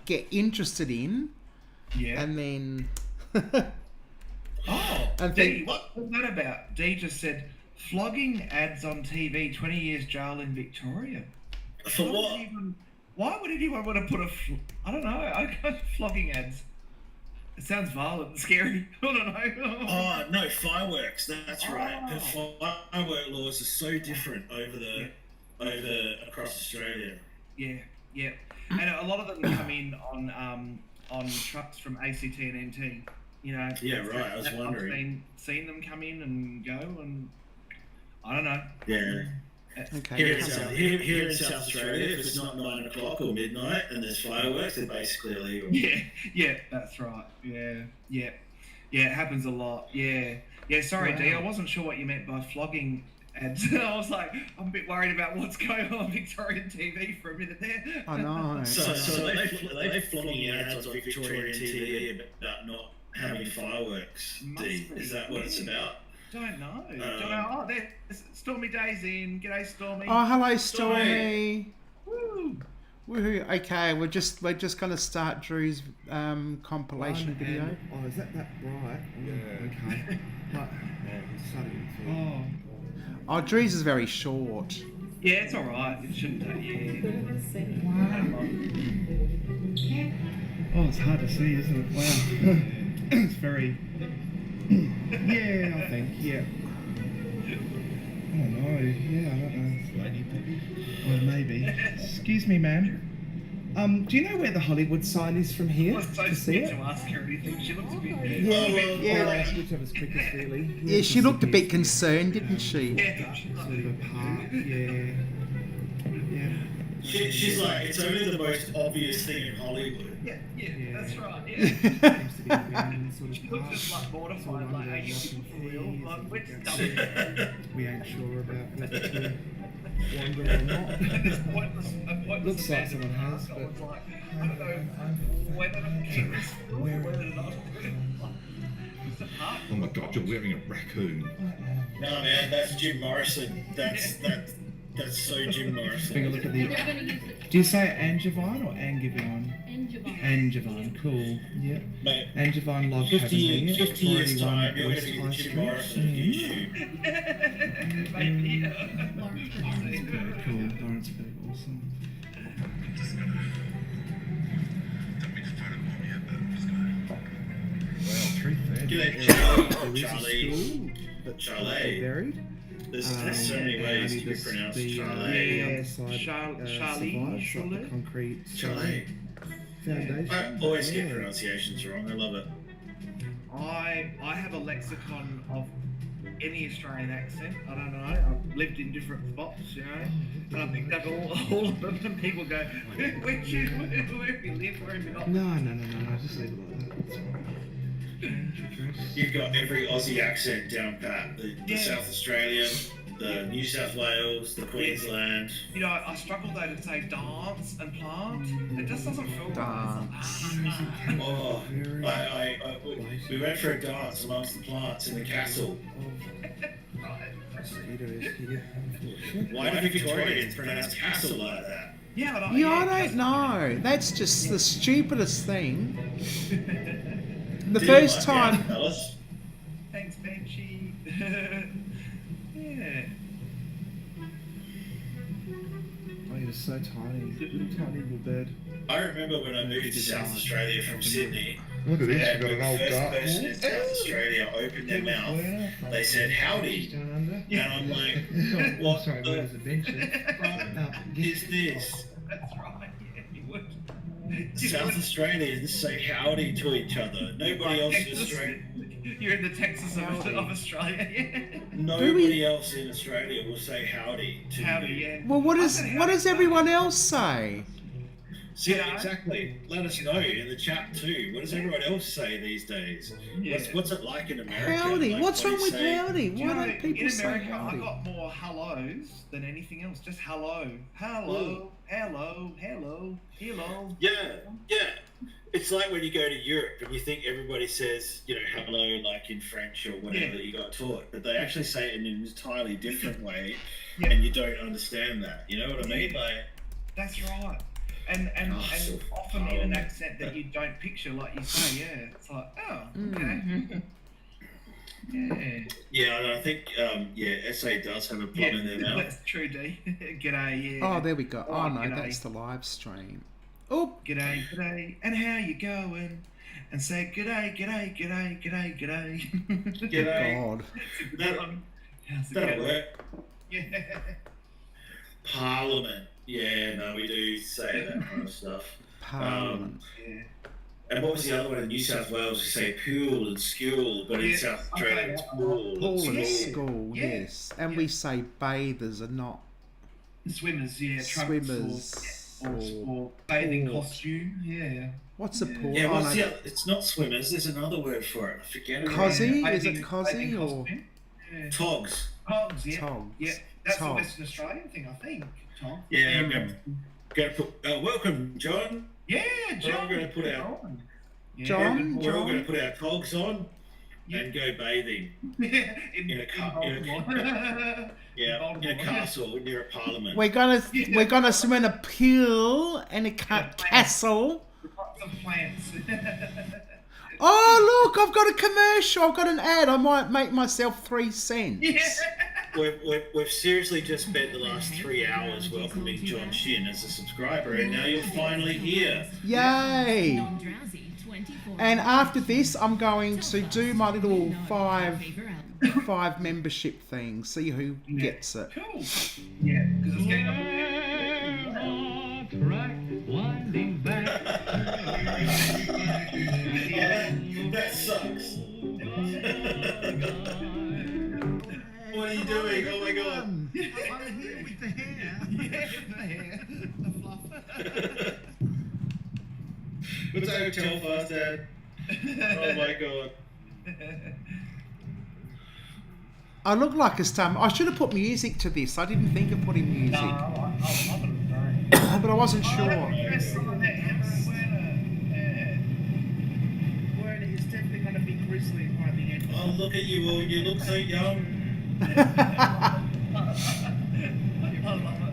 get interested in, and then D, what was that about? D just said flogging ads on TV, 20 years jail in Victoria. For what? Why would anyone want to put I don't know. I got flogging ads. It sounds violent and scary. I don't know. Oh no, fireworks. That's right. The firework laws are so different over across Australia. Yeah. And a lot of them come in on trucks from ACT and NT. Yeah, right. I was wondering. I've seen them come in and go, and I don't know. Yeah. Okay. Here in South Australia, if it's not 9 o'clock or midnight and there's fireworks, they're basically illegal. Yeah, that's right. Yeah, it happens a lot. Yeah. Sorry, wow. D, I wasn't sure what you meant by flogging ads. I was like, I'm a bit worried about what's going on Victorian TV for a minute there. I know. So they flogging ads on Victorian TV about not having fireworks. D, is that what it's about? Don't know. Oh, there's Stormy Day's in. G'day, Stormy. Oh, hello, Stormy. Woo. Woohoo. Okay, we're just gonna start Drew's compilation video. Oh, is that right? Yeah. Okay. But, Oh, Drew's is very short. Yeah, it's alright. It shouldn't take. Yeah. Oh, it's hard to see, isn't it? Wow. It's very. Yeah, I think. Yeah. I don't know. Yeah, I don't know. Lady Piggy. Oh, maybe. Excuse me, ma'am. Do you know where the Hollywood sign is from here? To see it? To ask her anything. She looks a bit. Yeah. whichever's quickest, really. Yeah, she looked a bit concerned, didn't she? Yeah, sort of a park. Yeah. Yeah. She's like, it's only the most obvious thing in Hollywood. Yeah, that's right. Yeah. Seems to be the abandoned sort of She looks park. just like mortified, like, are you for real? Like, we're We ain't sure about whether to wander or not. It's pointless Looks like someone has, but It's like, I don't know whether to keep this or whether to not. It's a park. Oh my God, you're wearing a raccoon. No, man, that's Jim Morrison. That's so Jim Morrison. Take a look at the. We're going to use it. Do you say Angevine or Angevine? Angevine. Angevine, cool. Yep. Mate, Angevine love 50 having 50 years time, you're going West to be High the Jim Street. Morrison of YouTube. Maybe. Lawrence. Cool. Lawrence, very awesome. G'day, There is a school, Charlie. but Charlie. buried. There's so many ways to be pronounced Charlie. Yeah, Charlie Charlie. the concrete Charlie. foundation. I always get pronunciations wrong. I love it. I have a lexicon of any Australian accent. I don't know. I've lived in different spots, you know, and I think that all of them. And people go, where have you lived? Where have you not? No. Just leave it like that. It's all right. You've got every Aussie accent down pat. The South Australian, the New South Wales, the Queensland. You know, I struggle though to say dance and plant. It just doesn't feel right. Oh, we went for a dance amongst the plants in the castle. Why do Victorians pronounce castle like that? Yeah, I don't know. That's just the stupidest thing. The first time. Thanks, Banshee. Yeah. Oh, he was so tiny. Tiny little bird. I remember when I moved to South Australia from Sydney. Look at this, And you've got when an the old first dart. person in South Australia opened their mouth, they said howdy. And I'm like, what Sorry, the where's the bench? fuck is this? That's right. Yeah, you would. South Australians say howdy to each other. Nobody else in Australia. You're in the Texas of Australia. Yeah. Nobody else in Australia will say howdy to Howdy, you. yeah. Well, what I does said what howdy. does everyone else say? See, exactly. Let us know in the chat too. What does everyone else say these days? Yeah. What's it like in America? Howdy. Like, What's what do wrong you with say? howdy? Do you Why know, don't people in say America, howdy? I got more hellos than anything else. Just hello, hello, hello, hello, hello. Yeah. It's like when you go to Europe and you think everybody says, you know, hello, like in French or whatever that you got taught, but they actually say it in an entirely different way, Yeah. and you don't understand that. You know what I mean? Like, That's right. And so often in an accent that you don't picture, like you say, yeah. It's like, oh, okay. yeah, and I think, SA does have a plum in their mouth. That's true, D. G'day, yeah. Oh, there we go. Oh no, g'day. that's the live stream. Oh, G'day, and how you going? And say g'day. G'day. God. How's it That'll going? work. Yeah. Parliament. Yeah, no, we do say that kind of stuff. Parliament. Yeah. And what was the other one in New South Wales? We say pool and school, but in Yeah, South Australia okay. it's pool Pool and and school. school, Yeah. yes. And we say bathers and not Swimmers, yeah. Trunks swimmers. or bathing Or- costume, yeah. What's a pool? Yeah, Oh, what's no. the other? It's not swimmers. There's another word for it. I forget it. Cosy? Yeah, Is it bathing cosy or costume. Yeah. Togs. Togs, yeah. togs? Yeah, that's a Togs. Western Australian thing, I think. Togs. Yeah, I'm gonna put. Welcome, John. Yeah, We're all John. gonna put our. Yeah. John? We're all gonna put our togs on. and go bathing in a Baltimore. castle near a parliament. We're gonna swim in a pool and a castle. Lots of plants. Oh look, I've got a commercial. I've got an ad. I might make myself 3 cents. Yeah. We've seriously just spent the last 3 hours welcoming John Shin as a subscriber, and now you're finally here. Yay! And after this, I'm going to do my little five membership thing. See who gets it. Cool. Yeah, because it's getting up. That sucks. What are you doing? Oh my god. I'm here with the hair. Yeah, the hair. The fluff. What's that hotel fast, Dad? Oh my god. I look like a star. I should have put music to this. I didn't think of putting music. I love it. But I wasn't sure. It's definitely going to be grizzly by the end. Oh, look at you all. You look so young.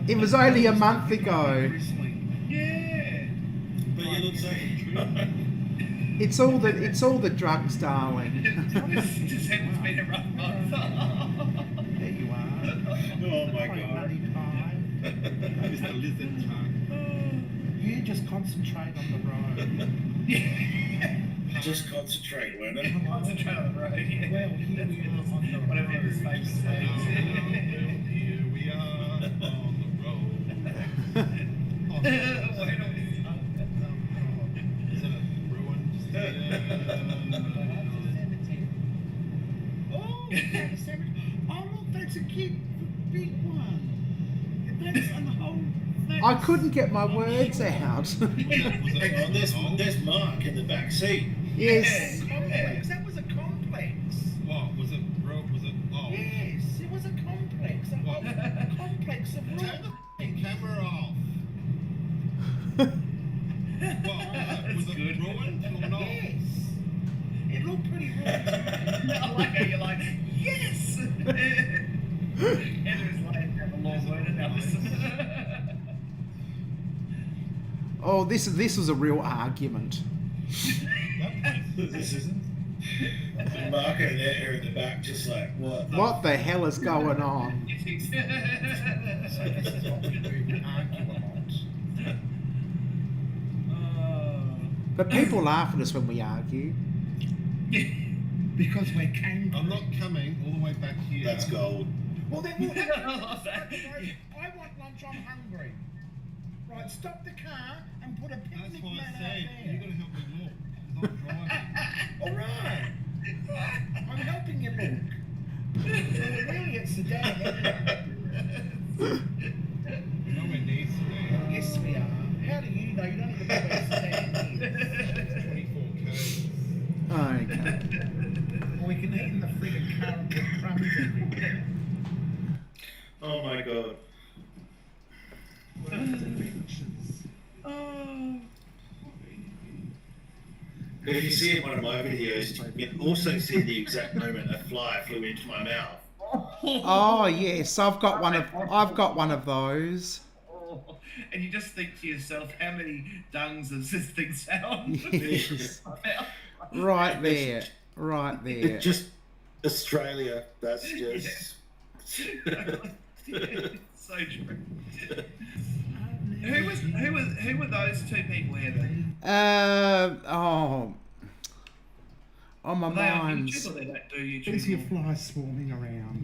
It was only a month ago. Yeah. But you look so young. It's all the drugs, darling. December's been a rough month. There you are. Oh my god. Bloody pie. Mr. Lizard Tongue. You just concentrate on the road. Just concentrate, won't it? Concentrate on the road. Yeah. Well, here we are on the road. Whatever his face says. Here we are on the road. Wait a minute. Is it a ruined? Oh, look, that's a big one. That's on the whole. I couldn't get my words out. Hang on, there's Mark in the back seat. Yes. Complex. That was a complex. What was it? Was it? Oh. Yes, it was a complex. A complex of rock. Turn the camera off. Was it ruined or not? Yes. It looked pretty ruined. I like how you're like, yes! Andrew's like, have a long word analysis. Oh, this was a real argument. This isn't. And Mark and Ed are in the back, just like, what? What the hell is going on? So this is what we do. We argue a lot. But people laugh at us when we argue. Because we're kangaroo. I'm not coming all the way back here. That's gold. Well, then what? I want lunch. I'm hungry. Right, stop the car and put a picnic mat out there. You've got to help me look. I'm driving. All right. I'm helping you look. Really, it's the dad. Nowhere near Sudan. Yes, we are. How do you know? You don't even know where Sudan is. 24 k's. Okay. Well, we can eat in the friggin' car and put crumbs everywhere. Oh my god. If you see in one of my videos, you can also see the exact moment a fly flew into my mouth. Oh yes, I've got one of those. And you just think to yourself, how many dungs does this thing sound? Yes. Right there. Just Australia. That's just. So true. Who were those two people here then? On my Are they on mind's. YouTube or they don't do YouTube? There's your flies swarming around.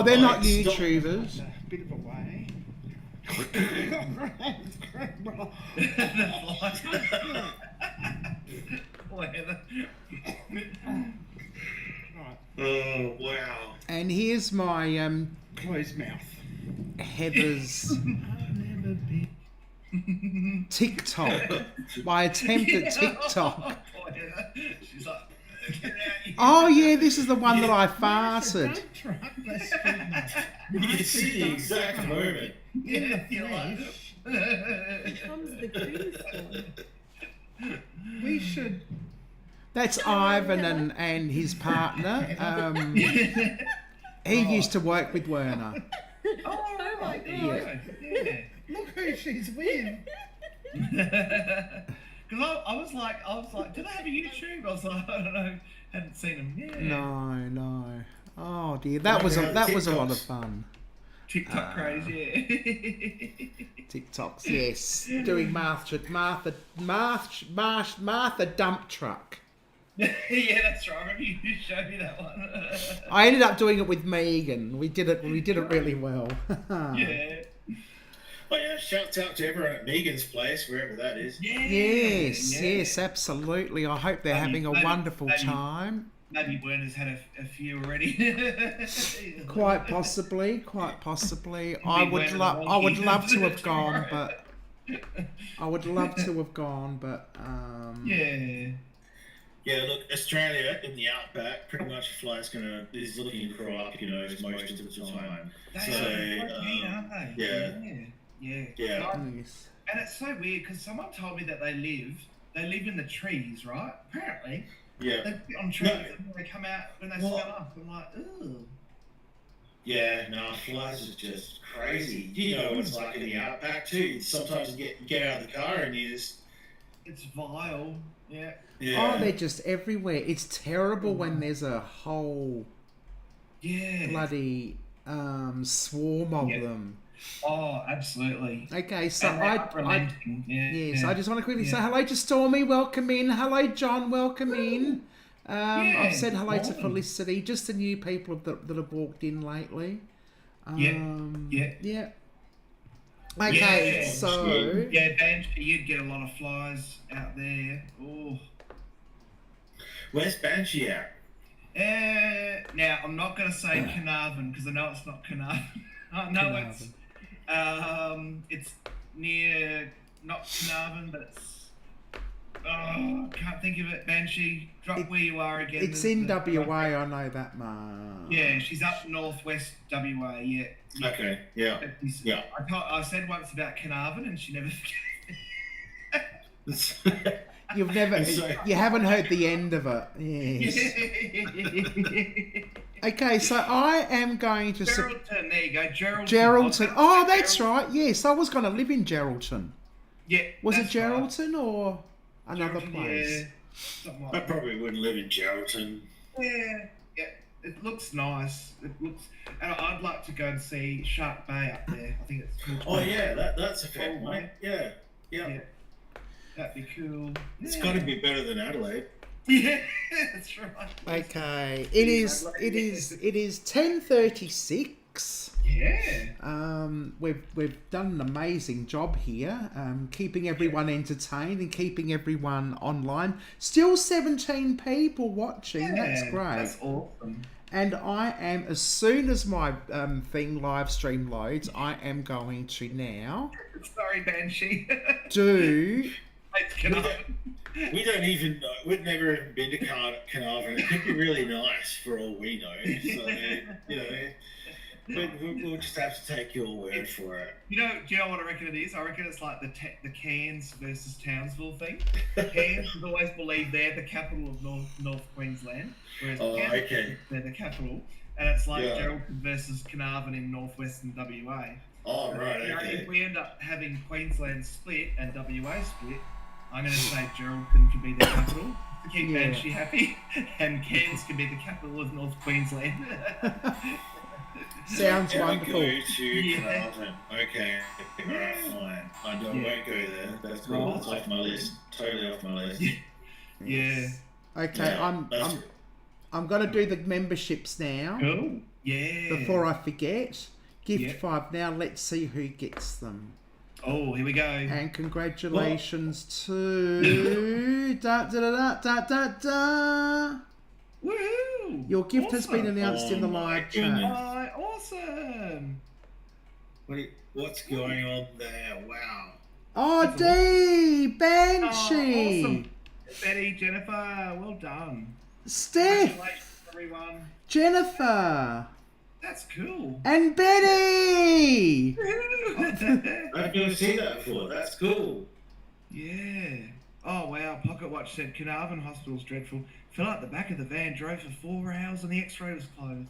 They're not YouTubers. A bit of a way. Oh wow. And here's my Closed mouth. Heather's TikTok. My attempt at TikTok. She's like, Oh yeah, this is the one that I farted. You can see the exact moment. yeah, you're like, Comes the greatest one. We should. That's Ivan and his partner. He used to work with Werner. Oh, right. Yeah. Yeah. Look who she's with. Because I was like, did I have a YouTube? I was like, I don't know, hadn't seen him. Yeah. No. Oh dear, that was a lot of fun. TikTok craze, yeah. TikToks, yes. Doing Martha dump truck. Yeah, that's right. I remember you showed me that one. I ended up doing it with Megan. We did it really well. Yeah. Oh yeah, shouts out to everyone at Megan's place, wherever that is. Yeah. Yes, absolutely. I hope they're having a wonderful time. Maybe Werner's had a few already. Quite possibly. I would love to have gone, but Yeah. Yeah, look, Australia in the outback, pretty much flight's is looking crap, most of the time. They are quite mean, aren't they? Yeah. yes. And it's so weird because someone told me that they live in the trees, right? Apparently. Yeah. They sit on trees and they come out when they smell up. I'm like, ooh. Yeah, no, flies is just crazy. You know what it's like in the outback too. Sometimes you get out of the car and it's vile. Yeah. Oh, they're just everywhere. It's terrible when there's a whole bloody swarm of them. Oh, absolutely. Okay, so I just want to quickly say Yeah. hello to Stormy, welcome in. Hello, John, welcome in. I've said hello to Felicity, just the new people that have walked in lately. Yeah. Okay, so... Yeah, Banshee, you'd get a lot of flies out there. Oh. Where's Banshee at? Now, I'm not going to say Carnarvon, because I know it's not Carnarvon. I know it's near, not Carnarvon, but it's... Oh, can't think of it. Banshee, drop where you are again. It's in WA, I know that much. Yeah, she's up northwest WA, yeah. Okay, yeah. I said once about Carnarvon and she never forgave. You haven't heard the end of it. Yes. Okay, so I am going to... Geraldton, there you go, Geraldton. Oh, that's right. Yes, I was going to live in Geraldton. Yeah. Was it Geraldton or another Geraldton, place? Yeah. I probably wouldn't live in Geraldton. Yeah. It looks nice. And I'd like to go and see Shark Bay up there. I think it's cool. Oh yeah, that's a fair point. Yeah. That'd be cool. It's got to be better than Adelaide. Yeah, that's right. Okay, it is 10:36. Yeah. We've done an amazing job here, keeping everyone entertained and keeping everyone online. Still 17 people watching. That's great. That's awesome. And I am, as soon as my live stream loads, I am going to now. Sorry, Banshee. We don't even know. We've never even been to Carnarvon. It could be really nice for all we know. So, we'll just have to take your word for it. Do you know what I reckon it is? I reckon it's like the Cairns versus Townsville thing. Cairns has always believed they're the capital of North Queensland, whereas they're the capital, and it's like Geraldton versus Carnarvon in northwestern WA. Oh, right, okay. If we end up having Queensland split and WA split, I'm going to say Geraldton can be the capital to keep Banshee happy, and Cairns can be the capital of North Queensland. Sounds wonderful. Go to Carnarvon. Okay, alright, fine. I won't go there. That's cool. That's off my list. Totally off my list. Yeah. Okay, I'm going to do the memberships now. Cool. Yeah. Before I forget, gift 5 now. Let's see who gets them. Oh, here we go. And congratulations to Woohoo! Your gift has been announced in the live chat. Awesome! What's going on there? Wow. Oh, D! Banshee! Awesome. Betty, Jennifer, well done. Steph! Congratulations, everyone. Jennifer! That's cool. And Betty! I've never seen that before. That's cool. Yeah. Oh, wow. Pocket Watch said Carnarvon Hospital's dreadful. Fell out the back of the van, drove for 4 hours, and the X-ray was closed.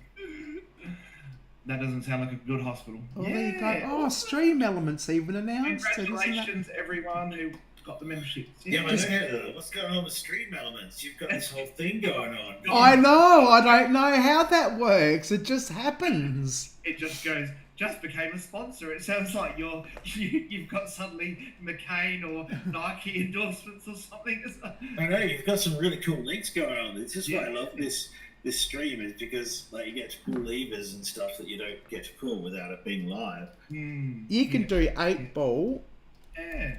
That doesn't sound like a good hospital. Oh, there you go. Oh, Stream Elements even announced it, isn't that? Congratulations, everyone who got the memberships. Yeah, but Heather, what's going on with Stream Elements? You've got this whole thing going on. I know. I don't know how that works. It just happens. It just goes. Just became a sponsor. It sounds like you've got suddenly McCain or Nike endorsements or something. I know you've got some really cool links going on. It's just why I love this stream is because like you get to pull levers and stuff that you don't get to pull without it being live. You can do 8 ball. Yeah.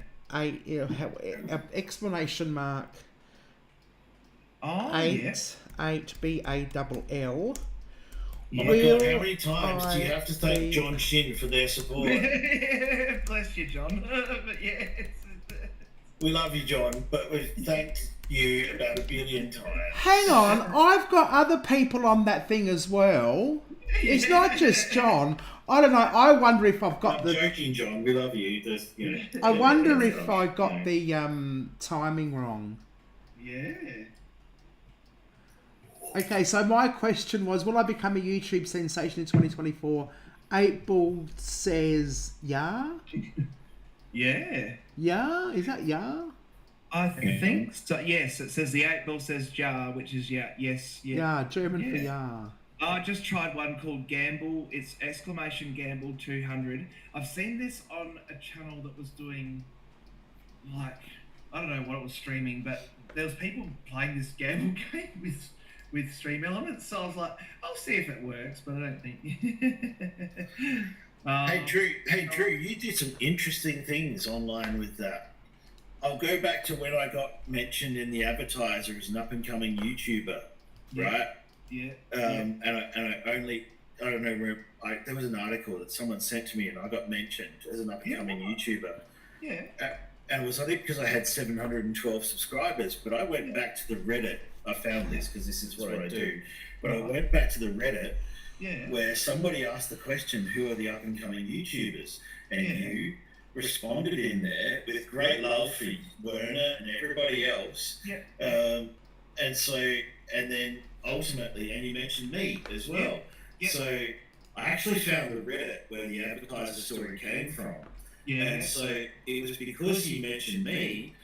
Exclamation mark. Oh, 8 BALL. Oh my God, how many times do you have to thank John Shin for their support? Bless you, John. But yeah, we love you, John, but we've thanked you about 1 billion times. Hang on, I've got other people on that thing as well. It's not just John. I don't know. I wonder if I've got I'm joking, John. We love you. Just, you know, I wonder if I got the timing wrong. Yeah. Okay, so my question was, will I become a YouTube sensation in 2024? 8 Ball says, yeah? Yeah. Yeah? Is that yeah? I think so. Yes, it says the 8 Ball says ja, which is yeah. Yes. Yeah. Yeah, German for yeah. I just tried one called Gamble. It's exclamation Gamble 200. I've seen this on a channel that was doing, like, I don't know what it was streaming, but there was people playing this Gamble game with Stream Elements. So I was like, I'll see if it works, but I don't think. Hey Drew, you did some interesting things online with that. I'll go back to when I got mentioned in the advertiser as an up-and-coming YouTuber, right? Yeah. And I don't know where, there was an article that someone sent to me and I got mentioned as an up-and-coming YouTuber. Yeah. And it was, I think, because I had 712 subscribers, but I went back to the Reddit. I found this because this is what I do. But I went back to the Reddit where somebody asked the question, who are the up-and-coming YouTubers? And you responded in there with great love for Werner and everybody else. And then ultimately, and you mentioned me as well. So I actually found the Reddit where the advertiser story came from. And so it was because he mentioned me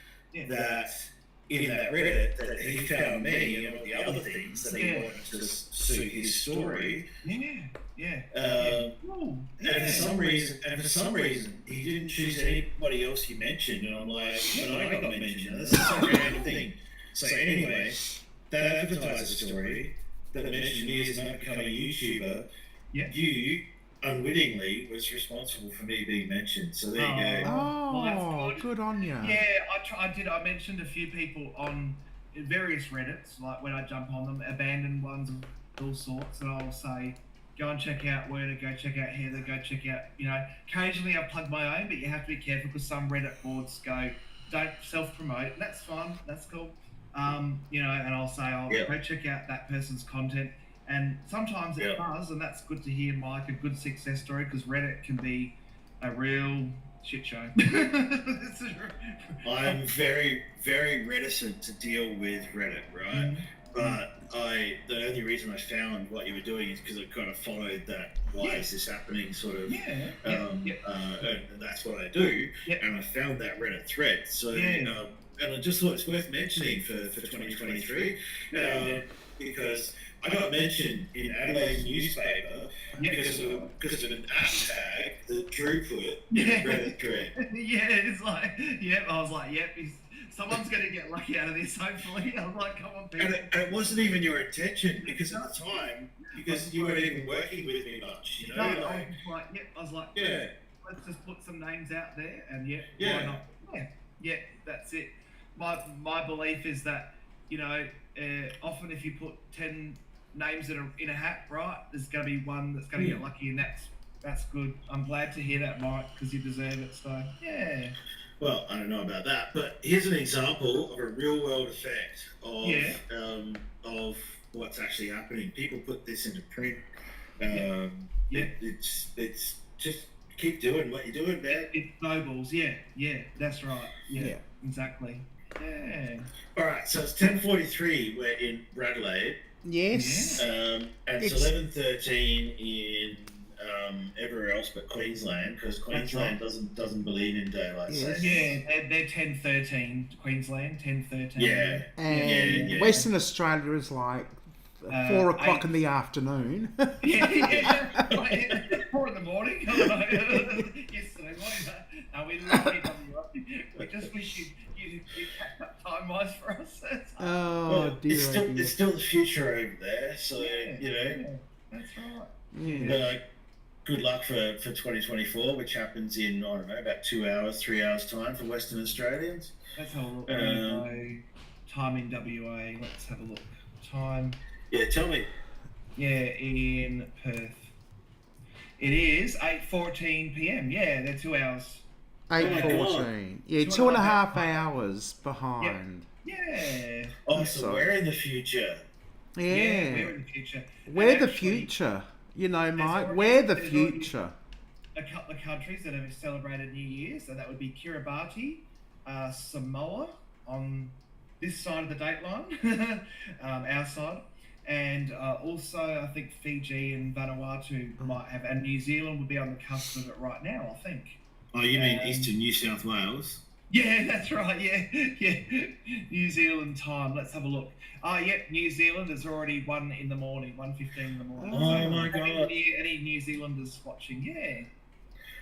that in that Reddit that he found me and all the other things that he wanted to suit his story. And for some reason, he didn't choose anybody else he mentioned. And I'm like, but I got mentioned. That's such a random thing. So anyway, that advertiser story that mentioned me as an up-and-coming YouTuber, you unwittingly was responsible for me being mentioned. So there you go. Oh, good on you. Yeah, I did. I mentioned a few people on various Reddits, like when I jump on them, abandoned ones of all sorts, and I'll say, go and check out Werner, go check out Heather, go check out, occasionally I plug my own, but you have to be careful because some Reddit boards go, don't self-promote, and that's fun, that's cool. And I'll say, go check out that person's content. And sometimes it does, and that's good to hear, Mike, a good success story, because Reddit can be a real shit show. I'm very, very reticent to deal with Reddit, right? But the only reason I found what you were doing is because I kind of followed that why is this happening sort of, and that's what I do, and I found that Reddit thread. So, and I just thought it's worth mentioning for 2023, because I got mentioned in Adelaide's newspaper because of an hashtag that Drew put in the Reddit thread. It's like, I was like, someone's going to get lucky out of this, hopefully. I was like, come on, people. And it wasn't even your intention, because at the time, because you weren't even working with me much, No, I was like, let's just put some names out there, and why not? That's it. My belief is that, often if you put 10 names that are in a hat, right, there's going to be one that's going to get lucky, and that's good. I'm glad to hear that, Mike, because you deserve it. So well, I don't know about that, but here's an example of a real world effect of what's actually happening. People put this into print. It's just keep doing what you're doing, man. It snowballs. That's right. Exactly. Yeah. All right, so it's 10:43. We're in Radelaide, Yes. and it's 11:13 in everywhere else but Queensland, because Queensland doesn't believe in daylight saving. Yeah, they're 10:13. Queensland 10:13. Yeah. And Western Australia is like 4 o'clock in the afternoon. Yeah. 4 in the morning. I don't know. Yesterday morning. No, we love it. We just wish you catch up time-wise for us. Oh, dear. It's still the future over there, so That's right. Yeah. Good luck for 2024, which happens in, I don't know, about 2 hours, 3 hours time for Western Australians. Let's have a look. Time in WA. Let's have a look. Time. Yeah, tell me. Yeah, in Perth. It is 8:14 p.m. Yeah, they're 2 hours. 8:14. Yeah, 2.5 hours behind. Yeah. Oh, so we're in the future. Yeah. We're in the future. We're the future. You know, Mike, we're the future. A couple of countries that have celebrated New Year, so that would be Kiribati, Samoa on this side of the date line, our side, and also I think Fiji and Vanuatu might have, and New Zealand would be on the cusp of it right now, I think. Oh, you mean Eastern New South Wales? Yeah, that's right. Yeah. New Zealand time. Let's have a look. Yep. New Zealand is already 1 in the morning, 1:15 in the morning. Oh my God! Any New Zealanders watching? Yeah.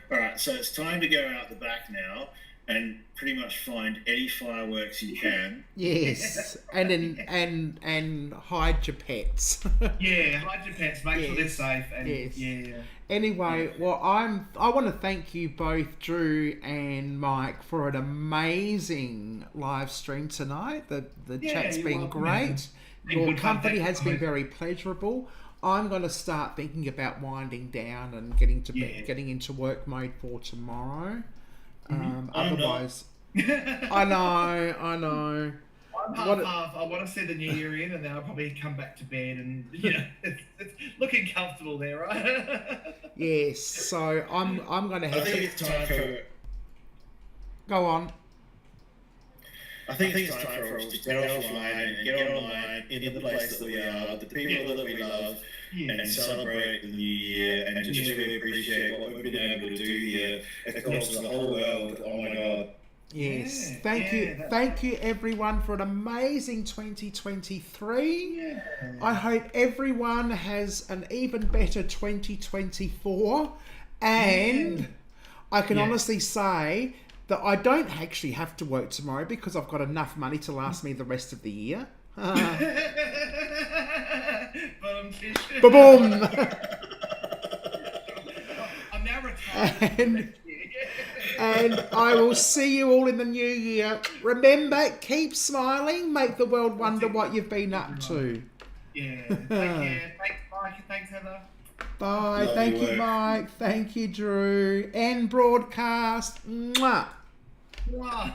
All right, so it's time to go out the back now and pretty much find any fireworks you can. Yes, and hide your pets. Yeah, hide your pets. Make sure they're safe. And yeah. Anyway, well, I want to thank you both, Drew and Mike, for an amazing live stream tonight. The chat's been great. Your company has been very pleasurable. I'm going to start thinking about winding down and getting into work mode for tomorrow. Otherwise, I know. I'm half. I want to see the new year in, and then I'll probably come back to bed, and it's looking comfortable there, right? Yes. So I'm going to have I think it's time for. Go on. I think it's time for us to get offline and get online in the place that we are, the people that we love, and celebrate the new year and just really appreciate what we've been able to do here across the whole world. Oh my God. Yes. Thank you everyone for an amazing 2023. I hope everyone has an even better 2024, and I can honestly say that I don't actually have to work tomorrow because I've got enough money to last me the rest of the year. Ba-boom! I'm now retired. And I will see you all in the new year. Remember, keep smiling, make the world wonder what you've been up to. Yeah. Take care. Thanks, Mike. Thanks, Heather. Bye. Thank you, Mike. Thank you, Drew. End broadcast. Mwah. Wow.